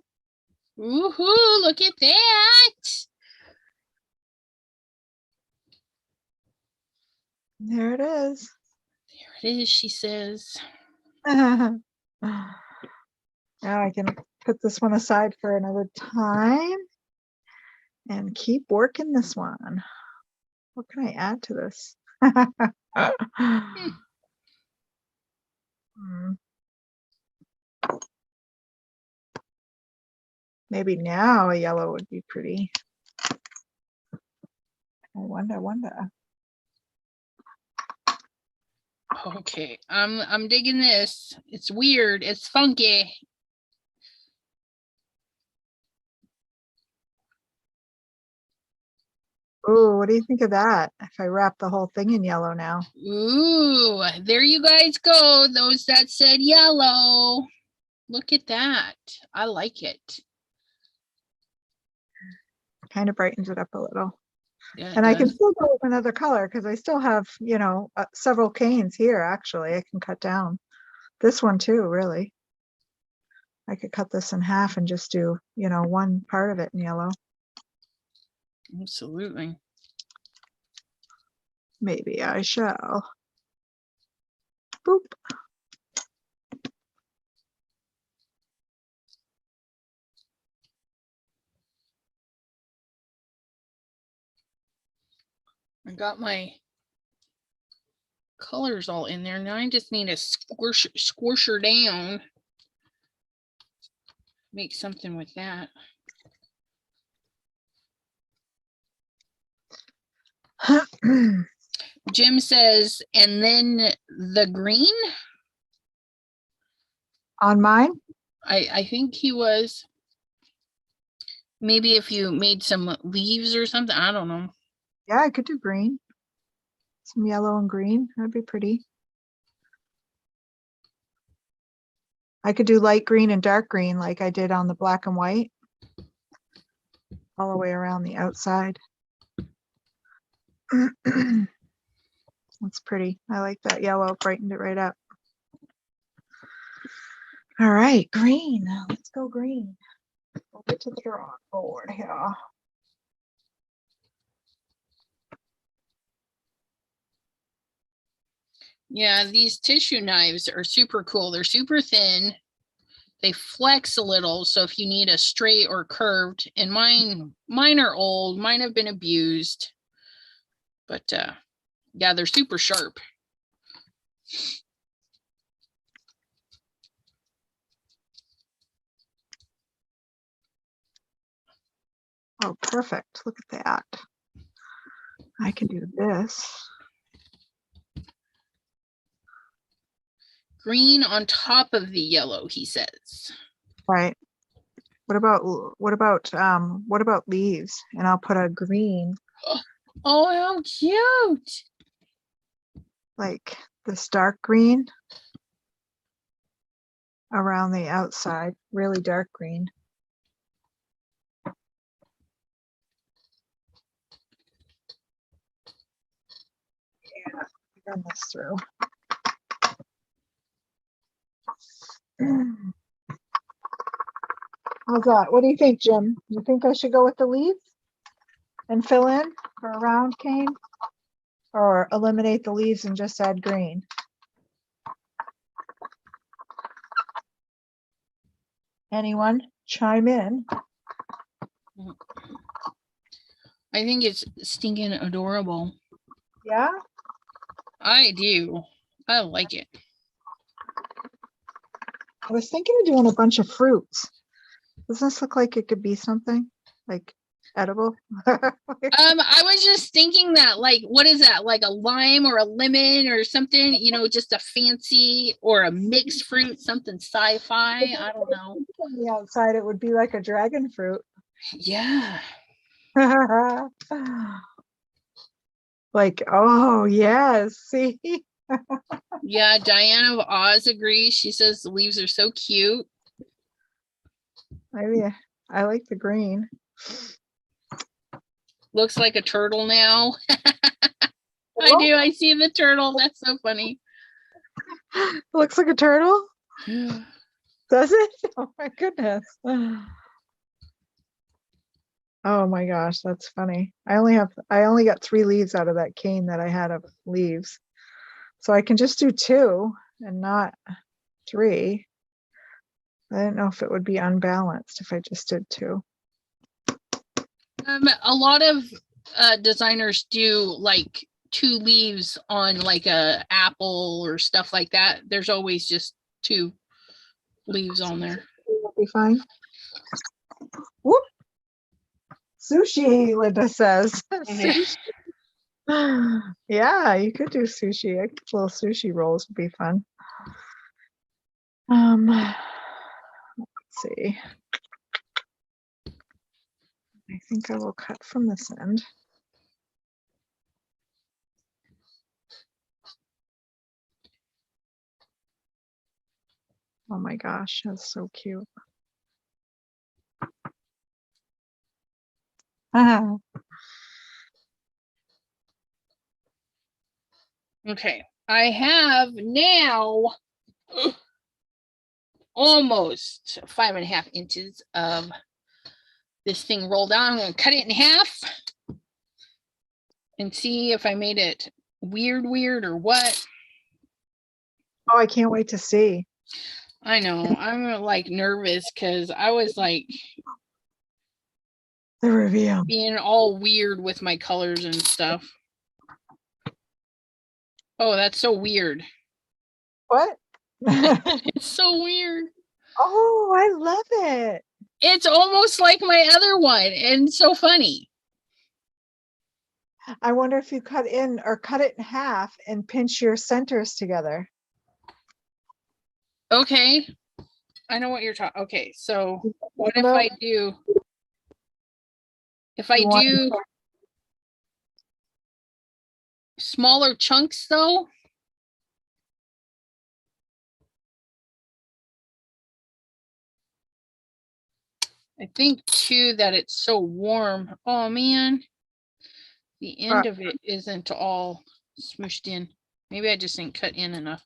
Speaker 1: Woohoo, look at that.
Speaker 2: There it is.
Speaker 1: There it is, she says.
Speaker 2: Now I can put this one aside for another time and keep working this one. What can I add to this? Maybe now a yellow would be pretty. I wonder.
Speaker 1: Okay, I'm digging this. It's weird. It's funky.
Speaker 2: Oh, what do you think of that? If I wrap the whole thing in yellow now.
Speaker 1: Ooh, there you guys go. Those that said yellow. Look at that. I like it.
Speaker 2: Kind of brightens it up a little.
Speaker 1: Yeah,
Speaker 2: And I can still go with another color because I still have, you know, several canes here, actually. I can cut down this one too, really. I could cut this in half and just do, you know, one part of it in yellow.
Speaker 1: Absolutely.
Speaker 2: Maybe I shall. Boop.
Speaker 1: I got my colors all in there. Now I just need to squish her down. Make something with that. Jim says, and then the green?
Speaker 2: On mine?
Speaker 1: I think he was. Maybe if you made some leaves or something. I don't know.
Speaker 2: Yeah, I could do green. Some yellow and green. That'd be pretty. I could do light green and dark green like I did on the black and white. All the way around the outside. That's pretty. I like that yellow. Brightened it right up. All right, green. Let's go green. We'll get to the drawing board here.
Speaker 1: Yeah, these tissue knives are super cool. They're super thin. They flex a little, so if you need a straight or curved, and mine are old, mine have been abused, but yeah, they're super sharp.
Speaker 2: Oh, perfect. Look at that. I can do this.
Speaker 1: Green on top of the yellow, he says.
Speaker 2: Right. What about leaves? And I'll put a green.
Speaker 1: Oh, how cute.
Speaker 2: Like this dark green around the outside, really dark green. Yeah, run this through. How's that? What do you think, Jim? You think I should go with the leaves and fill in for a round cane? or eliminate the leaves and just add green? Anyone chime in?
Speaker 1: I think it's stinking adorable.
Speaker 2: Yeah?
Speaker 1: I do. I like it.
Speaker 2: I was thinking of doing a bunch of fruits. Does this look like it could be something like edible?
Speaker 1: I was just thinking that, like, what is that? Like a lime or a lemon or something, you know, just a fancy or a mixed fruit, something sci-fi. I don't know.
Speaker 2: On the outside, it would be like a dragon fruit.
Speaker 1: Yeah.
Speaker 2: Like, oh, yes. See?
Speaker 1: Yeah, Diana of Oz agrees. She says the leaves are so cute.
Speaker 2: Maybe I like the green.
Speaker 1: Looks like a turtle now. I do. I see the turtle. That's so funny.
Speaker 2: Looks like a turtle? Does it? Oh my goodness. Oh my gosh, that's funny. I only got 3 leaves out of that cane that I had of leaves. So I can just do 2 and not 3. I didn't know if it would be unbalanced if I just did 2.
Speaker 1: A lot of designers do like 2 leaves on like a apple or stuff like that. There's always just 2 leaves on there.
Speaker 2: That'll be fine. Whoop. Sushi, Linda says. Sushi. Yeah, you could do sushi. Little sushi rolls would be fun. Let's see. I think I will cut from this end. Oh my gosh, that's so cute.
Speaker 1: Okay, I have now almost 5.5 inches of this thing rolled out. I'm going to cut it in half and see if I made it weird or what.
Speaker 2: Oh, I can't wait to see.
Speaker 1: I know. I'm like nervous because I was like
Speaker 2: the reveal,
Speaker 1: being all weird with my colors and stuff. Oh, that's so weird.
Speaker 2: What?
Speaker 1: It's so weird.
Speaker 2: Oh, I love it.
Speaker 1: It's almost like my other one and so funny.
Speaker 2: I wonder if you cut in or cut it in half and pinch your centers together.
Speaker 1: Okay. I know what you're talking. Okay, so what if I do smaller chunks though? I think too that it's so warm. Oh man, the end of it isn't all smooshed in. Maybe I just didn't cut in enough.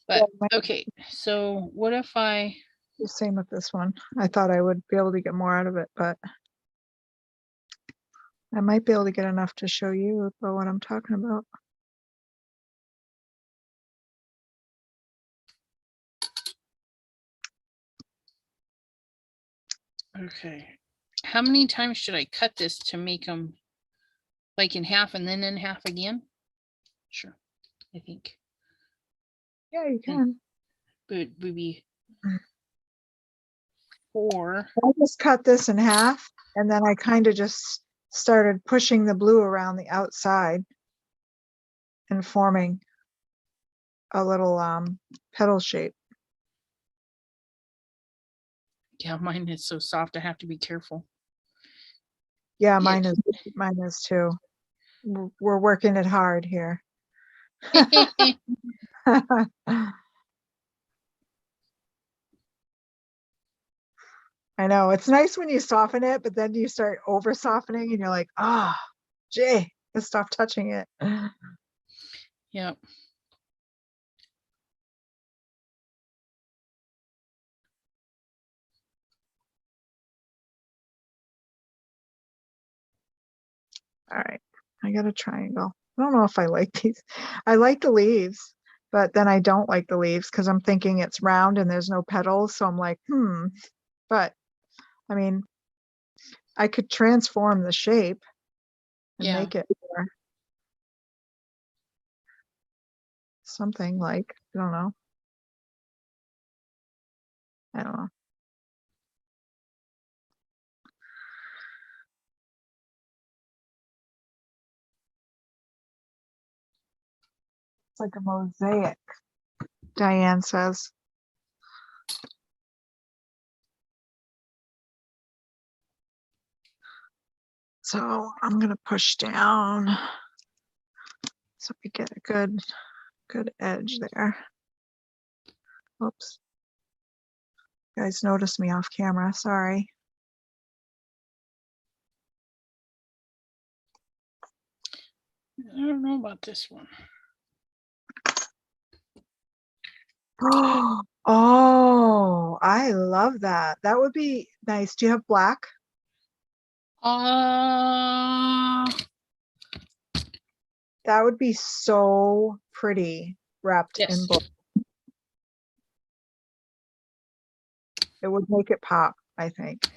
Speaker 1: But okay, so what if I
Speaker 2: the same with this one? I thought I would be able to get more out of it, but I might be able to get enough to show you about what I'm talking about.
Speaker 1: Okay. How many times should I cut this to make them like in half and then in half again? Sure, I think.
Speaker 2: Yeah, you can.
Speaker 1: But would be 4.
Speaker 2: I just cut this in half and then I kind of just started pushing the blue around the outside and forming a little petal shape.
Speaker 1: Yeah, mine is so soft. I have to be careful.
Speaker 2: Yeah, mine is too. We're working it hard here. I know it's nice when you soften it, but then you start over softening and you're like, ah, oh, gee, just stop touching it.
Speaker 1: Yep.
Speaker 2: All right, I got a triangle. I don't know if I like these. I like the leaves, but then I don't like the leaves because I'm thinking it's round and there's no petals. So I'm like, but I mean, I could transform the shape and
Speaker 1: Yeah.
Speaker 2: make it more something like, I don't know. I don't know. It's like a mosaic, Diane says. So I'm going to push down so we get a good edge there. Oops. You guys noticed me off camera. Sorry.
Speaker 1: I don't know about this one.
Speaker 2: Oh, I love that. That would be nice. Do you have black? That would be so pretty wrapped in
Speaker 1: Yes.
Speaker 2: black. It would make it pop, I think.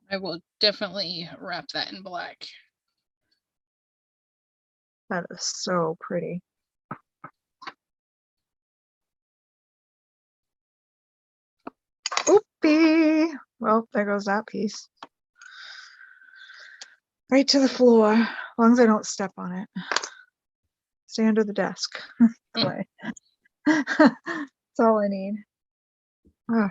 Speaker 1: I will definitely wrap that in black.
Speaker 2: That is so pretty. Oopie. Well, there goes that piece. Right to the floor, as long as I don't step on it. Stay under the desk. Clay. That's all I need. Oh.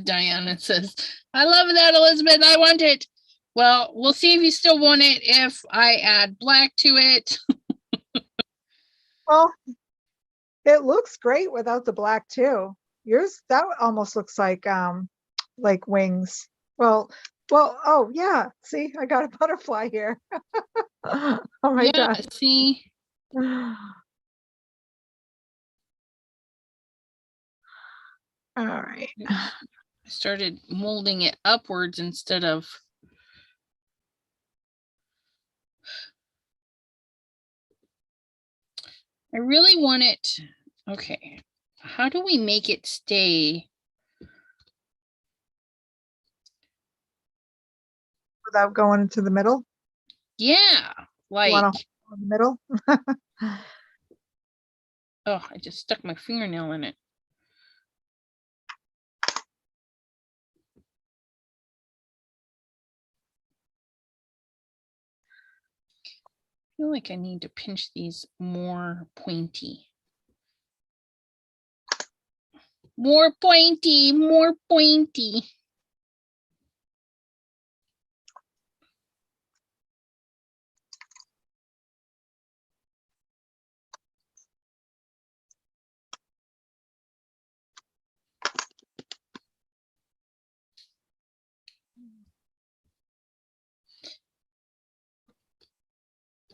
Speaker 1: Diana says, I love that, Elizabeth. I want it. Well, we'll see if you still want it if I add black to it.
Speaker 2: Well, it looks great without the black too. Yours, that almost looks like wings. Well, oh yeah. See, I got a butterfly here. Oh my
Speaker 1: Yeah,
Speaker 2: God.
Speaker 1: see.
Speaker 2: All right.
Speaker 1: I started molding it upwards instead of. I really want it. Okay. How do we make it stay?
Speaker 2: Without going into the middle?
Speaker 1: Yeah. Like.
Speaker 2: Want to hold in the middle?
Speaker 1: Oh, I just stuck my fingernail in it. I feel like I need to pinch these more pointy. More pointy, more pointy.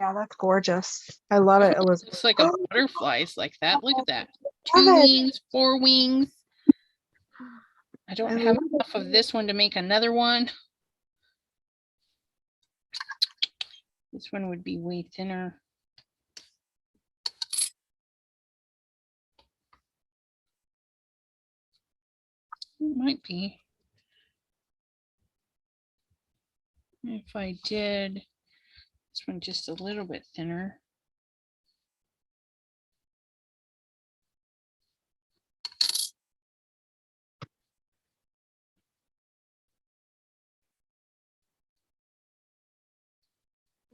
Speaker 2: Yeah, that's gorgeous. I love it. It was
Speaker 1: It's like a butterflies like that. Look at that.
Speaker 2: Love
Speaker 1: 2
Speaker 2: it.
Speaker 1: wings, 4 wings. I don't
Speaker 2: I
Speaker 1: have
Speaker 2: love
Speaker 1: enough of this one to make another one. This one would be way thinner. It might be. If I did this one just a little bit thinner.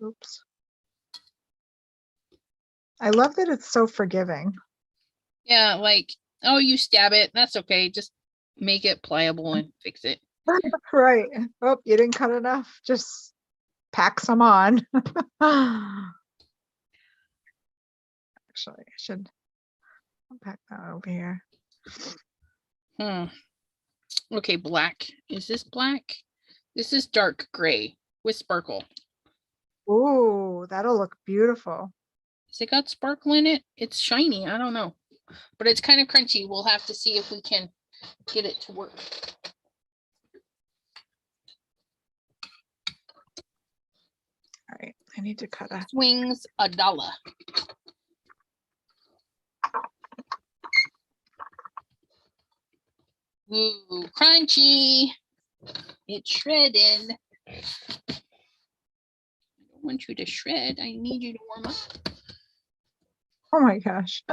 Speaker 2: Oops. I love that it's so forgiving.
Speaker 1: Yeah, like, oh, you stab it. That's okay. Just make it pliable and fix it.
Speaker 2: Right. Oh, you didn't cut enough. Just pack some on. Actually, I should pack that over here.
Speaker 1: Okay, black. Is this black? This is dark gray with sparkle.
Speaker 2: Ooh, that'll look beautiful.
Speaker 1: Has it got sparkle in it? It's shiny. I don't know. But it's kind of crunchy. We'll have to see if we can get it to work.
Speaker 2: I need to cut a
Speaker 1: Swings $1. Ooh, crunchy. It's shredded. I don't want you to shred. I need you to warm up.
Speaker 2: Oh my gosh.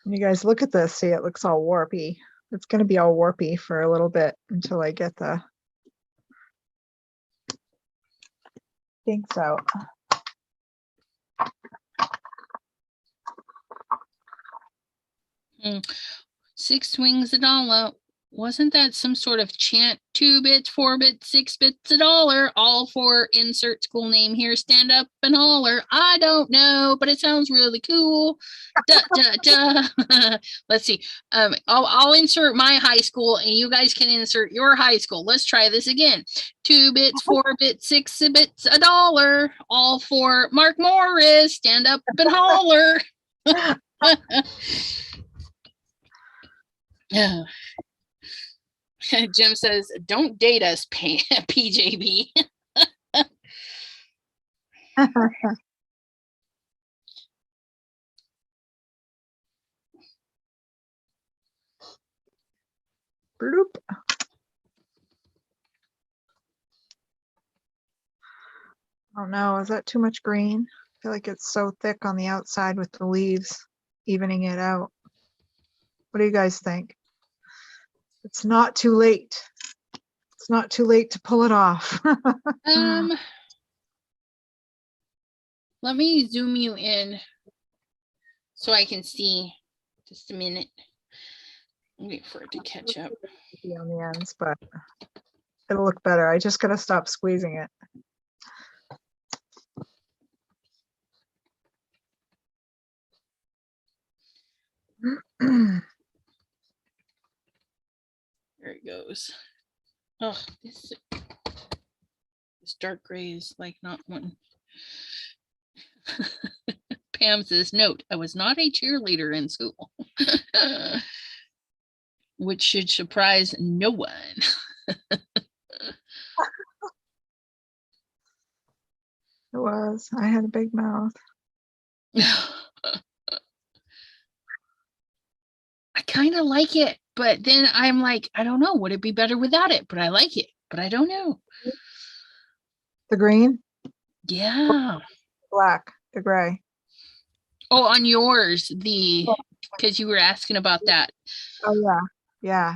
Speaker 2: You guys look at this. See, it looks all warpy. It's going to be all warpy for a little bit until I get the inks out.
Speaker 1: 6 swings $1. Wasn't that some sort of chant? 2 bits, 4 bits, 6 bits $1. All for insert school name here. Stand up and holler. I don't know, but it sounds really cool. Duh, duh, duh. Let's see. I'll insert my high school, and you guys can insert your high school. Let's try this again. 2 bits, 4 bits, 6 bits $1. All for Mark Morris. Stand up and holler. Yeah. Jim says, don't date us, PJB.
Speaker 2: Bloop. Oh no, is that too much green? I feel like it's so thick on the outside with the leaves, evening it out. What do you guys think? It's not too late. It's not too late to pull it off.
Speaker 1: Let me zoom you in so I can see. Just a minute. Wait for it to catch up.
Speaker 2: On the ends, but it'll look better. I just gotta stop squeezing it.
Speaker 1: There it goes. Oh, this dark gray is like not one. Pam says, note, I was not a cheerleader in school. Which should surprise no one.
Speaker 2: It was. I had a big mouth.
Speaker 1: I kind of like it, but then I'm like, I don't know. Would it be better without it? But I like it, but I don't know.
Speaker 2: The green?
Speaker 1: Yeah.
Speaker 2: Black, the gray.
Speaker 1: Oh, on yours, because you were asking about that.
Speaker 2: Oh yeah. Yeah.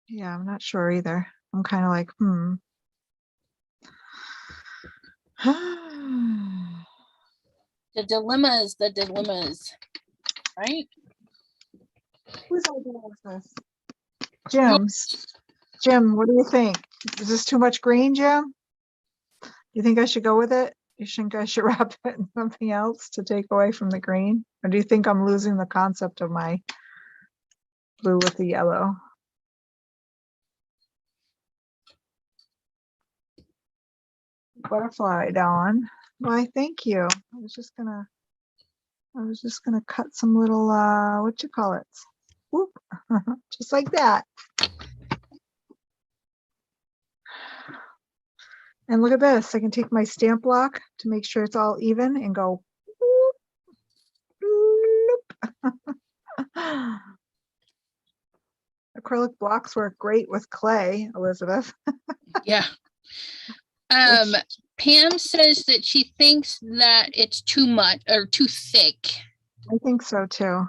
Speaker 2: Yeah, I'm not sure either. I'm kind of like,
Speaker 1: The dilemmas, right?
Speaker 2: Whose idea was this? Jim's. Jim, what do you think? Is this too much green, Jim? You think I should go with it? You think I should wrap it in something else to take away from the green? Or do you think I'm losing the concept of my blue with the yellow? Butterfly, Dawn. Why, thank you. I was just gonna cut some little what you call it? Whoop. Just like that. And look at this. I can take my stamp block to make sure it's all even and go whoop, whoop. Acrylic blocks work great with clay, Elizabeth.
Speaker 1: Yeah. Pam says that she thinks that it's too much or too thick.
Speaker 2: I think so too.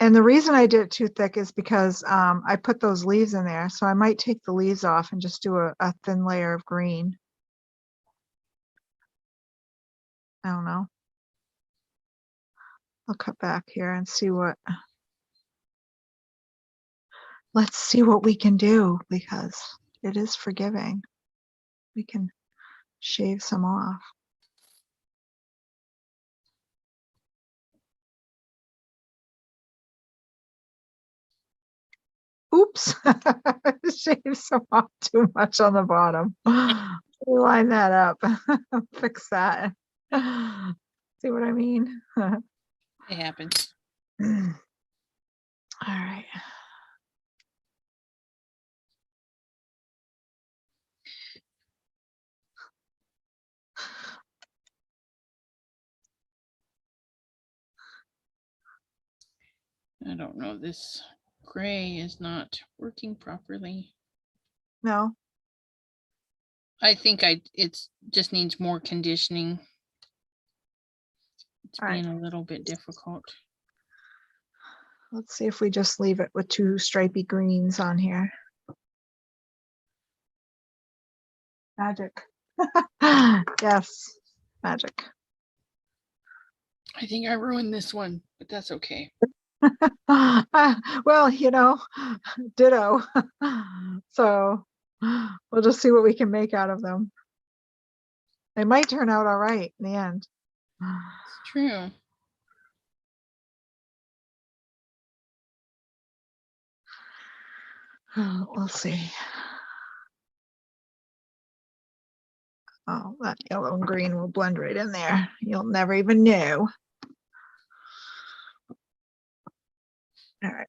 Speaker 2: And the reason I did it too thick is because I put those leaves in there. So I might take the leaves off and just do a thin layer of green. I don't know. I'll cut back here and see what. Let's see what we can do because it is forgiving. We can shave some off. Oops, shave some off too much on the bottom. Line that up, fix that. See what I mean?
Speaker 1: It happens.
Speaker 2: All right.
Speaker 1: I don't know. This gray is not working properly.
Speaker 2: No.
Speaker 1: I think it just needs more conditioning. It's being a little bit difficult.
Speaker 2: Let's see if we just leave it with 2 stripy greens on here. Magic. Yes, magic.
Speaker 1: I think I ruined this one, but that's okay.
Speaker 2: Well, you know, ditto. So we'll just see what we can make out of them. They might turn out all right in the end.
Speaker 1: It's true.
Speaker 2: We'll see. Oh, that yellow and green will blend right in there. You'll never even know. All right.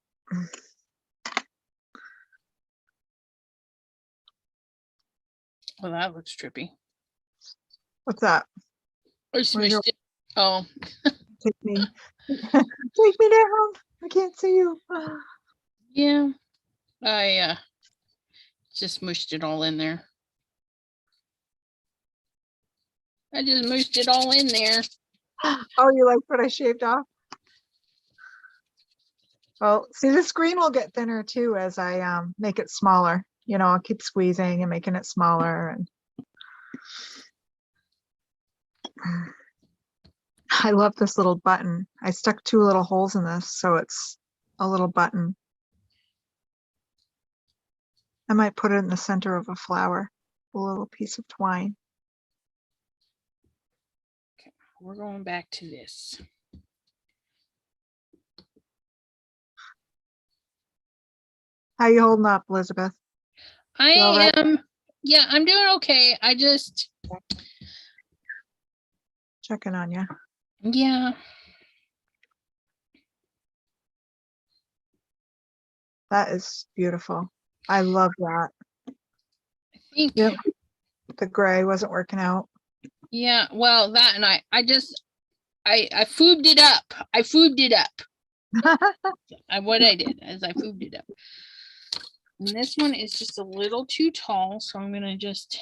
Speaker 1: Well, that looks trippy.
Speaker 2: What's that?
Speaker 1: I smushed it. Oh.
Speaker 2: Take me. Take me down. I can't see you.
Speaker 1: Yeah. I just mushed it all in there. I just mushed it all in there.
Speaker 2: Oh, you like what I shaved off? Well, see, this green will get thinner too as I make it smaller. You know, I'll keep squeezing and making it smaller. And I love this little button. I stuck 2 little holes in this, so it's a little button. I might put it in the center of a flower, a little piece of twine.
Speaker 1: Okay, we're going back to this.
Speaker 2: How you holding up, Elizabeth?
Speaker 1: I am. Yeah, I'm doing okay. I just
Speaker 2: checking on you.
Speaker 1: Yeah.
Speaker 2: That is beautiful. I love that.
Speaker 1: I think
Speaker 2: the gray wasn't working out.
Speaker 1: Yeah, well, that and I foobed it up. I foobed it up. What I did is I foobed it up. And this one is just a little too tall, so I'm gonna just.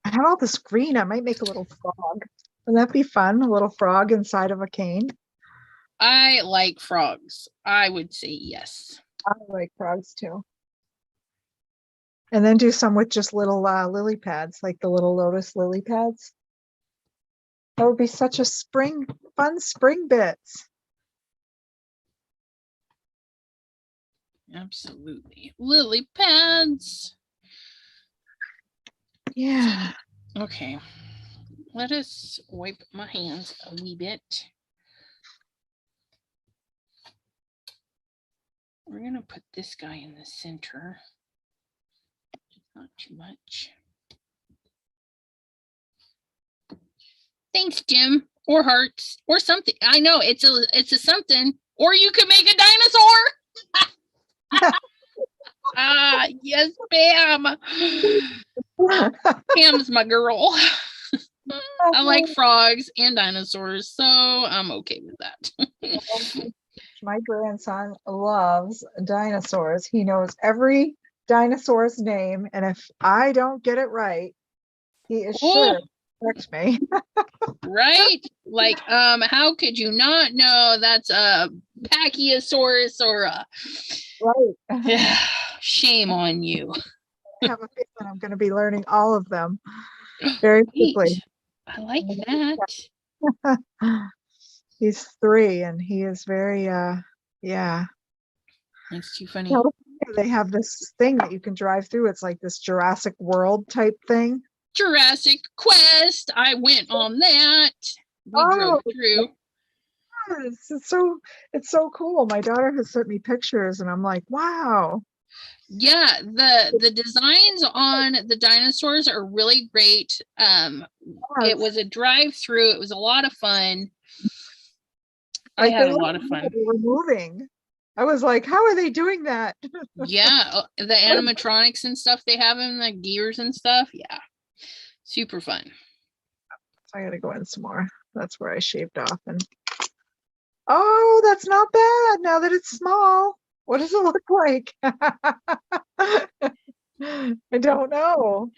Speaker 2: I have all this green. I might make a little frog. Wouldn't that be fun? A little frog inside of a cane.
Speaker 1: I like frogs. I would say yes.
Speaker 2: I like frogs too. And then do some with just little lily pads, like the little lotus lily pads. That would be such a fun spring bits.
Speaker 1: Absolutely. Lily pads.
Speaker 2: Yeah.
Speaker 1: Okay. Let us wipe my hands a wee bit. We're going to put this guy in the center. Not too much. Thanks, Jim. Or hearts or something. I know it's a something. Or you could make a dinosaur. Yes, Pam. Pam's my girl. I like frogs and dinosaurs, so I'm okay with that.
Speaker 2: My grandson loves dinosaurs. He knows every dinosaur's name, and if I don't get it right, he is sure to correct me.
Speaker 1: Right? Like, how could you not know that's a Pachyosaurus or a
Speaker 2: right?
Speaker 1: Shame on you.
Speaker 2: I have a feeling I'm going to be learning all of them very quickly.
Speaker 1: I like that.
Speaker 2: He's 3 and he is very yeah.
Speaker 1: It's too funny.
Speaker 2: They have this thing that you can drive through. It's like this Jurassic World type thing.
Speaker 1: Jurassic Quest. I went on that. We drove through.
Speaker 2: It's so cool. My daughter has sent me pictures and I'm like, wow.
Speaker 1: Yeah, the designs on the dinosaurs are really great. It was a drive-through. It was a lot of fun. I had a lot of fun.
Speaker 2: They were moving. I was like, how are they doing that?
Speaker 1: Yeah, the animatronics and stuff they have in the gears and stuff. Yeah, super fun.
Speaker 2: I gotta go in some more. That's where I shaved off and Oh, that's not bad now that it's small. What does it look like? I don't know.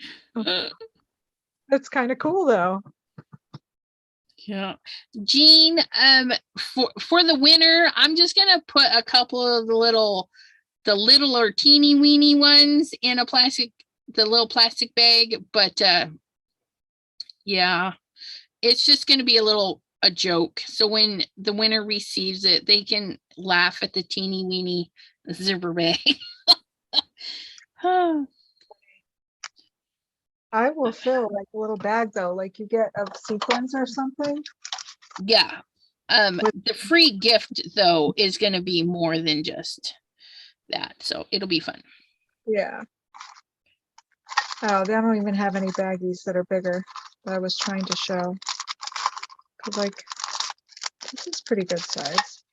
Speaker 2: That's kind of cool though.
Speaker 1: Yeah. Jean, for the winter, I'm just gonna put a couple of the littler teeny weeny ones in the little plastic bag, but yeah, it's just gonna be a joke. So when the winner receives it, they can laugh at the teeny weeny zipper bag.
Speaker 2: I will fill like a little bag though, like you get of sequins or something.
Speaker 1: Yeah. The free gift though is gonna be more than just that, so it'll be fun.
Speaker 2: Yeah. Oh, they don't even have any baggies that are bigger that I was trying to show. Cause like, this is pretty good size.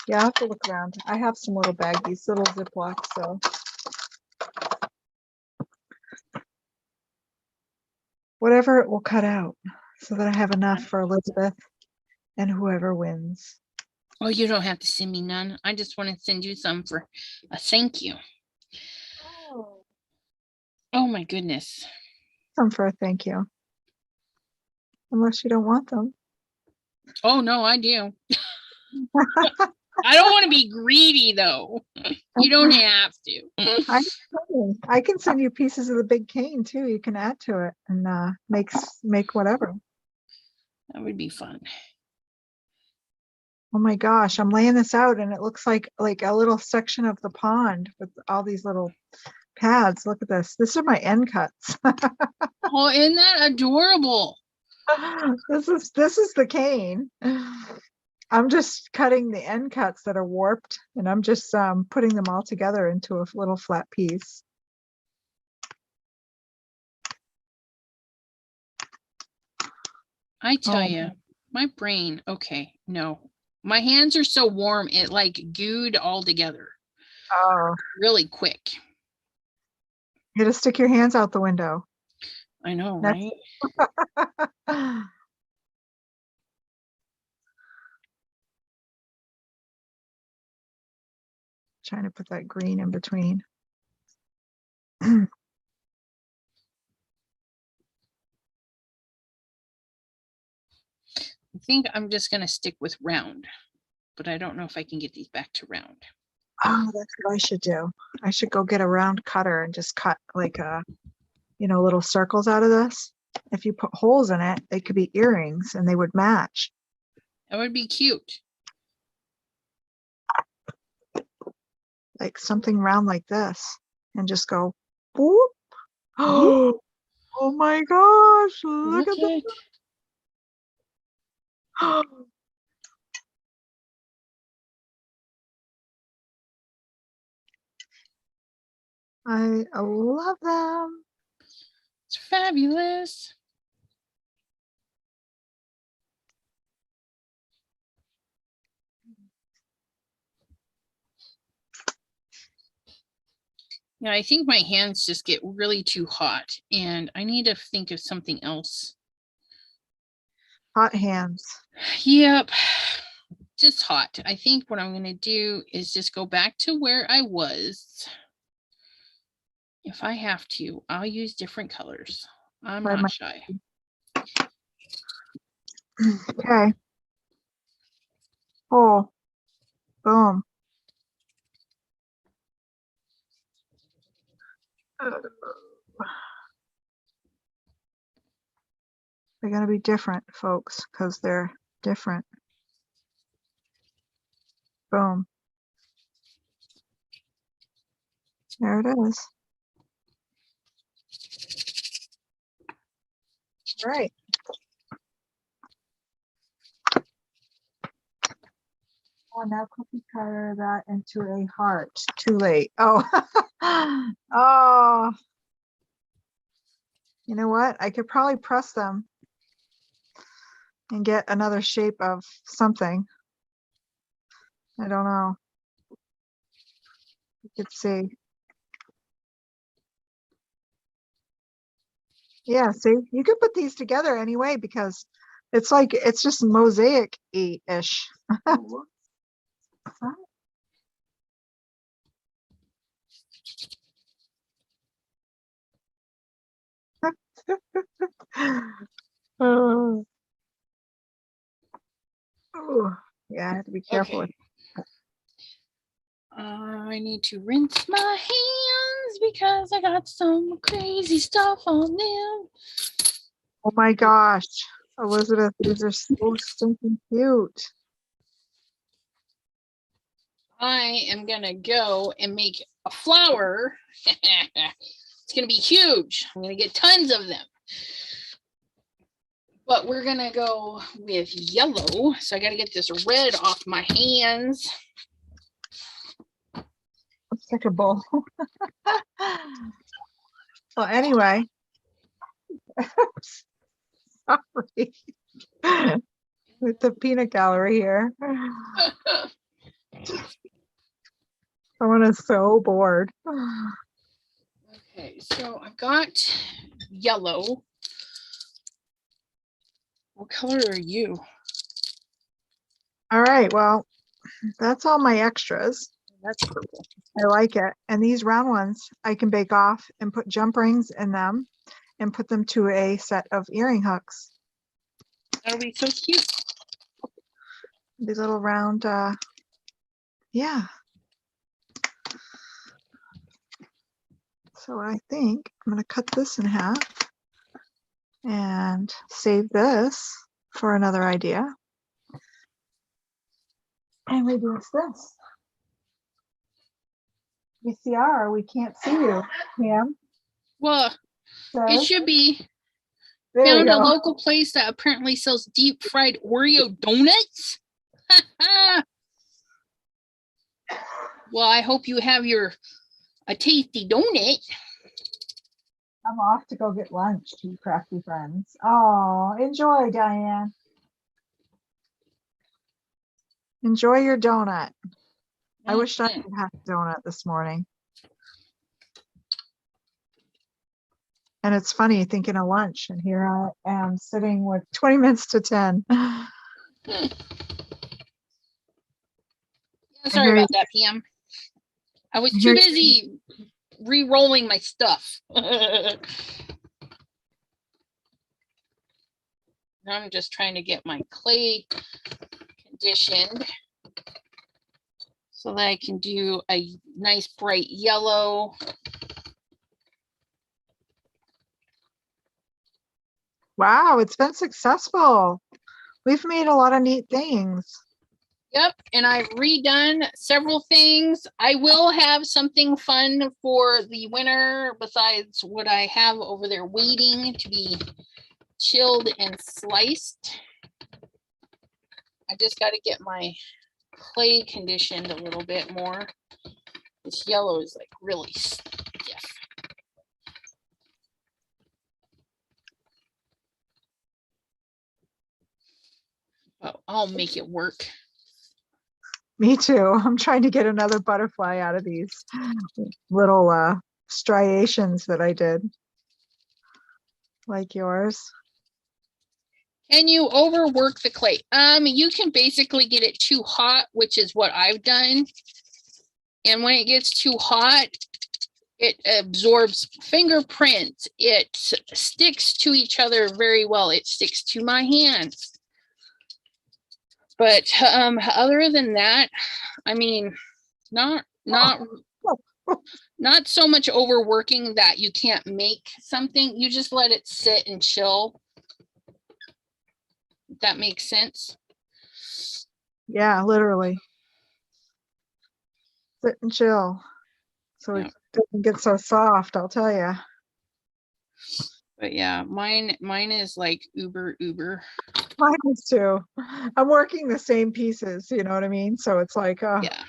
Speaker 2: Yeah, I have to look around. I have some little baggies, little Ziplocs, so. Whatever it will cut out so that I have enough for Elizabeth and whoever wins.
Speaker 1: Oh, you don't have to send me none. I just want to send you some for a thank you. Oh my goodness.
Speaker 2: Some for a thank you. Unless you don't want them.
Speaker 1: Oh no, I do. I don't want to be greedy though. You don't have to.
Speaker 2: I can send you pieces of the big cane too. You can add to it and make whatever.
Speaker 1: That would be fun.
Speaker 2: Oh my gosh, I'm laying this out and it looks like a little section of the pond with all these little pads. Look at this. These are my end cuts.
Speaker 1: Oh, isn't that adorable?
Speaker 2: This is the cane. I'm just cutting the end cuts that are warped and I'm just putting them all together into a little flat piece.
Speaker 1: I tell you, my brain, okay, no. My hands are so warm, it like gooed all together.
Speaker 2: Oh.
Speaker 1: Really quick.
Speaker 2: You gotta stick your hands out the window.
Speaker 1: I know, right?
Speaker 2: Trying to put that green in between.
Speaker 1: I think I'm just going to stick with round, but I don't know if I can get these back to round.
Speaker 2: Oh, that's what I should do. I should go get a round cutter and just cut like little circles out of this. If you put holes in it, they could be earrings and they would match.
Speaker 1: That would be cute.
Speaker 2: Like something round like this and just go whoop. Oh my gosh, look at
Speaker 1: it.
Speaker 2: I love them.
Speaker 1: It's fabulous. Yeah, I think my hands just get really too hot and I need to think of something else.
Speaker 2: Hot hands.
Speaker 1: Yep. Just hot. I think what I'm going to do is just go back to where I was. If I have to, I'll use different colors. I'm not shy.
Speaker 2: Okay. Oh, boom. They're going to be different, folks, because they're different. Boom. There it is. All right. Oh, now cookie cutter that into a heart. Too late. Oh. Oh. You know what? I could probably press them and get another shape of something. I don't know. You could see. Yeah, see, you could put these together anyway because it's like it's just mosaic-ish. Oh, oh, yeah, I have to be careful with.
Speaker 1: Okay. I need to rinse my hands because I got some crazy stuff on them.
Speaker 2: Oh my gosh, Elizabeth, these are so stinking cute.
Speaker 1: I am gonna go and make a flower. It's gonna be huge. I'm gonna get tons of them. But we're gonna go with yellow. So I gotta get this red off my hands.
Speaker 2: Let's take a bowl. Well, anyway, sorry. With the peanut gallery here. Someone is so bored.
Speaker 1: Okay, so I've got yellow. What color are you?
Speaker 2: All right, well, that's all my extras.
Speaker 1: That's purple.
Speaker 2: I like it. And these round ones I can bake off and put jump rings in them and put them to a set of earring hooks.
Speaker 1: That'll be so cute.
Speaker 2: These little round, yeah. So I think I'm going to cut this in half and save this for another idea. And maybe it's this. VCR, we can't see you, Pam.
Speaker 1: Well, it should be
Speaker 2: There we
Speaker 1: found a
Speaker 2: go.
Speaker 1: local place that apparently sells deep fried Oreo donuts. Well, I hope you have a tasty donut.
Speaker 2: I'm off to go get lunch, you crafty friends. Oh, enjoy, Diane. Enjoy your donut. I wish I could have a donut this morning. And it's funny thinking of lunch, and here I am sitting with 20 minutes to 10.
Speaker 1: Sorry about that, Pam. I was too busy re-rolling my stuff. I'm just trying to get my clay conditioned so that I can do a nice bright yellow.
Speaker 2: Wow, it's been successful. We've made a lot of neat things.
Speaker 1: Yep, and I've redone several things. I will have something fun for the winter besides what I have over there waiting to be chilled and sliced. I just got to get my clay conditioned a little bit more. This yellow is like really stiff. Oh, I'll make it work.
Speaker 2: Me too. I'm trying to get another butterfly out of these little striations that I did. Like yours.
Speaker 1: Can you overwork the clay? You can basically get it too hot, which is what I've done. And when it gets too hot, it absorbs fingerprints. It sticks to each other very well. It sticks to my hands. But other than that, I mean, not so much overworking that you can't make something. You just let it sit and chill. If that makes sense.
Speaker 2: Yeah, literally. Sit and chill. So it doesn't get so soft, I'll tell you.
Speaker 1: But yeah, mine is like uber.
Speaker 2: Mine is too. I'm working the same pieces, you know what I mean? So it's like,
Speaker 1: yeah.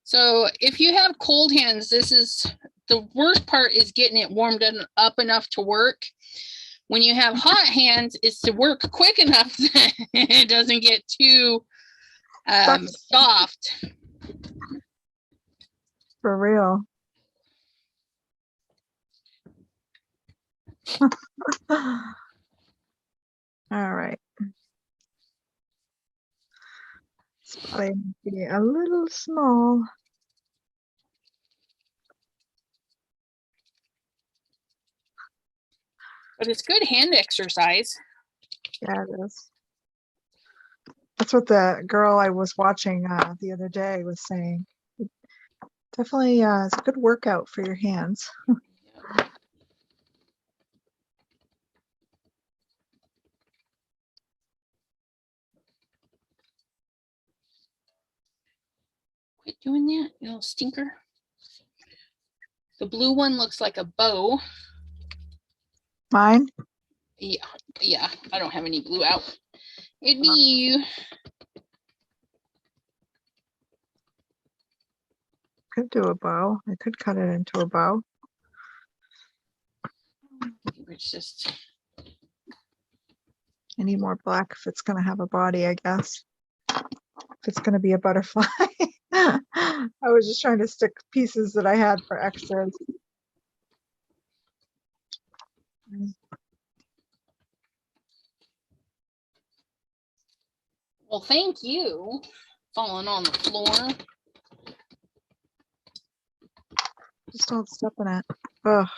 Speaker 1: So if you have cold hands, this is the worst part, is getting it warmed up enough to work. When you have hot hands, it's to work quick enough that it doesn't get too soft.
Speaker 2: For real. All right. It's probably be a little small.
Speaker 1: But it's good hand exercise.
Speaker 2: Yeah, it is. That's what the girl I was watching the other day was saying. It definitely it's a good workout for your hands.
Speaker 1: Quit doing that, you little stinker. The blue one looks like a bow.
Speaker 2: Mine?
Speaker 1: Yeah, I don't have any blue out. It'd be you.
Speaker 2: Could do a bow. I could cut it into a bow.
Speaker 1: It's just,
Speaker 2: I need more black if it's going to have a body, I guess. If it's going to be a butterfly. I was just trying to stick pieces that I had for extras.
Speaker 1: well, thank you. Falling on the floor.
Speaker 2: Just don't step in it. Ugh.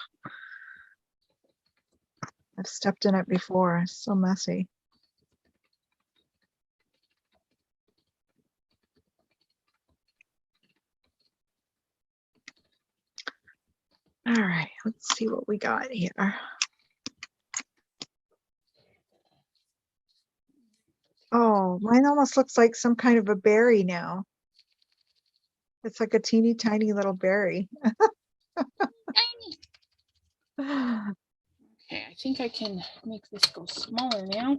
Speaker 2: I've stepped in it before. It's so messy. All right, let's see what we got here. Oh, mine almost looks like some kind of a berry now. It's like a teeny tiny little berry.
Speaker 1: Okay, I think I can make this go smaller now.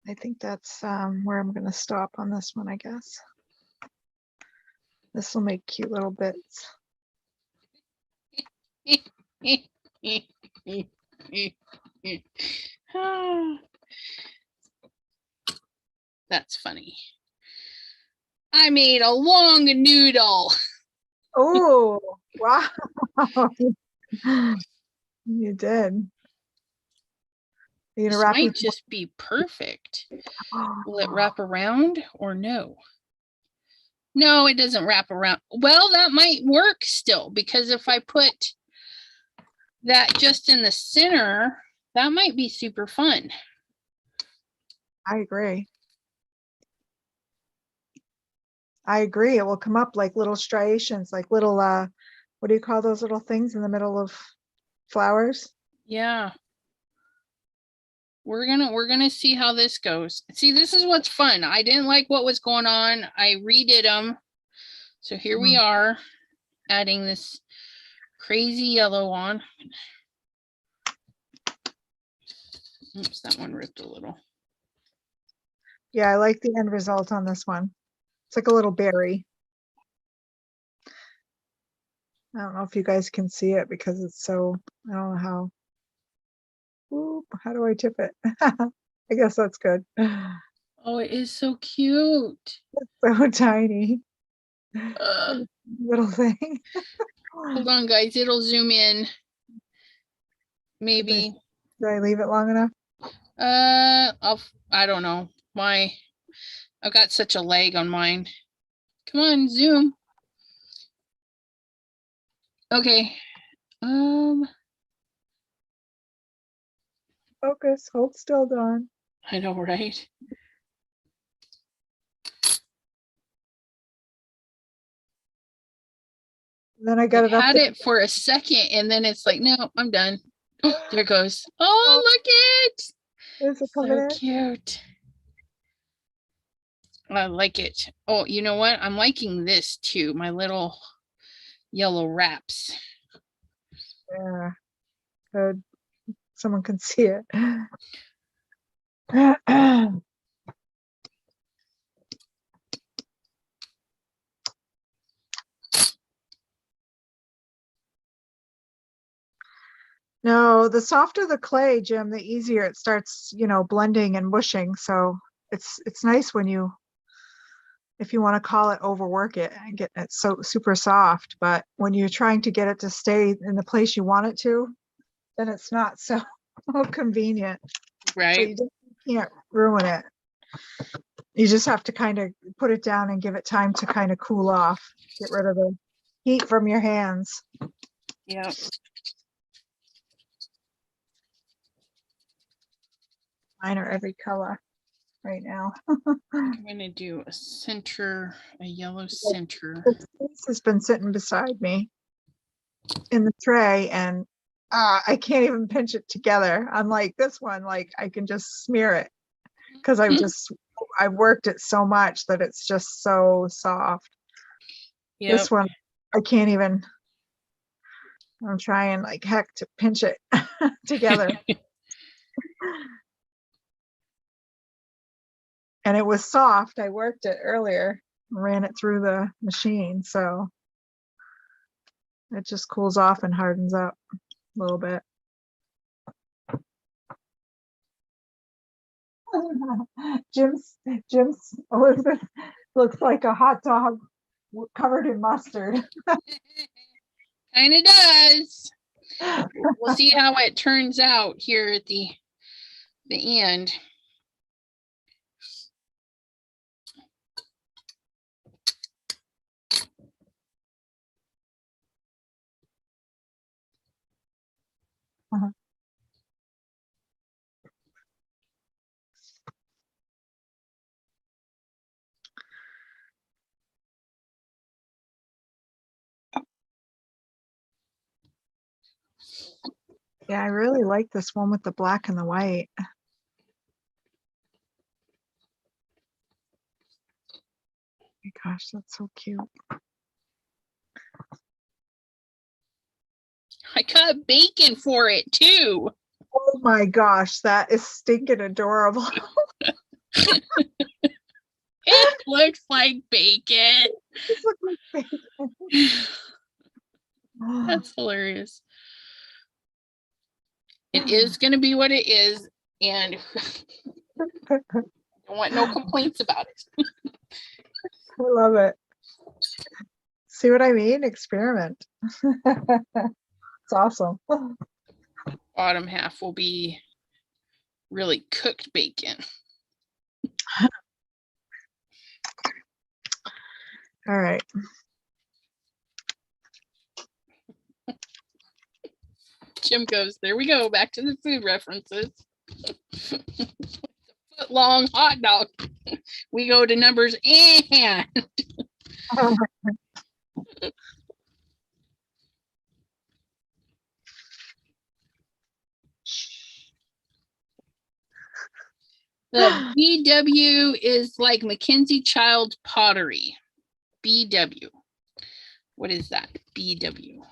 Speaker 2: I think that's where I'm going to stop on this one, I guess. This will make cute little bits.
Speaker 1: That's funny. I made a long noodle.
Speaker 2: Oh, wow. You did.
Speaker 1: This might just be perfect. Will it wrap around or no? No, it doesn't wrap around. Well, that might work still, because if I put that just in the center, that might be super fun.
Speaker 2: I agree. I agree. It will come up like little striations, like little, what do you call those little things in the middle of flowers?
Speaker 1: Yeah. We're gonna see how this goes. See, this is what's fun. I didn't like what was going on. I redid them. So here we are, adding this crazy yellow on. Oops, that one ripped a little.
Speaker 2: Yeah, I like the end result on this one. It's like a little berry. I don't know if you guys can see it because it's so, I don't know how. Oop, how do I tip it? I guess that's good.
Speaker 1: Oh, it is so cute.
Speaker 2: It's so tiny. Little thing.
Speaker 1: Hold on, guys. It'll zoom in. Maybe.
Speaker 2: Did I leave it long enough?
Speaker 1: I don't know. I've got such a lag on mine. Come on, zoom. Okay.
Speaker 2: Focus, hold still, Dawn.
Speaker 1: I know, right?
Speaker 2: Then I got it up.
Speaker 1: Had it for a second, and then it's like, no, I'm done. Oh, there it goes. Oh, look it!
Speaker 2: Is it coming in?
Speaker 1: So cute. I like it. Oh, you know what? I'm liking this too. My little yellow wraps.
Speaker 2: Yeah. Good. Someone can see it. No, the softer the clay, Jim, the easier it starts, blending and mushing. So it's nice when you if you want to call it overwork it and get it so super soft. But when you're trying to get it to stay in the place you want it to, then it's not so convenient. But
Speaker 1: Right.
Speaker 2: you just can't ruin it. You just have to kind of put it down and give it time to kind of cool off. Get rid of the heat from your hands.
Speaker 1: Yeah.
Speaker 2: Mine are every color right now.
Speaker 1: I'm going to do a yellow center.
Speaker 2: This piece has been sitting beside me in the tray, and I can't even pinch it together. Unlike this one, like I can just smear it because I've worked it so much that it's just so soft.
Speaker 1: Yep.
Speaker 2: This one, I can't even. I'm trying like heck to pinch it together. And it was soft. I worked it earlier, ran it through the machine, so it just cools off and hardens up a little bit. Jim's Elizabeth looks like a hot dog covered in mustard.
Speaker 1: Kind of does. We'll see how it turns out here at the end.
Speaker 2: Uh-huh. Yeah, I really like this one with the black and the white. My gosh, that's so cute.
Speaker 1: I got bacon for it too.
Speaker 2: Oh my gosh, that is stinking adorable.
Speaker 1: It looks like bacon.
Speaker 2: It looks like bacon.
Speaker 1: That's hilarious. It is going to be what it is, and I don't want no complaints about it.
Speaker 2: I love it. See what I mean? Experiment. It's awesome.
Speaker 1: Bottom half will be really cooked bacon.
Speaker 2: All right.
Speaker 1: Jim goes, there we go, back to the food references. Foot long hot dog. We go to numbers and the BW is like Mackenzie Child pottery. BW. What is that? BW.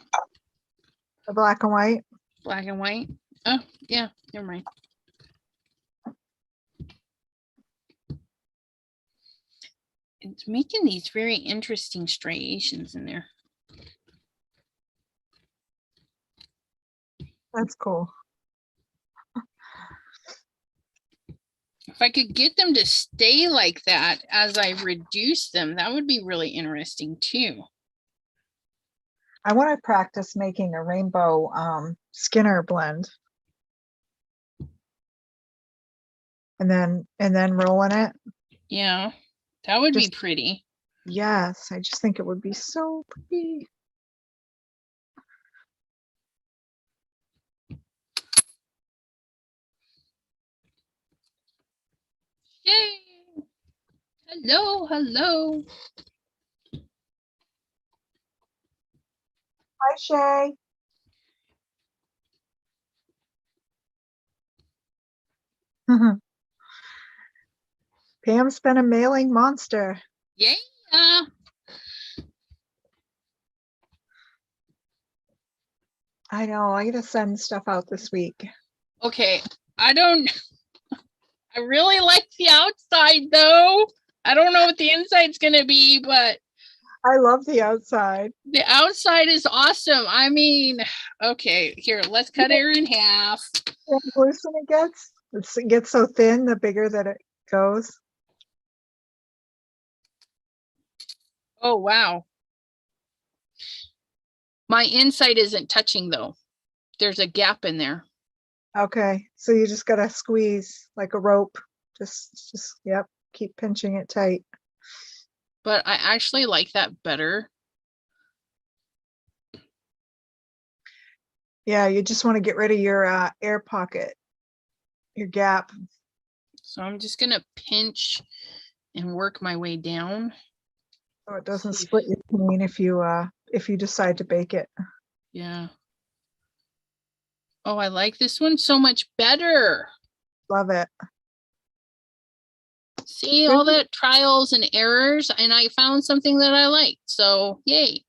Speaker 2: The black and white.
Speaker 1: Black and white. Oh, yeah, never mind. It's making these very interesting striations in there.
Speaker 2: That's cool.
Speaker 1: If I could get them to stay like that as I reduce them, that would be really interesting too.
Speaker 2: I want to practice making a rainbow Skinner blend. And then rolling it.
Speaker 1: Yeah, that would be pretty.
Speaker 2: Yes, I just think it would be so pretty.
Speaker 1: Yay! Hello, hello.
Speaker 2: Hi, Shay. Pam's been a mailing monster.
Speaker 1: Yeah.
Speaker 2: I know. I gotta send stuff out this week.
Speaker 1: Okay. I really like the outside though. I don't know what the inside's gonna be, but
Speaker 2: I love the outside.
Speaker 1: the outside is awesome. I mean, okay, here, let's cut it in half.
Speaker 2: The loosen it gets so thin, the bigger that it goes.
Speaker 1: Oh, wow. My inside isn't touching though. There's a gap in there.
Speaker 2: Okay, so you just gotta squeeze like a rope. Yep, keep pinching it tight.
Speaker 1: But I actually like that better.
Speaker 2: Yeah, you just want to get rid of your air pocket, your gap.
Speaker 1: So I'm just gonna pinch and work my way down.
Speaker 2: So it doesn't split your pane if you decide to bake it.
Speaker 1: Yeah. Oh, I like this one so much better.
Speaker 2: Love it.
Speaker 1: See,
Speaker 2: Good.
Speaker 1: all that trials and errors, and I found something that I like. So yay.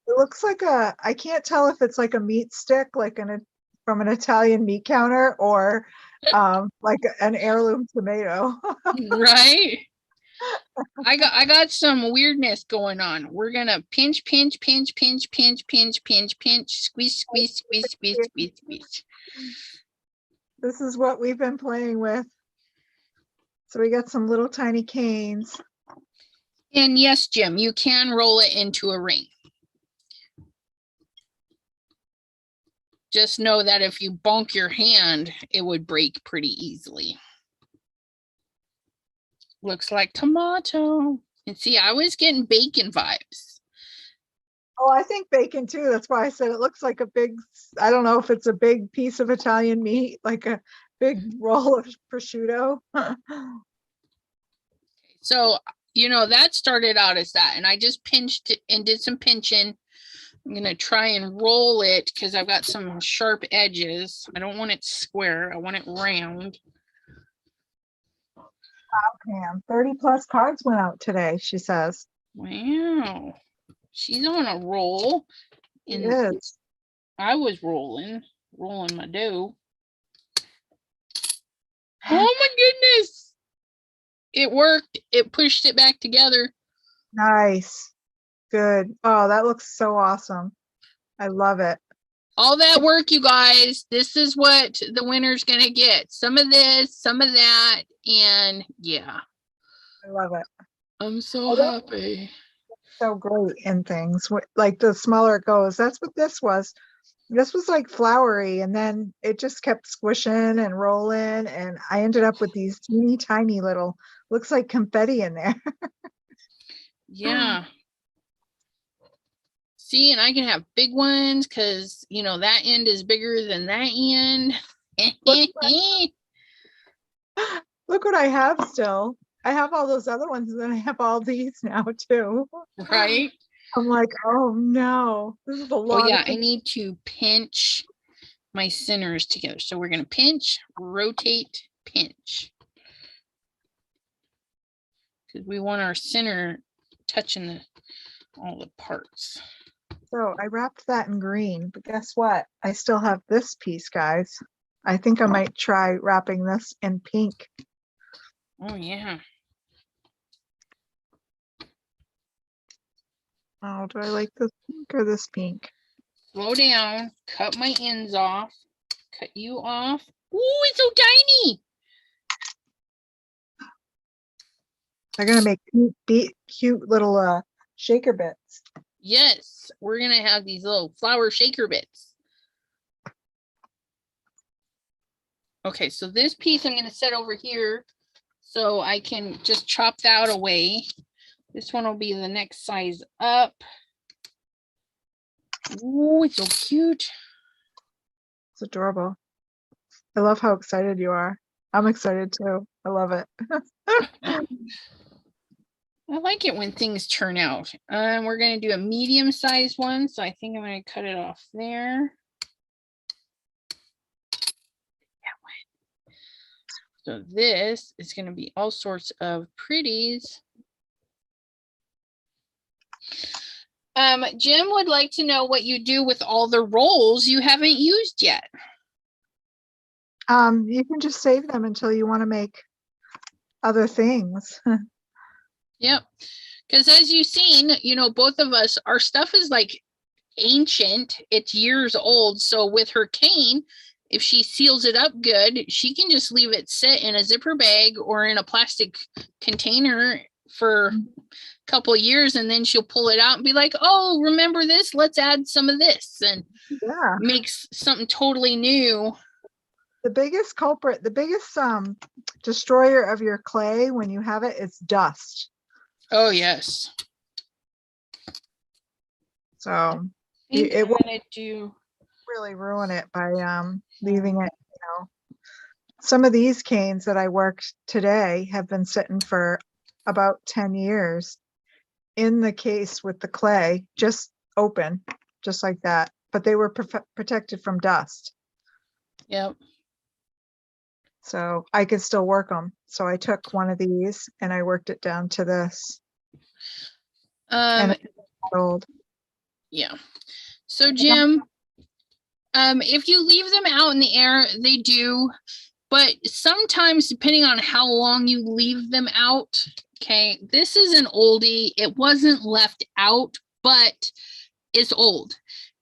Speaker 2: It looks like I can't tell if it's like a meat stick, like from an Italian meat counter, or like an heirloom tomato.
Speaker 1: Right? I got some weirdness going on. We're gonna pinch, pinch, pinch, pinch, pinch, pinch, pinch, pinch, squeeze, squeeze, squeeze, squeeze, squeeze, squeeze.
Speaker 2: This is what we've been playing with. So we got some little tiny canes.
Speaker 1: And yes, Jim, you can roll it into a ring. Just know that if you bonk your hand, it would break pretty easily. Looks like tomato. And see, I was getting bacon vibes.
Speaker 2: Oh, I think bacon too. That's why I said it looks like a big, I don't know if it's a big piece of Italian meat, like a big roll of prosciutto.
Speaker 1: So, you know, that started out as that. And I just pinched it and did some pinching. I'm going to try and roll it because I've got some sharp edges. I don't want it square. I want it round.
Speaker 2: Pam, 30 plus cards went out today, she says.
Speaker 1: Wow. She's on a roll. And
Speaker 2: Yes.
Speaker 1: I was rolling my dough. Oh my goodness. It worked. It pushed it back together.
Speaker 2: Nice. Good. Oh, that looks so awesome. I love it.
Speaker 1: All that work, you guys. This is what the winner's going to get. Some of this, some of that. And yeah.
Speaker 2: I love it.
Speaker 1: I'm so happy.
Speaker 2: So great in things. Like the smaller it goes. That's what this was. This was like floury, and then it just kept squishing and rolling, and I ended up with these teeny tiny little, looks like confetti in there.
Speaker 1: Yeah. See, and I can have big ones because, you know, that end is bigger than that end.
Speaker 2: Look what I have still. I have all those other ones, and then I have all these now too.
Speaker 1: Right?
Speaker 2: I'm like, oh no, this is a lot.
Speaker 1: Oh yeah, I need to pinch my centers together. So we're going to pinch, rotate, pinch. Because we want our center touching all the parts.
Speaker 2: So I wrapped that in green, but guess what? I still have this piece, guys. I think I might try wrapping this in pink.
Speaker 1: Oh yeah.
Speaker 2: Oh, do I like this pink or this pink?
Speaker 1: Slow down, cut my ends off, cut you off. Ooh, it's so tiny.
Speaker 2: They're gonna make cute little shaker bits.
Speaker 1: Yes, we're gonna have these little flower shaker bits. Okay, so this piece I'm gonna set over here so I can just chop that away. This one will be the next size up. Ooh, it's so cute.
Speaker 2: It's adorable. I love how excited you are. I'm excited too. I love it.
Speaker 1: I like it when things turn out. We're going to do a medium-sized one, so I think I'm going to cut it off there. So this is going to be all sorts of pretties. Jim would like to know what you do with all the rolls you haven't used yet.
Speaker 2: You can just save them until you want to make other things.
Speaker 1: Yep. Because as you've seen, you know, both of us, our stuff is like ancient. It's years old. So with her cane, if she seals it up good, she can just leave it sit in a zipper bag or in a plastic container for a couple of years, and then she'll pull it out and be like, oh, remember this? Let's add some of this, and makes something totally new.
Speaker 2: The biggest culprit, the biggest destroyer of your clay when you have it is dust.
Speaker 1: Oh, yes.
Speaker 2: So it will really ruin it by leaving it, you know. Some of these canes that I worked today have been sitting for about 10 years in the case with the clay, just open, just like that. But they were protected from dust.
Speaker 1: Yep.
Speaker 2: So I could still work them. So I took one of these and I worked it down to this. And it's old.
Speaker 1: Yeah. So Jim, if you leave them out in the air, they do. But sometimes, depending on how long you leave them out, okay, this is an oldie. It wasn't left out, but it's old.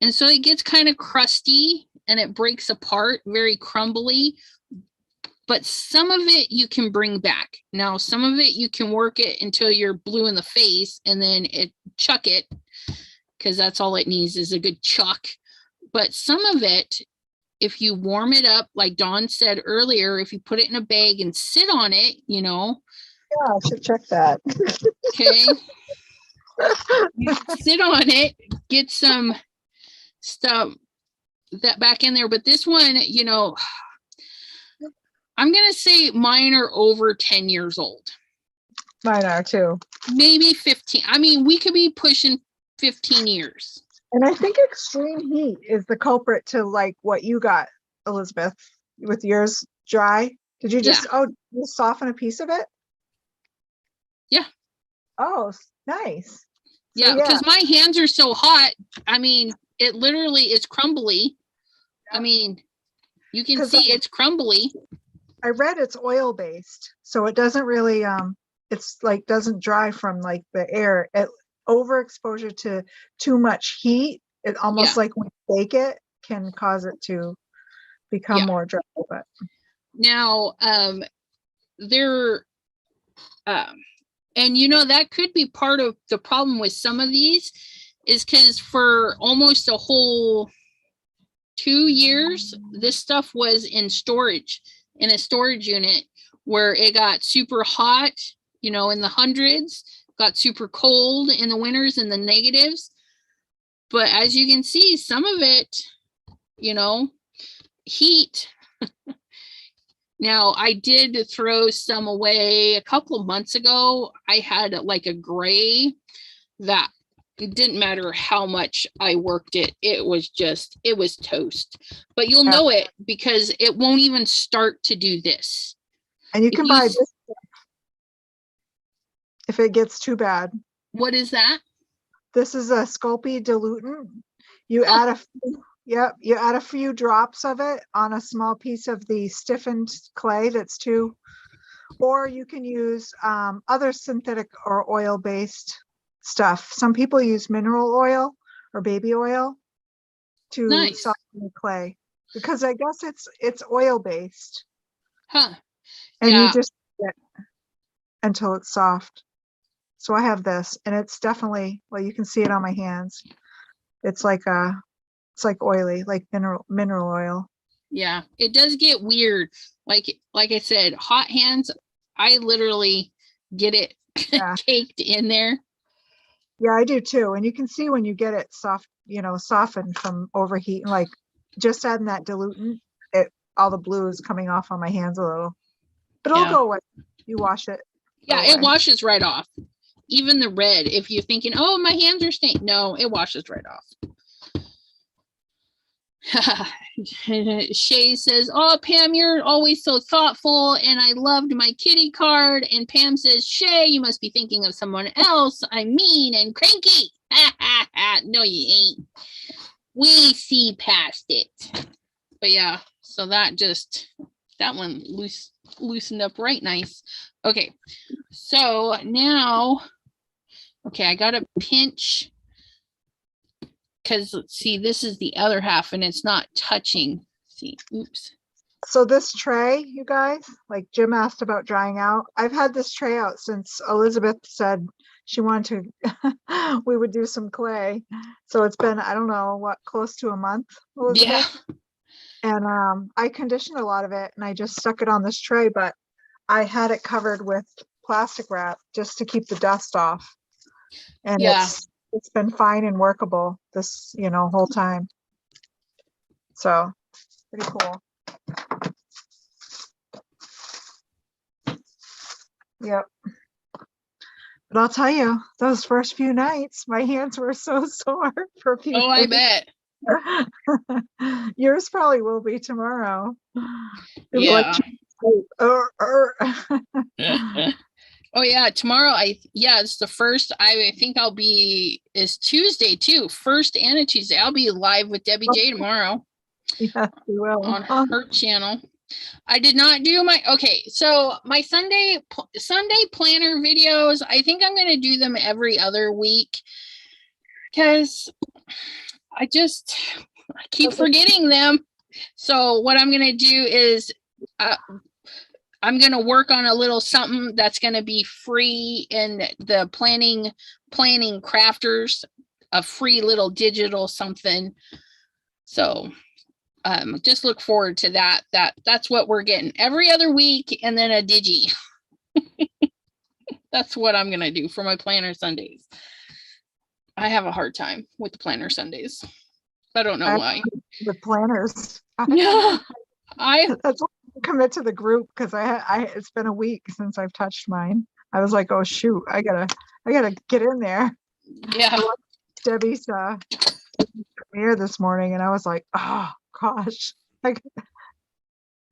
Speaker 1: And so it gets kind of crusty and it breaks apart, very crumbly. But some of it you can bring back. Now, some of it you can work it until you're blue in the face and then chuck it, because that's all it needs is a good chuck. But some of it, if you warm it up, like Dawn said earlier, if you put it in a bag and sit on it, you know.
Speaker 2: Yeah, I should check that.
Speaker 1: Okay. You sit on it, get some stuff that back in there. But this one, you know, I'm going to say mine are over 10 years old.
Speaker 2: Mine are too.
Speaker 1: Maybe 15. I mean, we could be pushing 15 years.
Speaker 2: And I think extreme heat is the culprit to like what you got, Elizabeth, with yours dry. Did you just, you soften a piece of it?
Speaker 1: Yeah.
Speaker 2: Oh, nice.
Speaker 1: Yeah, because my hands are so hot. I mean, it literally is crumbly. I mean, you can see it's crumbly.
Speaker 2: I read it's oil based, so it doesn't really it's like doesn't dry from like the air. It overexposure to too much heat, it almost like when you bake it can cause it to become more dry. But
Speaker 1: now there and you know, that could be part of the problem with some of these, is because for almost a whole 2 years this stuff was in storage, in a storage unit, where it got super hot, you know, in the hundreds, got super cold in the winters, in the negatives. But as you can see, some of it, you know, heat. Now, I did throw some away a couple of months ago. I had like a gray that it didn't matter how much I worked it. It was toast. But you'll know it because it won't even start to do this.
Speaker 2: And you can buy this if it gets too bad.
Speaker 1: What is that?
Speaker 2: This is a Sculpey dilutant. You add you add a few drops of it on a small piece of the stiffened clay that's too, or you can use other synthetic or oil-based stuff. Some people use mineral oil or baby oil to soften the clay, because I guess it's oil-based.
Speaker 1: Huh.
Speaker 2: And you just it until it's soft. So I have this, and it's definitely, well, you can see it on my hands. It's like oily, like mineral oil.
Speaker 1: Yeah, it does get weird. Like I said, hot hands, I literally get it caked in there.
Speaker 2: Yeah, I do too. And you can see when you get it soft, you know, softened from overheating, like just adding that dilutant, all the blue is coming off on my hands a little. But it'll go away. You wash it.
Speaker 1: Yeah, it washes right off. Even the red, if you're thinking, oh, my hands are stained. No, it washes right off. Shay says, oh, Pam, you're always so thoughtful, and I loved my kitty card. And Pam says, Shay, you must be thinking of someone else. I'm mean and cranky. No, you ain't. We see past it. But yeah, so that one loosened up right nice. Okay, so now, okay, I gotta pinch, because let's see, this is the other half and it's not touching. See, oops.
Speaker 2: So this tray, you guys, like Jim asked about drying out. I've had this tray out since Elizabeth said she wanted to, we would do some clay. So it's been, I don't know, what, close to a month, Elizabeth?
Speaker 1: Yeah.
Speaker 2: And I conditioned a lot of it and I just stuck it on this tray, but I had it covered with plastic wrap just to keep the dust off. And
Speaker 1: Yeah.
Speaker 2: it's been fine and workable this, whole time. So pretty cool. Yep. But I'll tell you, those first few nights, my hands were so sore for a few
Speaker 1: Oh, I
Speaker 2: days.
Speaker 1: bet.
Speaker 2: Yours probably will be tomorrow.
Speaker 1: Yeah.
Speaker 2: Like,
Speaker 1: Oh yeah, tomorrow it's the first. I think it's Tuesday too. First and a Tuesday. I'll be live with Debbie J tomorrow.
Speaker 2: Yes, you will.
Speaker 1: On her channel. I did not do so my Sunday planner videos, I think I'm going to do them every other week because I keep forgetting them. So what I'm going to do is I'm going to work on a little something that's going to be free in the planning crafters, a free little digital something. So just look forward to that. That's what we're getting every other week, and then a digi. That's what I'm gonna do for my planner Sundays. I have a hard time with the planner Sundays. I don't know why.
Speaker 2: The planners.
Speaker 1: No,
Speaker 2: that's why I commit to the group because it's been a week since I've touched mine. I was like, oh shoot, I gotta get in there.
Speaker 1: Yeah.
Speaker 2: Debbie's premiere this morning, and I was like, oh gosh, I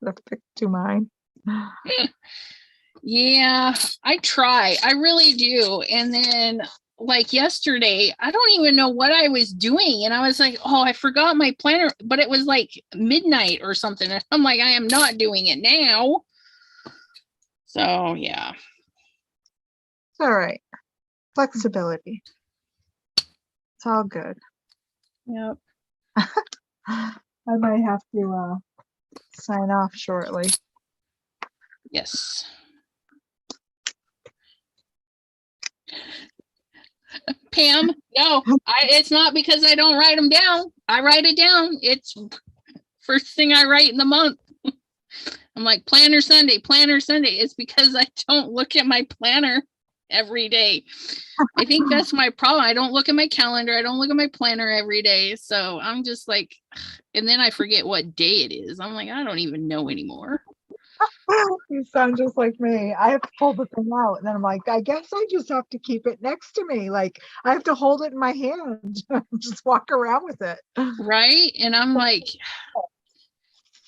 Speaker 2: gotta pick to mine.
Speaker 1: Yeah, I try. I really do. And then like yesterday, I don't even know what I was doing. And I was like, oh, I forgot my planner, but it was like midnight or something. And I'm like, I am not doing it now. So yeah.
Speaker 2: It's all right. Flexibility. It's all good.
Speaker 1: Yep.
Speaker 2: I might have to sign off shortly.
Speaker 1: Yes. Pam, no, it's not because I don't write them down. I write it down. It's first thing I write in the month. I'm like, planner Sunday. It's because I don't look at my planner every day. I think that's my problem. I don't look at my calendar. I don't look at my planner every day. So I'm just like, and then I forget what day it is. I'm like, I don't even know anymore.
Speaker 2: You sound just like me. I have to pull the thing out, and then I'm like, I guess I just have to keep it next to me. Like I have to hold it in my hand, just walk around with it.
Speaker 1: Right? And I'm like,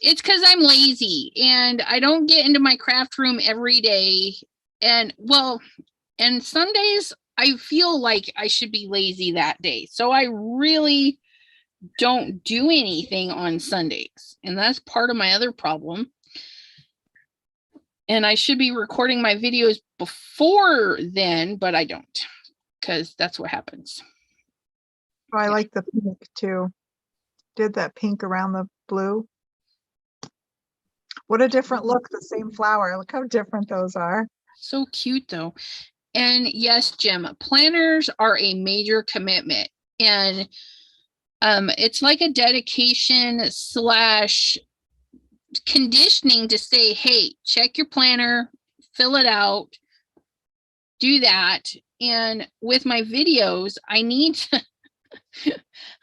Speaker 1: it's because I'm lazy and I don't get into my craft room every day. And Sundays, I feel like I should be lazy that day. So I really don't do anything on Sundays. And that's part of my other problem. And I should be recording my videos before then, but I don't, because that's what happens.
Speaker 2: Oh, I like the pink too. Did that pink around the blue. What a different look, the same flower. Look how different those are.
Speaker 1: So cute though. And yes, Jim, planners are a major commitment. And it's like a dedication / conditioning to say, hey, check your planner, fill it out, do that. And with my videos, I need to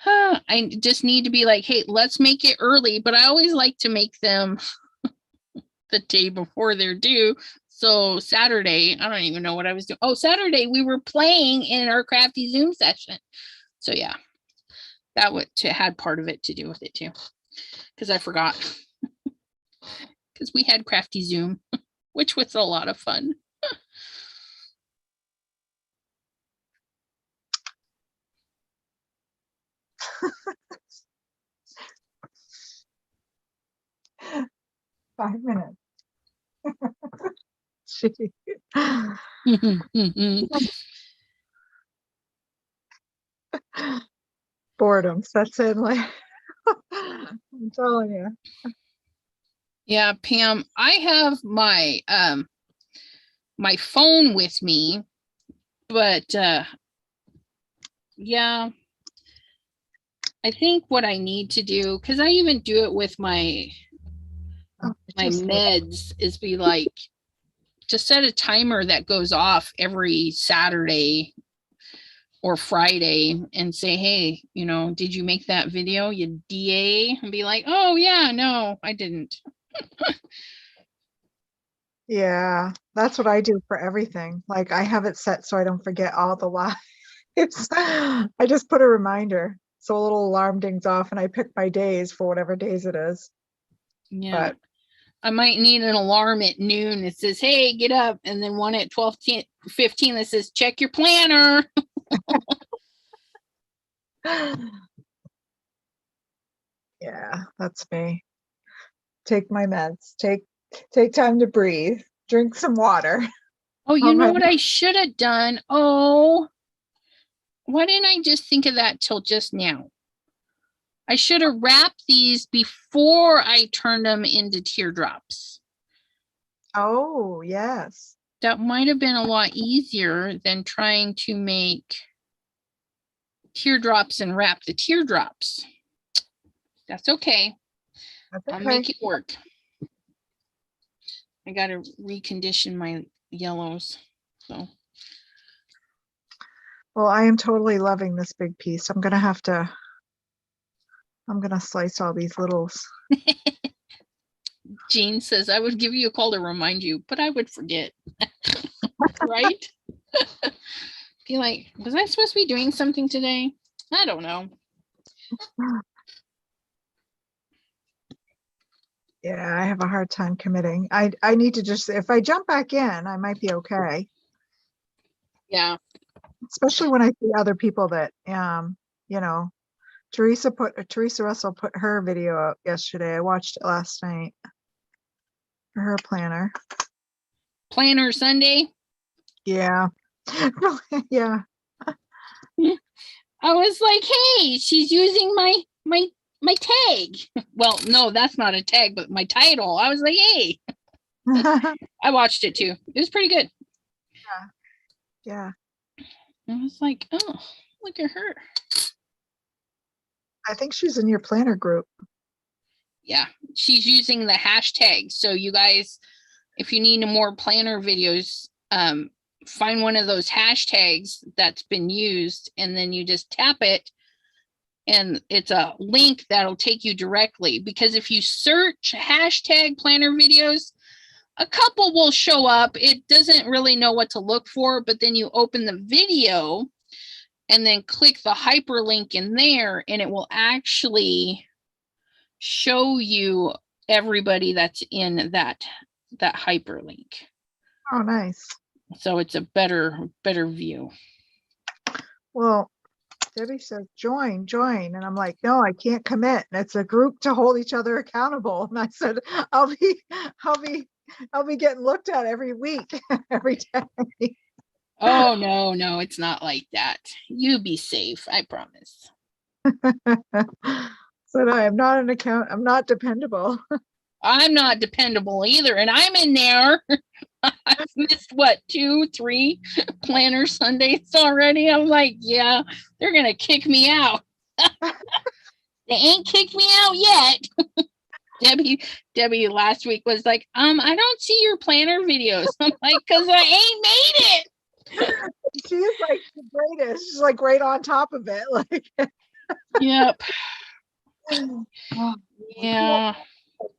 Speaker 1: I just need to be like, hey, let's make it early. But I always like to make them the day before they're due. So Saturday, I don't even know what I was doing. Oh, Saturday, we were playing in our crafty Zoom session. So yeah, that had part of it to do with it too. Because I forgot. Because we had crafty Zoom, which was a lot of fun.
Speaker 2: Five minutes. Boredom sets in, like I'm telling you.
Speaker 1: Yeah, Pam, I have my my phone with me, but yeah, I think what I need to do, because I even do it with my meds, is be like, just set a timer that goes off every Saturday or Friday and say, hey, you know, did you make that video, you DA? And be like, oh yeah, no, I didn't.
Speaker 2: Yeah, that's what I do for everything. Like I have it set so I don't forget all the lives. I just put a reminder. So a little alarm dings off and I pick my days for whatever days it is.
Speaker 1: Yeah.
Speaker 2: But
Speaker 1: I might need an alarm at noon that says, hey, get up. And then one at 12:15 that says, check your planner.
Speaker 2: yeah, that's me. Take my meds. Take time to breathe. Drink some water.
Speaker 1: Oh, you know what I should have done? Oh, why didn't I just think of that till just now? I should have wrapped these before I turned them into teardrops.
Speaker 2: Oh, yes.
Speaker 1: That might have been a lot easier than trying to make teardrops and wrap the teardrops. That's okay.
Speaker 2: That's okay.
Speaker 1: I'll make it work. I got to recondition my yellows. So.
Speaker 2: Well, I am totally loving this big piece. I'm going to slice all these littles.
Speaker 1: Jean says, I would give you a call to remind you, but I would forget. Right? Be like, was I supposed to be doing something today? I don't know.
Speaker 2: Yeah, I have a hard time committing. I need to just, if I jump back in, I might be okay.
Speaker 1: Yeah.
Speaker 2: Especially when I see other people that, you know, Teresa Russell put her video out yesterday. I watched it last night for her planner.
Speaker 1: Planner Sunday?
Speaker 2: Yeah. Yeah.
Speaker 1: I was like, hey, she's using my tag. Well, no, that's not a tag, but my title. I was like, hey. I watched it too. It was pretty good.
Speaker 2: Yeah.
Speaker 1: I was like, oh, look at her.
Speaker 2: I think she's in your planner group.
Speaker 1: Yeah, she's using the hashtag. So you guys, if you need more planner videos, find one of those hashtags that's been used, and then you just tap it, and it's a link that'll take you directly. Because if you search hashtag planner videos, a couple will show up. It doesn't really know what to look for, but then you open the video and then click the hyperlink in there, and it will actually show you everybody that's in that hyperlink.
Speaker 2: Oh, nice.
Speaker 1: So it's a better view.
Speaker 2: Well, Debbie says, join. And I'm like, no, I can't commit. And it's a group to hold each other accountable. And I said, I'll be getting looked at every week, every day.
Speaker 1: Oh, no, it's not like that. You be safe, I promise.
Speaker 2: Said I am not an account. I'm not dependable.
Speaker 1: I'm not dependable either. And I'm in there. I've missed what, 2-3 planner Sundays already. I'm like, yeah, they're going to kick me out. They ain't kicked me out yet. Debbie last week was like, I don't see your planner videos. I'm like, because I ain't made it.
Speaker 2: She is like the greatest. She's like right on top of it. Like,
Speaker 1: yep. Yeah.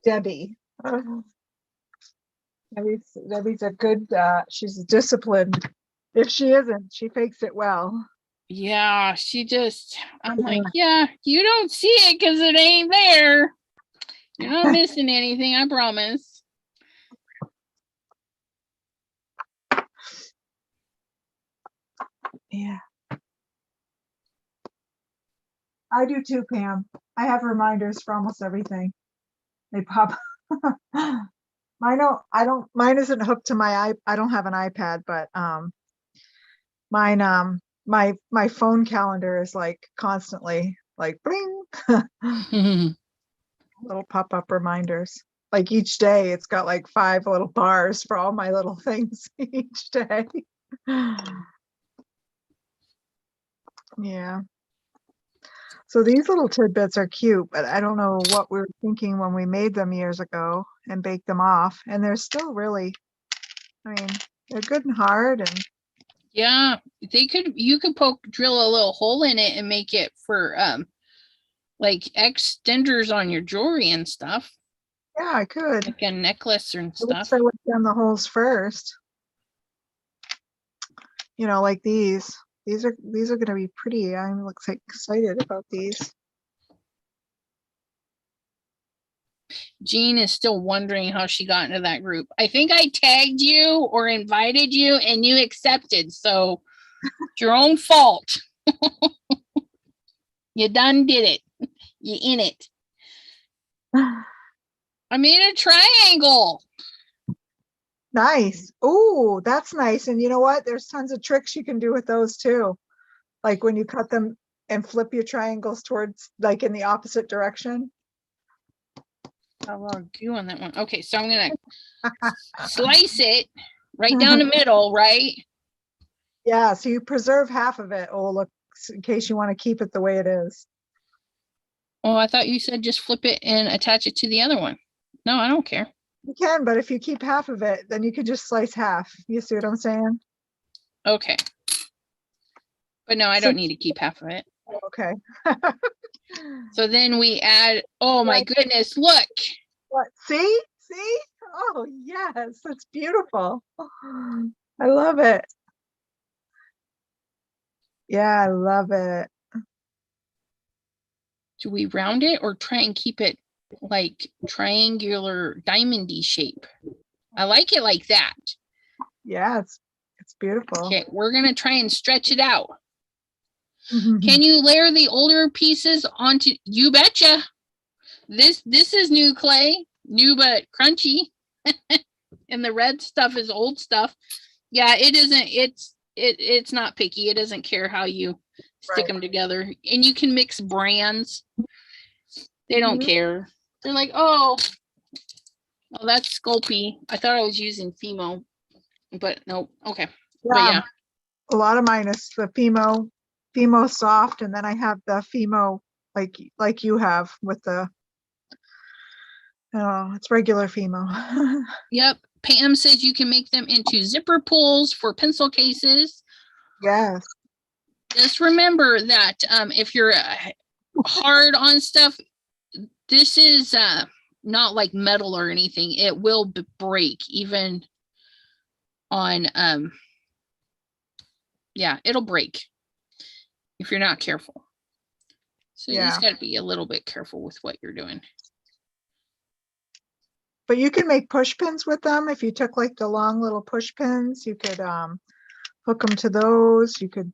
Speaker 2: Debbie. Debbie's a good, she's disciplined. If she isn't, she fakes it well.
Speaker 1: Yeah, I'm like, yeah, you don't see it because it ain't there. You're not missing anything, I promise.
Speaker 2: Yeah. I do too, Pam. I have reminders for almost everything. They pop. Mine isn't hooked to my I don't have an iPad, but mine my phone calendar is like constantly like bling. Little pop-up reminders. like each day it's got like 5 little bars for all my little things each day. Yeah. So these little tidbits are cute, but I don't know what we were thinking when we made them years ago and baked them off. And they're still really, I mean, they're good and hard. And
Speaker 1: yeah, you could drill a little hole in it and make it for like extenders on your jewelry and stuff.
Speaker 2: yeah, I could.
Speaker 1: Like a necklace and stuff.
Speaker 2: I would have done the holes first. You know, like these. These are going to be pretty. I'm excited about these.
Speaker 1: Jean is still wondering how she got into that group. I think I tagged you or invited you and you accepted. So it's your own fault. You done did it. You in it. I made a triangle.
Speaker 2: Nice. Oh, that's nice. And you know what? There's tons of tricks you can do with those too. Like when you cut them and flip your triangles towards like in the opposite direction.
Speaker 1: A lot of goo on that one. Okay, so I'm gonna slice it right down the middle, right?
Speaker 2: Yeah, so you preserve half of it, oh look, in case you want to keep it the way it is.
Speaker 1: Oh, I thought you said just flip it and attach it to the other one. No, I don't care.
Speaker 2: You can, but if you keep half of it, then you could just slice half. You see what I'm saying?
Speaker 1: Okay. But no, I don't need to keep half of it.
Speaker 2: Okay.
Speaker 1: So then we add, oh my goodness, look.
Speaker 2: What? See? See? Oh, yes, that's beautiful. I love it. Yeah, I love it.
Speaker 1: Do we round it or try and keep it like triangular diamondy shape? I like it like that.
Speaker 2: Yeah, it's beautiful.
Speaker 1: Okay, we're gonna try and stretch it out. Can you layer the older pieces onto? You betcha. This is new clay, new but crunchy, and the red stuff is old stuff. Yeah, it isn't. It's not picky. It doesn't care how you stick them together, and you can mix brands. They don't care. They're like, oh, that's Sculpey. I thought I was using Fimo, but no. Okay, but yeah.
Speaker 2: A lot of mine is the Fimo soft, and then I have the Fimo like you have with the it's regular Fimo.
Speaker 1: Yep. Pam says you can make them into zipper pulls for pencil cases.
Speaker 2: Yes.
Speaker 1: Just remember that if you're hard on stuff, this is not like metal or anything. It will break even on yeah, it'll break if you're not careful. So you just got to be a little bit careful with what you're doing.
Speaker 2: But you can make push pins with them. If you took like the long little push pins, you could hook them to those. You could,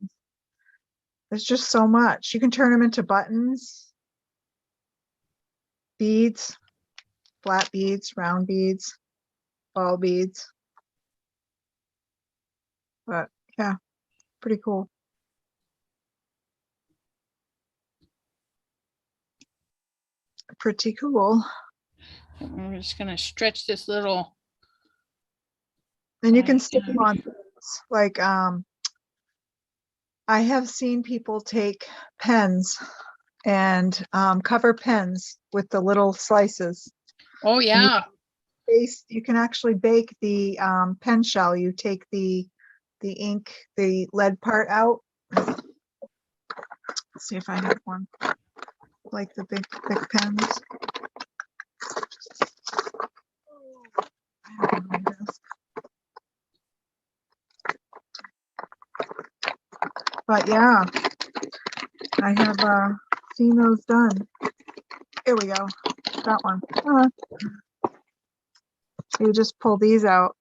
Speaker 2: there's just so much. You can turn them into buttons, beads, flat beads, round beads, ball beads. But yeah, pretty cool. Pretty cool.
Speaker 1: I'm just going to stretch this little.
Speaker 2: And you can stick them on things. Like I have seen people take pens and cover pens with the little slices.
Speaker 1: Oh yeah.
Speaker 2: You can actually bake the pen shell. You take the ink, the lead part out. Let's see if I have one like the big thick pens. I have one on my desk. But yeah, I have seen those done. Here we go. That one. You just pull these out.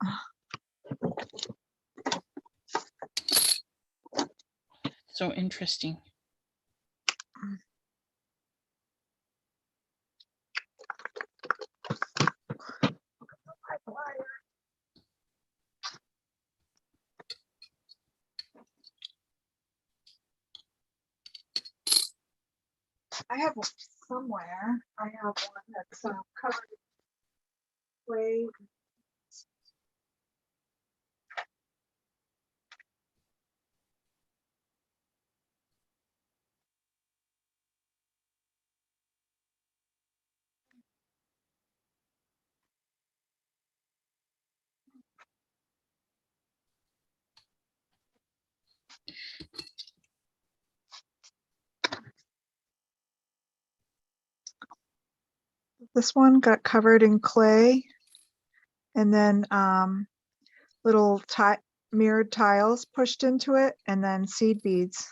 Speaker 1: So interesting.
Speaker 2: I have one somewhere. I have one that's covered clay. This one got covered in clay, and then little mirrored tiles pushed into it, and then seed beads.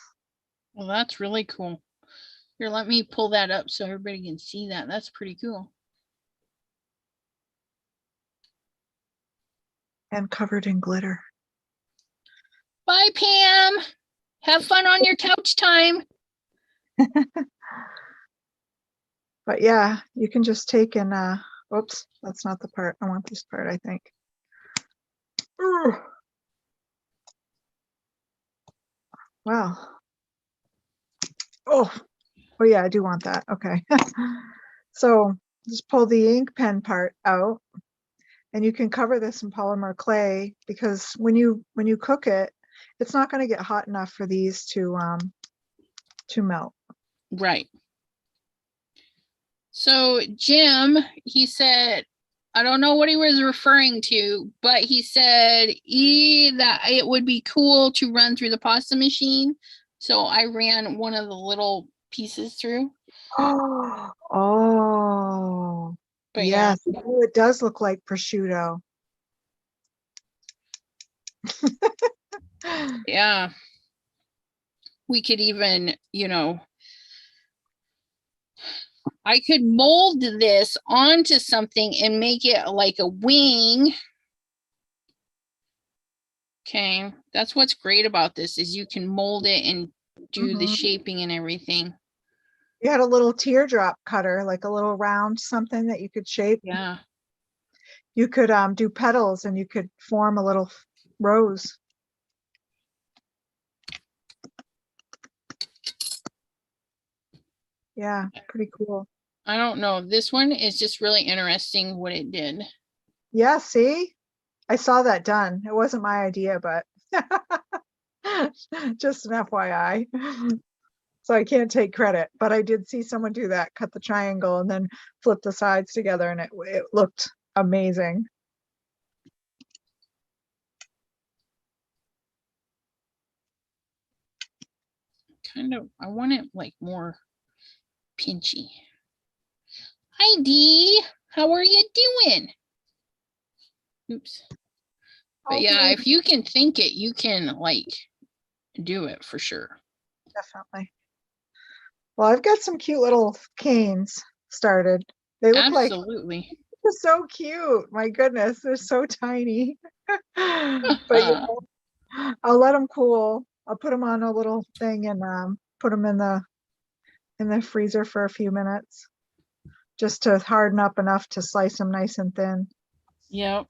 Speaker 1: Well, that's really cool. Here, let me pull that up so everybody can see that. That's pretty cool.
Speaker 2: And covered in glitter.
Speaker 1: Bye, Pam. Have fun on your couch time.
Speaker 2: But yeah, you can just take and oops, that's not the part. I want this part, I think. Ooh. Wow. Oh yeah, I do want that. Okay. So just pull the ink pen part out, and you can cover this in polymer clay, because when you cook it, it's not going to get hot enough for these to melt.
Speaker 1: Right. So Jim, he said, I don't know what he was referring to, but he said that it would be cool to run through the pasta machine. So I ran one of the little pieces through.
Speaker 2: Oh,
Speaker 1: But
Speaker 2: yes. Yeah. Oh, it does look like prosciutto.
Speaker 1: Yeah. We could even, I could mold this onto something and make it like a wing. Okay, that's what's great about this, is you can mold it and do the shaping and everything.
Speaker 2: You had a little teardrop cutter, like a little round something that you could shape.
Speaker 1: Yeah.
Speaker 2: You could do petals, and you could form a little rose. Yeah, pretty cool.
Speaker 1: I don't know. This one is just really interesting what it did.
Speaker 2: Yeah, see? I saw that done. It wasn't my idea, but just an FYI. So I can't take credit, but I did see someone do that, cut the triangle and then flip the sides together, and it looked amazing.
Speaker 1: I want it like more pinchy. Hi Dee, how are you doing? Oops. But yeah, if you can think it, you can like do it for sure.
Speaker 2: Definitely. Well, I've got some cute little canes started. They look
Speaker 1: absolutely
Speaker 2: like so cute. My goodness, they're so tiny. But yeah, I'll let them cool. I'll put them on a little thing and put them in the freezer for a few minutes, just to harden up enough to slice them nice and thin.
Speaker 1: Yep.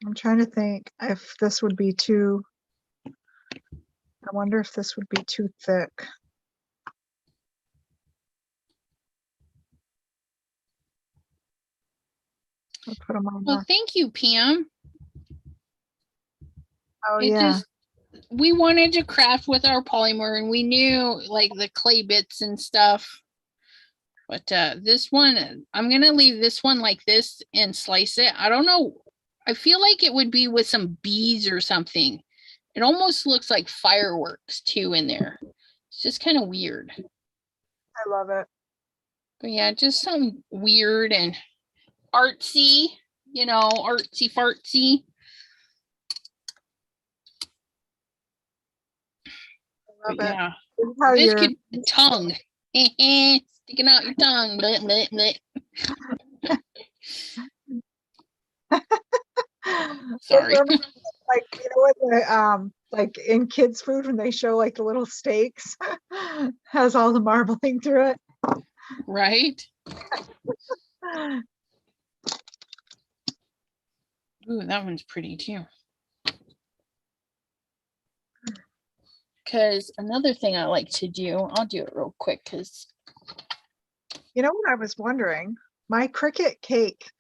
Speaker 2: I'm trying to think if this would be too, I wonder if this would be too thick. I'll put them on.
Speaker 1: Well, thank you, Pam.
Speaker 2: Oh, yeah.
Speaker 1: We wanted to craft with our polymer, and we knew like the clay bits and stuff. But this one, I'm going to leave this one like this and slice it. I don't know. I feel like it would be with some beads or something. It almost looks like fireworks too in there. It's just kind of weird.
Speaker 2: I love it.
Speaker 1: But yeah, just some weird and artsy, artsy fartsy.
Speaker 2: I love
Speaker 1: But yeah,
Speaker 2: this
Speaker 1: could tongue. Sticking out your tongue. Bleh, bleh, bleh. Sorry.
Speaker 2: Like, like in kids' food, when they show like the little steaks, has all the marbling through it.
Speaker 1: Right? Ooh, that one's pretty too. Because another thing I like to do, I'll do it real quick because.
Speaker 2: You know what I was wondering? my Cricut cake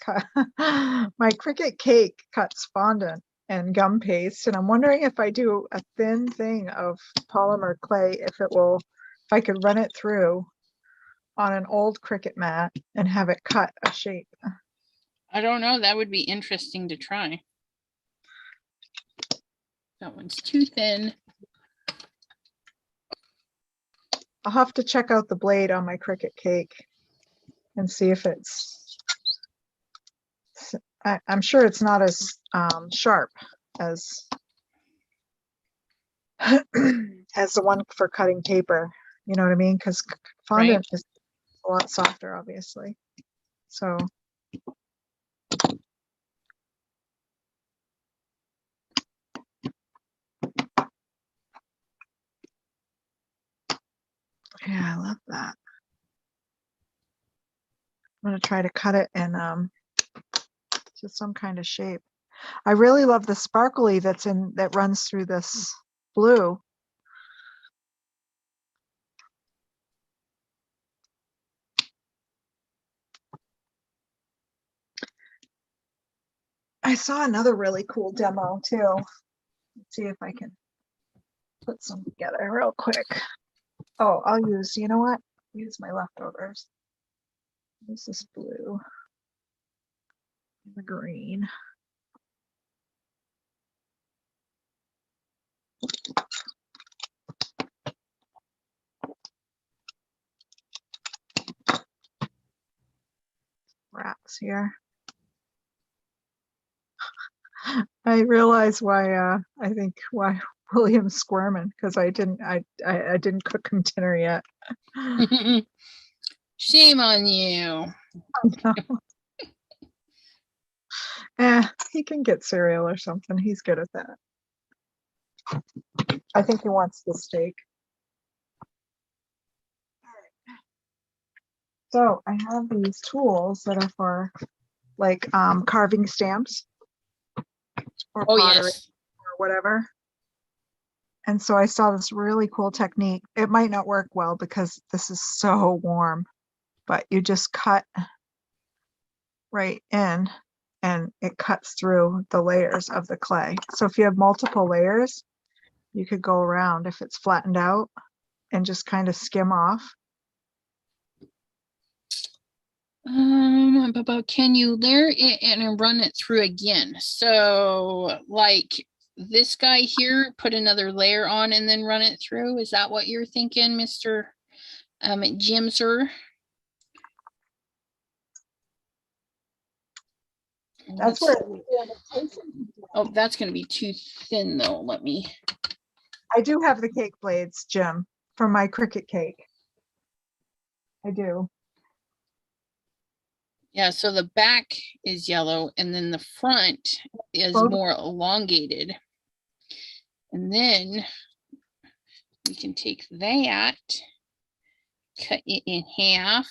Speaker 2: cuts fondant and gum paste, and I'm wondering if I do a thin thing of polymer clay, if I could run it through on an old Cricut mat and have it cut a shape.
Speaker 1: I don't know. That would be interesting to try. That one's too thin.
Speaker 2: I'll have to check out the blade on my Cricut cake and see if I'm sure it's not as sharp as as the one for cutting paper. You know what I mean? Because fondant is a lot softer, obviously. So yeah, I love that. I'm gonna try to cut it in to some kind of shape. I really love the sparkly that runs through this blue. I saw another really cool demo too. Let's see if I can put some together real quick. Oh, I'll use, you know what? Use my leftovers. Use this blue and the green. Wraps here. I realize why I think why William's squirming, because I didn't cook him dinner yet.
Speaker 1: Shame on you.
Speaker 2: I know. He can get cereal or something. He's good at that. I think he wants the steak. So I have these tools that are for like carving stamps or pottery or whatever. And so I saw this really cool technique. It might not work well because this is so warm, but you just cut right in and it cuts through the layers of the clay. So if you have multiple layers, you could go around if it's flattened out and just kind of skim off.
Speaker 1: But can you layer it and run it through again? So like this guy here, put another layer on and then run it through. Is that what you're thinking, Mr. Jimser?
Speaker 2: That's where
Speaker 1: oh, that's going to be too thin though. Let me.
Speaker 2: I do have the cake blades, Jim, for my Cricut cake. I do.
Speaker 1: Yeah, so the back is yellow and then the front is more elongated. And then we can take that, cut it in half.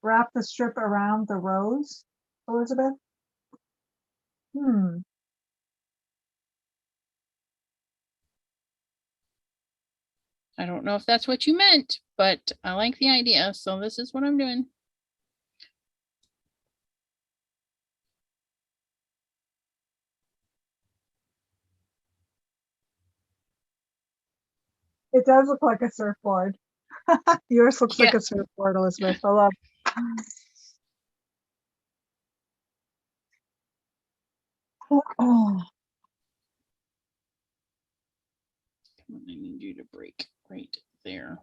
Speaker 2: Wrap the strip around the rose, Elizabeth.
Speaker 1: I don't know if that's what you meant, but I like the idea. So this is what I'm doing.
Speaker 2: It does look like a surfboard. Yours looks like a surfboard, Elizabeth. I love it. Oh.
Speaker 1: I need you to break right there.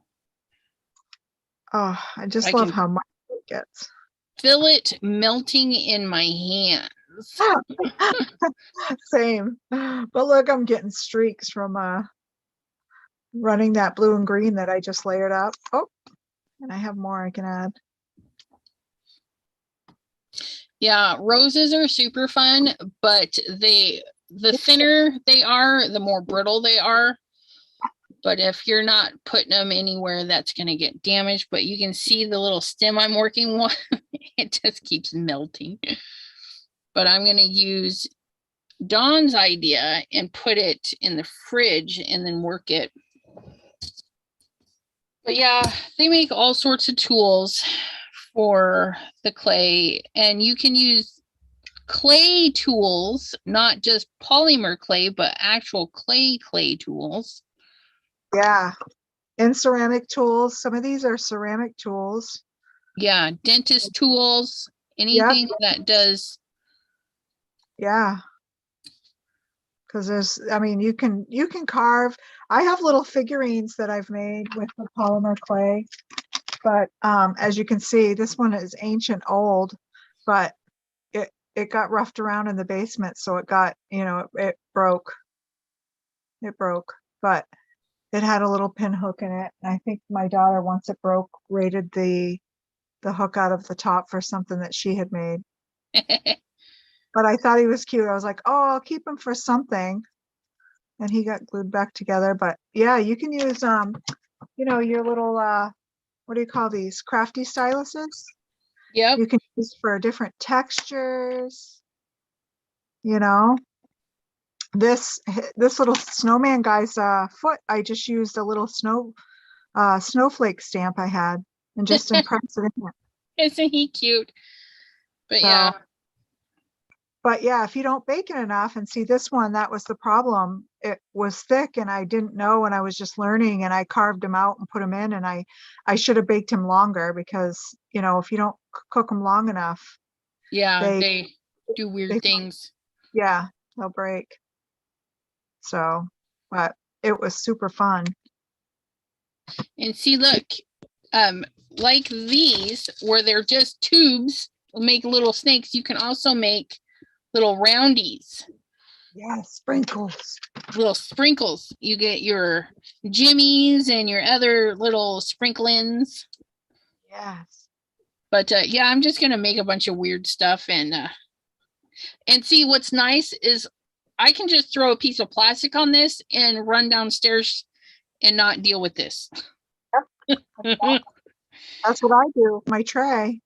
Speaker 2: Oh, I just love how much it gets.
Speaker 1: Feel it melting in my hands.
Speaker 2: Same. But look, I'm getting streaks from running that blue and green that I just layered up. Oh, and I have more I can add.
Speaker 1: Yeah, roses are super fun, but the thinner they are, the more brittle they are. But if you're not putting them anywhere, that's going to get damaged. But you can see the little stem I'm working with. It just keeps melting. But I'm going to use Dawn's idea and put it in the fridge and then work it. But yeah, they make all sorts of tools for the clay, and you can use clay tools, not just polymer clay, but actual clay tools.
Speaker 2: Yeah. And ceramic tools. Some of these are ceramic tools.
Speaker 1: Yeah, dentist tools,
Speaker 2: Yep.
Speaker 1: anything that does.
Speaker 2: Yeah. Because I mean, you can carve. I have little figurines that I've made with the polymer clay, but as you can see, this one is ancient old, but it got roughed around in the basement, so it got, it broke. It broke, but it had a little pin hook in it. And I think my daughter, once it broke, raided the hook out of the top for something that she had made. But I thought he was cute. I was like, oh, I'll keep him for something. And he got glued back together. But yeah, you can use your little what do you call these? Crafty styluses.
Speaker 1: Yep.
Speaker 2: You can use for different textures, you know. This little snowman guy's foot, I just used a little snowflake stamp I had and just impressed it in it.
Speaker 1: Isn't he cute? But
Speaker 2: So,
Speaker 1: yeah.
Speaker 2: but yeah, if you don't bake it enough, and see this one, that was the problem. It was thick and I didn't know, and I was just learning, and I carved them out and put them in, and I should have baked him longer because, if you don't cook them long enough,
Speaker 1: Yeah,
Speaker 2: they
Speaker 1: they do weird
Speaker 2: they
Speaker 1: things.
Speaker 2: yeah, they'll break. So, but it was super fun.
Speaker 1: And see, look, like these, where they're just tubes, make little snakes, you can also make little roundies.
Speaker 2: Yeah, sprinkles.
Speaker 1: Little sprinkles. You get your jimmies and your other little sprinklings.
Speaker 2: Yes.
Speaker 1: But yeah, I'm just gonna make a bunch of weird stuff and see what's nice is I can just throw a piece of plastic on this and run downstairs and not deal with this.
Speaker 2: Yep. That's what I do with my tray.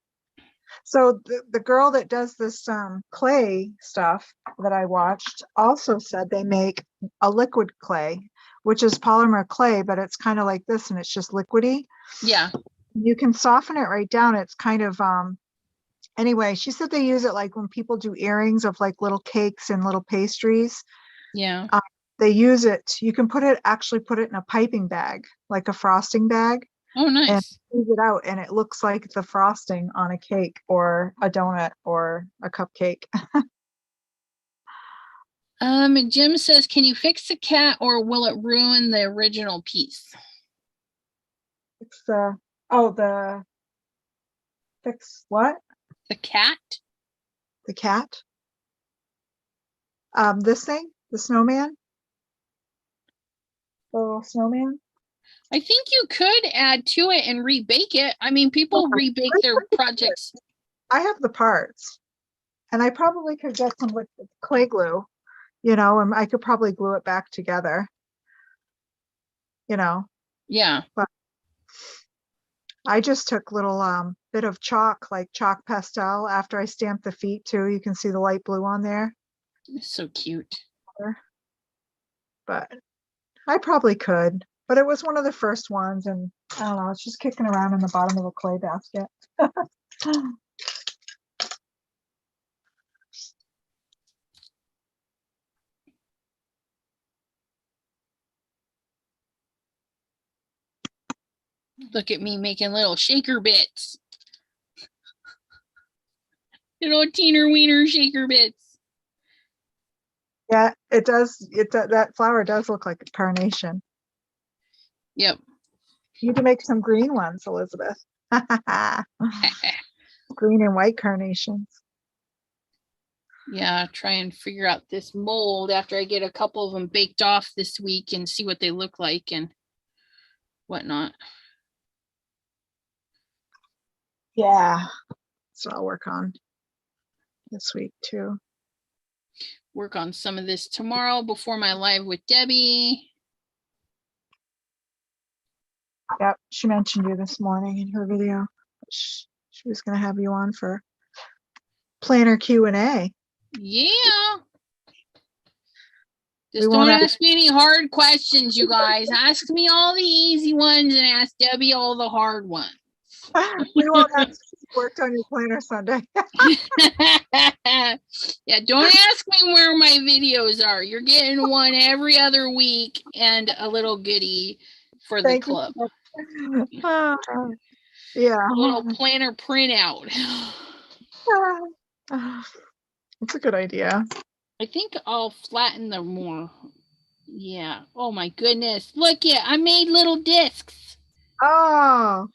Speaker 2: So the girl that does this clay stuff that I watched also said they make a liquid clay, which is polymer clay, but it's kind of like this and it's just liquidy.
Speaker 1: Yeah.
Speaker 2: You can soften it right down. It's kind of anyway, she said they use it like when people do earrings of like little cakes and little pastries.
Speaker 1: Yeah.
Speaker 2: They use it. You can actually put it in a piping bag, like a frosting bag,
Speaker 1: Oh,
Speaker 2: and
Speaker 1: nice.
Speaker 2: squeeze it out, and it looks like the frosting on a cake or a donut or a cupcake.
Speaker 1: Jim says, can you fix the cat or will it ruin the original piece?
Speaker 2: It's the fix what?
Speaker 1: The cat?
Speaker 2: The cat? This thing? The snowman? The little snowman?
Speaker 1: I think you could add to it and rebake it. I mean, people rebake their projects.
Speaker 2: I have the parts, and I probably could get some with clay glue, and I could probably glue it back together,
Speaker 1: Yeah.
Speaker 2: but I just took little bit of chalk, like chalk pastel, after I stamped the feet too. You can see the light blue on there.
Speaker 1: It's so cute.
Speaker 2: But I probably could. But it was one of the first ones, and I don't know, it's just kicking around in the bottom of a clay basket.
Speaker 1: Look at me making little shaker bits. Little teener wiener shaker bits.
Speaker 2: Yeah, it does. That flower does look like a carnation.
Speaker 1: Yep.
Speaker 2: You need to make some green ones, Elizabeth. Green and white carnations.
Speaker 1: Yeah, try and figure out this mold after I get a couple of them baked off this week and see what they look like and whatnot.
Speaker 2: Yeah, so I'll work on this week too.
Speaker 1: Work on some of this tomorrow before my live with Debbie.
Speaker 2: Yep, she mentioned you this morning in her video. She was going to have you on for planner Q&A.
Speaker 1: Yeah. Just don't ask me any hard questions, you guys. Ask me all the easy ones and ask Debbie all the hard ones.
Speaker 2: We won't have worked on your planner Sunday.
Speaker 1: Yeah, don't ask me where my videos are. You're getting one every other week and a little goodie for the club.
Speaker 2: Yeah.
Speaker 1: A little planner printout.
Speaker 2: That's a good idea.
Speaker 1: I think I'll flatten them more. Yeah. Oh my goodness. Look it. I made little discs.
Speaker 2: Oh.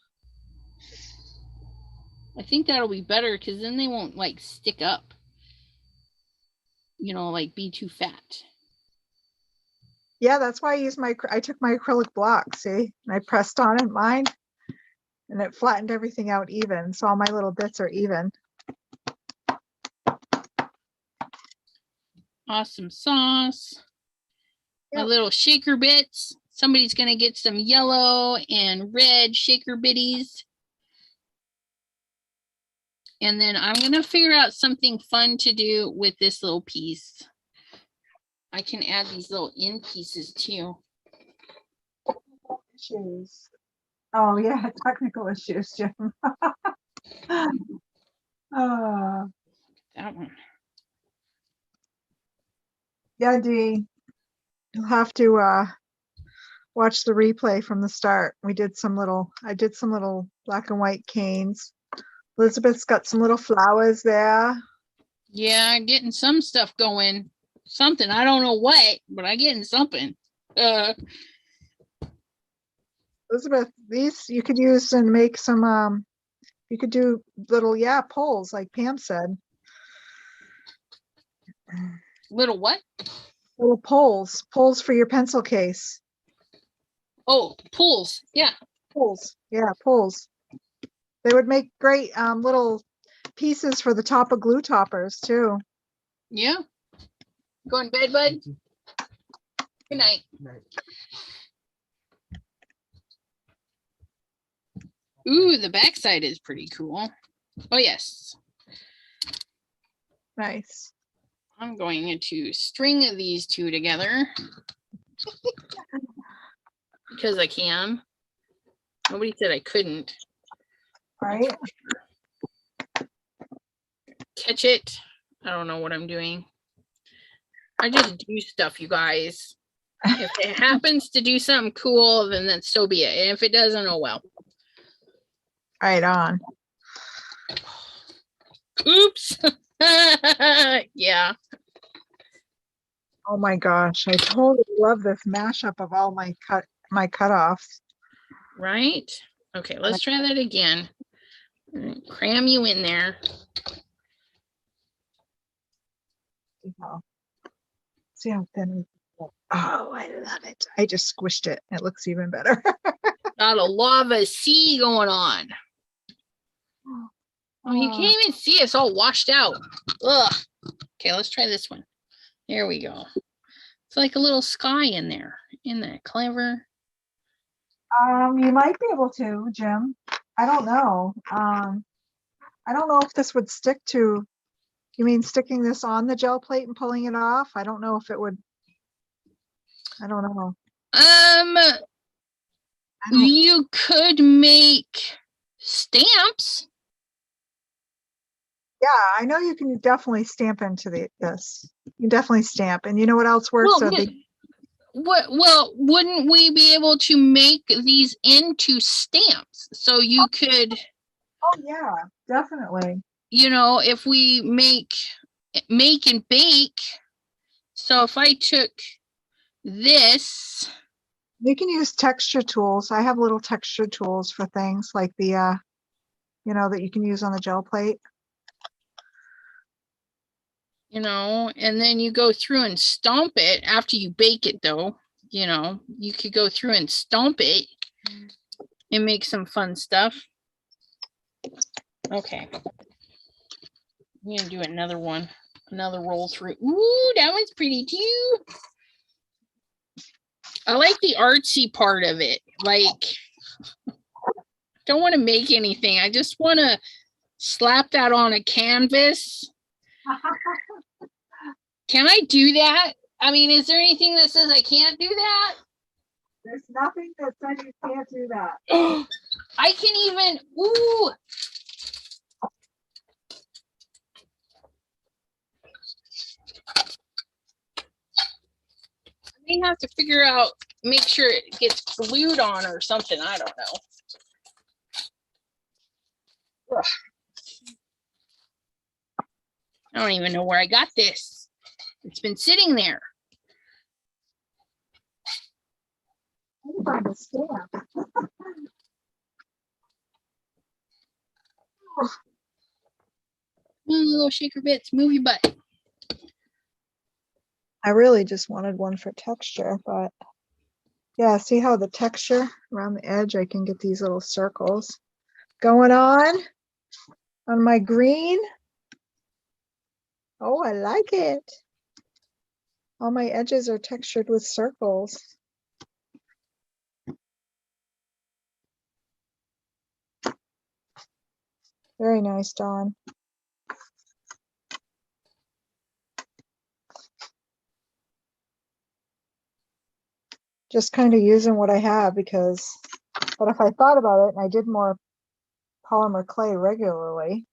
Speaker 1: I think that'll be better because then they won't like stick up. You know, like be too fat.
Speaker 2: Yeah, that's why I took my acrylic block, see? And I pressed on it, mine, and it flattened everything out even. So all my little bits are even.
Speaker 1: Awesome sauce. Yep. My little shaker bits. Somebody's going to get some yellow and red shaker bitties. And then I'm going to figure out something fun to do with this little piece. I can add these little end pieces too.
Speaker 2: Issues. Oh yeah, technical issues, Jim.
Speaker 1: That one.
Speaker 2: Yeah, Dee. You'll have to watch the replay from the start. I did some little black and white canes. Elizabeth's got some little flowers there.
Speaker 1: Yeah, getting some stuff going. Something. I don't know what, but I'm getting something.
Speaker 2: Elizabeth, these you could use and make some you could do little poles like Pam said.
Speaker 1: Little what?
Speaker 2: Little poles for your pencil case.
Speaker 1: Oh, pulls. Yeah.
Speaker 2: Poles. Yeah, poles. They would make great little pieces for the top of glue toppers too.
Speaker 1: Yeah. Go in bed, bud. Good night. Ooh, the backside is pretty cool. Oh, yes.
Speaker 2: Nice.
Speaker 1: I'm going to string these two together because I can. Nobody said I couldn't.
Speaker 2: Right.
Speaker 1: Catch it. I don't know what I'm doing. I just do stuff, you guys. If it happens to do something cool, then that's so be it. And if it doesn't, oh well.
Speaker 2: Right on.
Speaker 1: Oops. Yeah.
Speaker 2: Oh my gosh, I totally love this mashup of all my cutoffs.
Speaker 1: Right? Okay, let's try that again. Cram you in there.
Speaker 2: See how thin. Oh, I love it. I just squished it. It looks even better.
Speaker 1: Got a lava sea going on. Oh, you can't even see it. It's all washed out. Ugh. Okay, let's try this one. There we go. It's like a little sky in there. Isn't that clever?
Speaker 2: You might be able to, Jim. I don't know. I don't know if this would stick to. You mean sticking this on the gel plate and pulling it off? I don't know if it would. I don't know.
Speaker 1: You could make stamps.
Speaker 2: Yeah, I know you can definitely stamp into this. You can definitely stamp. And you know what else works?
Speaker 1: Well, wouldn't we be able to make these into stamps? So you could.
Speaker 2: Oh yeah, definitely.
Speaker 1: You know, if we make and bake. So if I took this.
Speaker 2: You can use texture tools. I have little texture tools for things like the, that you can use on the gel plate.
Speaker 1: You know, and then you go through and stomp it after you bake it, though. You know, you could go through and stomp it and make some fun stuff. Okay. I'm going to do another one, another roll through. Ooh, that one's pretty too. I like the artsy part of it. Like, don't want to make anything. I just want to slap that on a canvas. Can I do that? I mean, is there anything that says I can't do that?
Speaker 2: There's nothing that says you can't do that.
Speaker 1: I can even, ooh. I may have to figure out, make sure it gets glued on or something. I don't know. Ugh. I don't even know where I got this. It's been sitting there.
Speaker 2: Find a stamp.
Speaker 1: Little shaker bits, move your butt.
Speaker 2: I really just wanted one for texture, but yeah, see how the texture around the edge, I can get these little circles going on my green. Oh, I like it. All my edges are textured with circles. Very nice, Dawn. Just kind of using what I have because, but if I thought about it and I did more polymer clay regularly,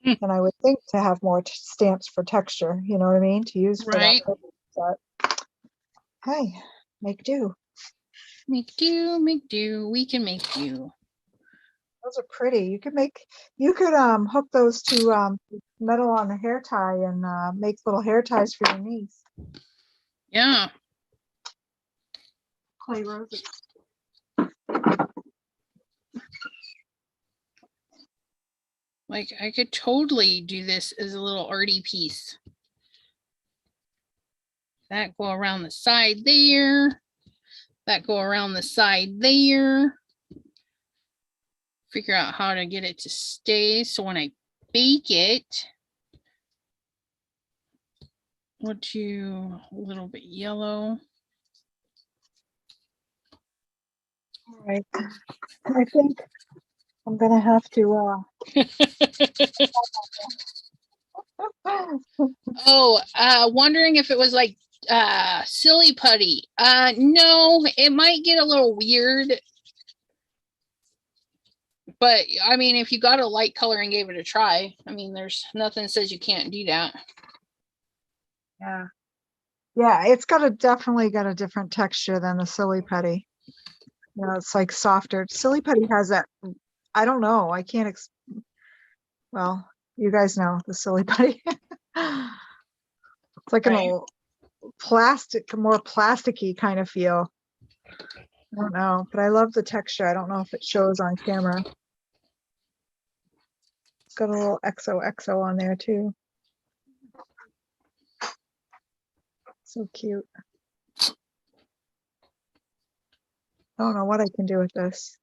Speaker 2: then I would think to have more stamps for texture, you know what I mean? To use for that purpose. But hey, make do.
Speaker 1: Make do, make do. We can make do.
Speaker 2: Those are pretty. You could hook those to metal on a hair tie and make little hair ties for your niece.
Speaker 1: Yeah.
Speaker 2: Clay roses.
Speaker 1: Like I could totally do this as a little arty piece. That go around the side there. That go around the side there. Figure out how to get it to stay. So when I bake it, we'll do a little bit yellow.
Speaker 2: All right. I think I'm gonna have to
Speaker 1: wondering if it was like silly putty. No, it might get a little weird. But I mean, if you got a light color and gave it a try, I mean, there's nothing that says you can't do that.
Speaker 2: Yeah. Yeah, it's definitely got a different texture than the silly putty. You know, it's like softer. Silly putty has that, I don't know, I can't, well, you guys know the silly putty. It's like an old plastic, more plasticky kind of feel. I don't know, but I love the texture. I don't know if it shows on camera. It's got a little XOXO on there too. So cute. I don't know what I can do with this.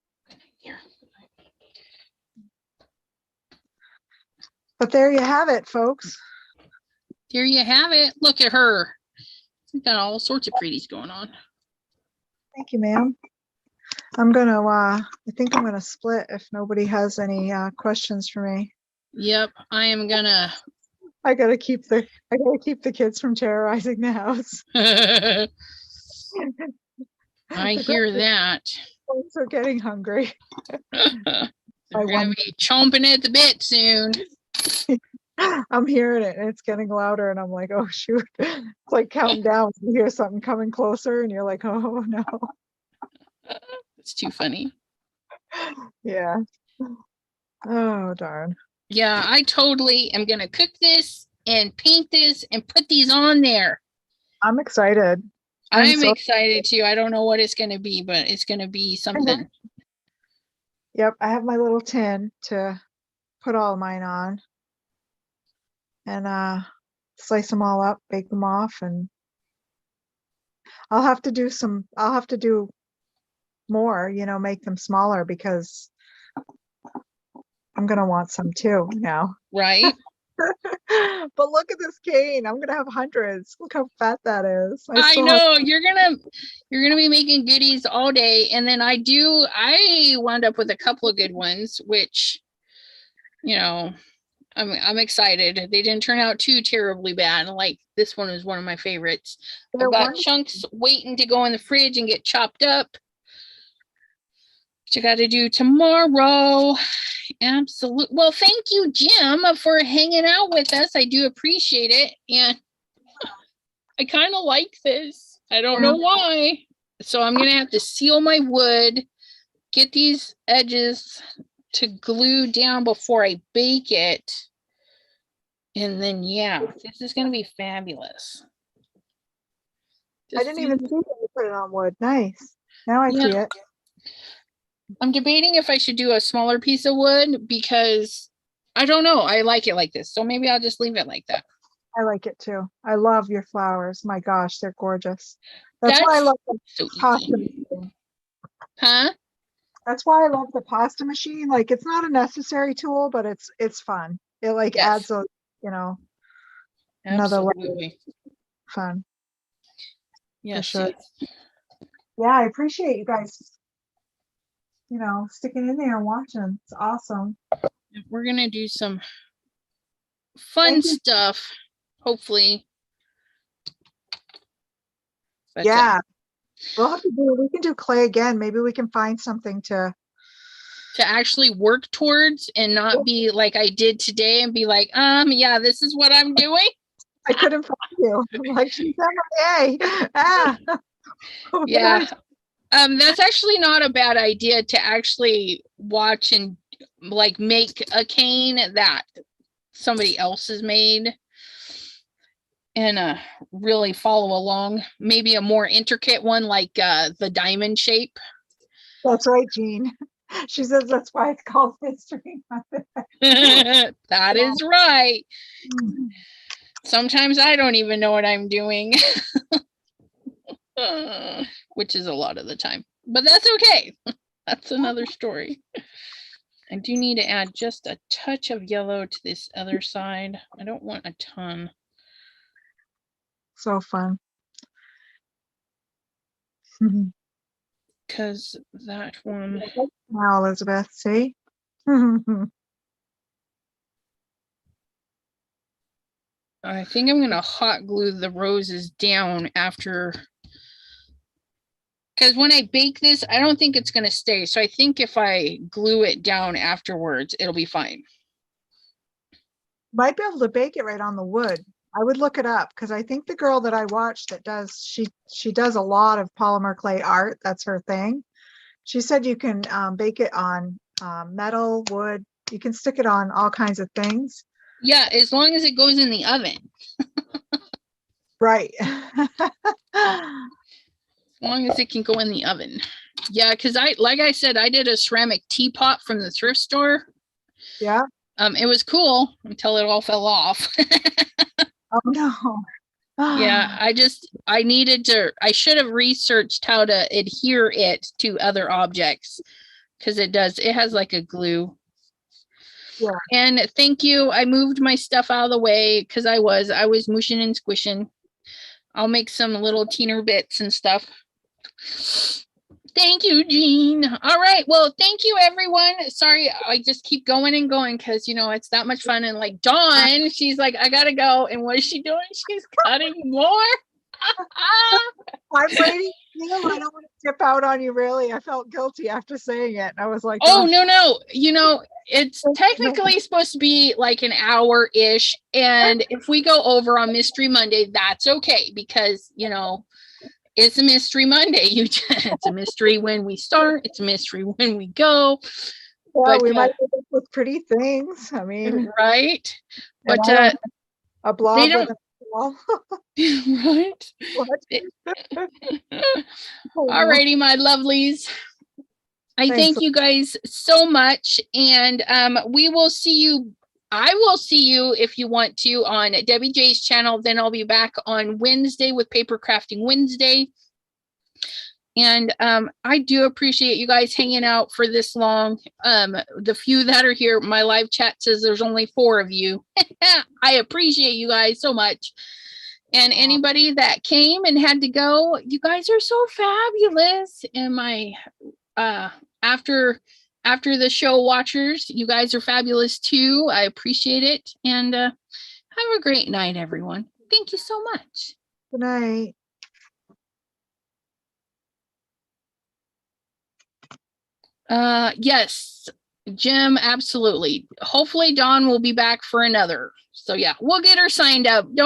Speaker 2: But there you have it, folks.
Speaker 1: There you have it. Look at her. She's got all sorts of pretties going on.
Speaker 2: Thank you, ma'am. I'm gonna I think I'm gonna split if nobody has any questions for me.
Speaker 1: Yep, I am gonna
Speaker 2: I gotta keep the kids from terrorizing the house.
Speaker 1: I hear that.
Speaker 2: Folks are getting hungry.
Speaker 1: They're gonna be chomping at the bit soon.
Speaker 2: I'm hearing it and it's getting louder and I'm like, oh shoot. It's like counting down. You hear something coming closer and you're like, oh no.
Speaker 1: It's too funny.
Speaker 2: Yeah. Oh darn.
Speaker 1: Yeah, I totally am gonna cook this and paint this and put these on there.
Speaker 2: I'm excited.
Speaker 1: I'm excited too. I don't know what it's gonna be, but it's gonna be something.
Speaker 2: Yep, I have my little tin to put all of mine on. And slice them all up, bake them off, and I'll have to do more, you know, make them smaller because I'm gonna want some too now.
Speaker 1: Right.
Speaker 2: But look at this cane. I'm gonna have hundreds. Look how fat that is.
Speaker 1: I know you're gonna be making goodies all day. And then I wound up with a couple of good ones, which, you know, I'm excited. They didn't turn out too terribly bad. Like this one was one of my favorites. I've got chunks waiting to go in the fridge and get chopped up. Which I got to do tomorrow. Absolutely. Well, thank you, Jim, for hanging out with us. I do appreciate it. And I kind of like this. I don't know why. So I'm going to have to seal my wood, get these edges to glue down before I bake it. And then, yeah, this is going to be fabulous.
Speaker 2: I didn't even see that you put it on wood. Nice. Now I see it.
Speaker 1: I'm debating if I should do a smaller piece of wood because I don't know. I like it like this. So maybe I'll just leave it like that.
Speaker 2: I like it too. I love your flowers. My gosh, they're gorgeous. That's why I love the pasta machine.
Speaker 1: Huh?
Speaker 2: That's why I love the pasta machine. Like it's not a necessary tool, but it's fun. It like adds a, you know, another level of fun.
Speaker 1: Yes,
Speaker 2: sure. Yeah, I appreciate you guys, you know, sticking in there and watching. It's awesome.
Speaker 1: We're gonna do some fun stuff, hopefully. But,
Speaker 2: yeah, we'll have to do. We can do clay again. Maybe we can find something to
Speaker 1: actually work towards and not be like I did today and be like, yeah, this is what I'm doing.
Speaker 2: I couldn't find you. I'm like, she's MIA.
Speaker 1: Yeah. That's actually not a bad idea to actually watch and like make a cane that somebody else has made and really follow along. Maybe a more intricate one like the diamond shape.
Speaker 2: That's right, Jean. She says that's why it's called Mystery Monday.
Speaker 1: That is right. Sometimes I don't even know what I'm doing. Which is a lot of the time, but that's okay. That's another story. I do need to add just a touch of yellow to this other side. I don't want a ton.
Speaker 2: So fun.
Speaker 1: Because that one.
Speaker 2: Now, Elizabeth, see?
Speaker 1: I think I'm going to hot glue the roses down after. Because when I bake this, I don't think it's going to stay. So I think if I glue it down afterwards, it'll be fine.
Speaker 2: Might be able to bake it right on the wood. I would look it up because I think the girl that I watched that does, she does a lot of polymer clay art. That's her thing. She said you can bake it on metal, wood. You can stick it on all kinds of things.
Speaker 1: Yeah, as long as it goes in the oven.
Speaker 2: Right.
Speaker 1: As long as it can go in the oven. Yeah, because like I said, I did a ceramic teapot from the thrift store.
Speaker 2: Yeah.
Speaker 1: It was cool until it all fell off.
Speaker 2: Oh no.
Speaker 1: Yeah, I should have researched how to adhere it to other objects because it has like a glue.
Speaker 2: Yeah.
Speaker 1: And thank you. I moved my stuff out of the way because I was mushing and squishing. I'll make some little teener bits and stuff. Thank you, Jean. All right. Well, thank you, everyone. Sorry, I just keep going and going because, you know, it's that much fun. And like Dawne, she's like, I got to go. And what is she doing? She's cutting more.
Speaker 2: I'm waiting. I don't want to dip out on you, really. I felt guilty after saying it. I was like,
Speaker 1: oh, no. You know, it's technically supposed to be like an hour-ish. And if we go over on Mystery Monday, that's okay because, you know, it's a Mystery Monday. It's a mystery when we start. It's a mystery when we go.
Speaker 2: Yeah, but we might end up with pretty things. I mean,
Speaker 1: right? But
Speaker 2: a blob with a wall.
Speaker 1: Right? Alrighty, my lovelies. I thank you guys so much, and we will see you. I will see you if you want to on Debbie J's channel. Then I'll be back on Wednesday with Paper Crafting Wednesday. And I do appreciate you guys hanging out for this long. The few that are here, my live chat says there's only 4 of you. I appreciate you guys so much. And anybody that came and had to go, you guys are so fabulous. And my after after the show watchers. You guys are fabulous too. I appreciate it. And have a great night, everyone. Thank you so much.
Speaker 2: Good night.
Speaker 1: Yes, Jim, absolutely. Hopefully Dawne will be back for another. So yeah, we'll get her signed up. Don't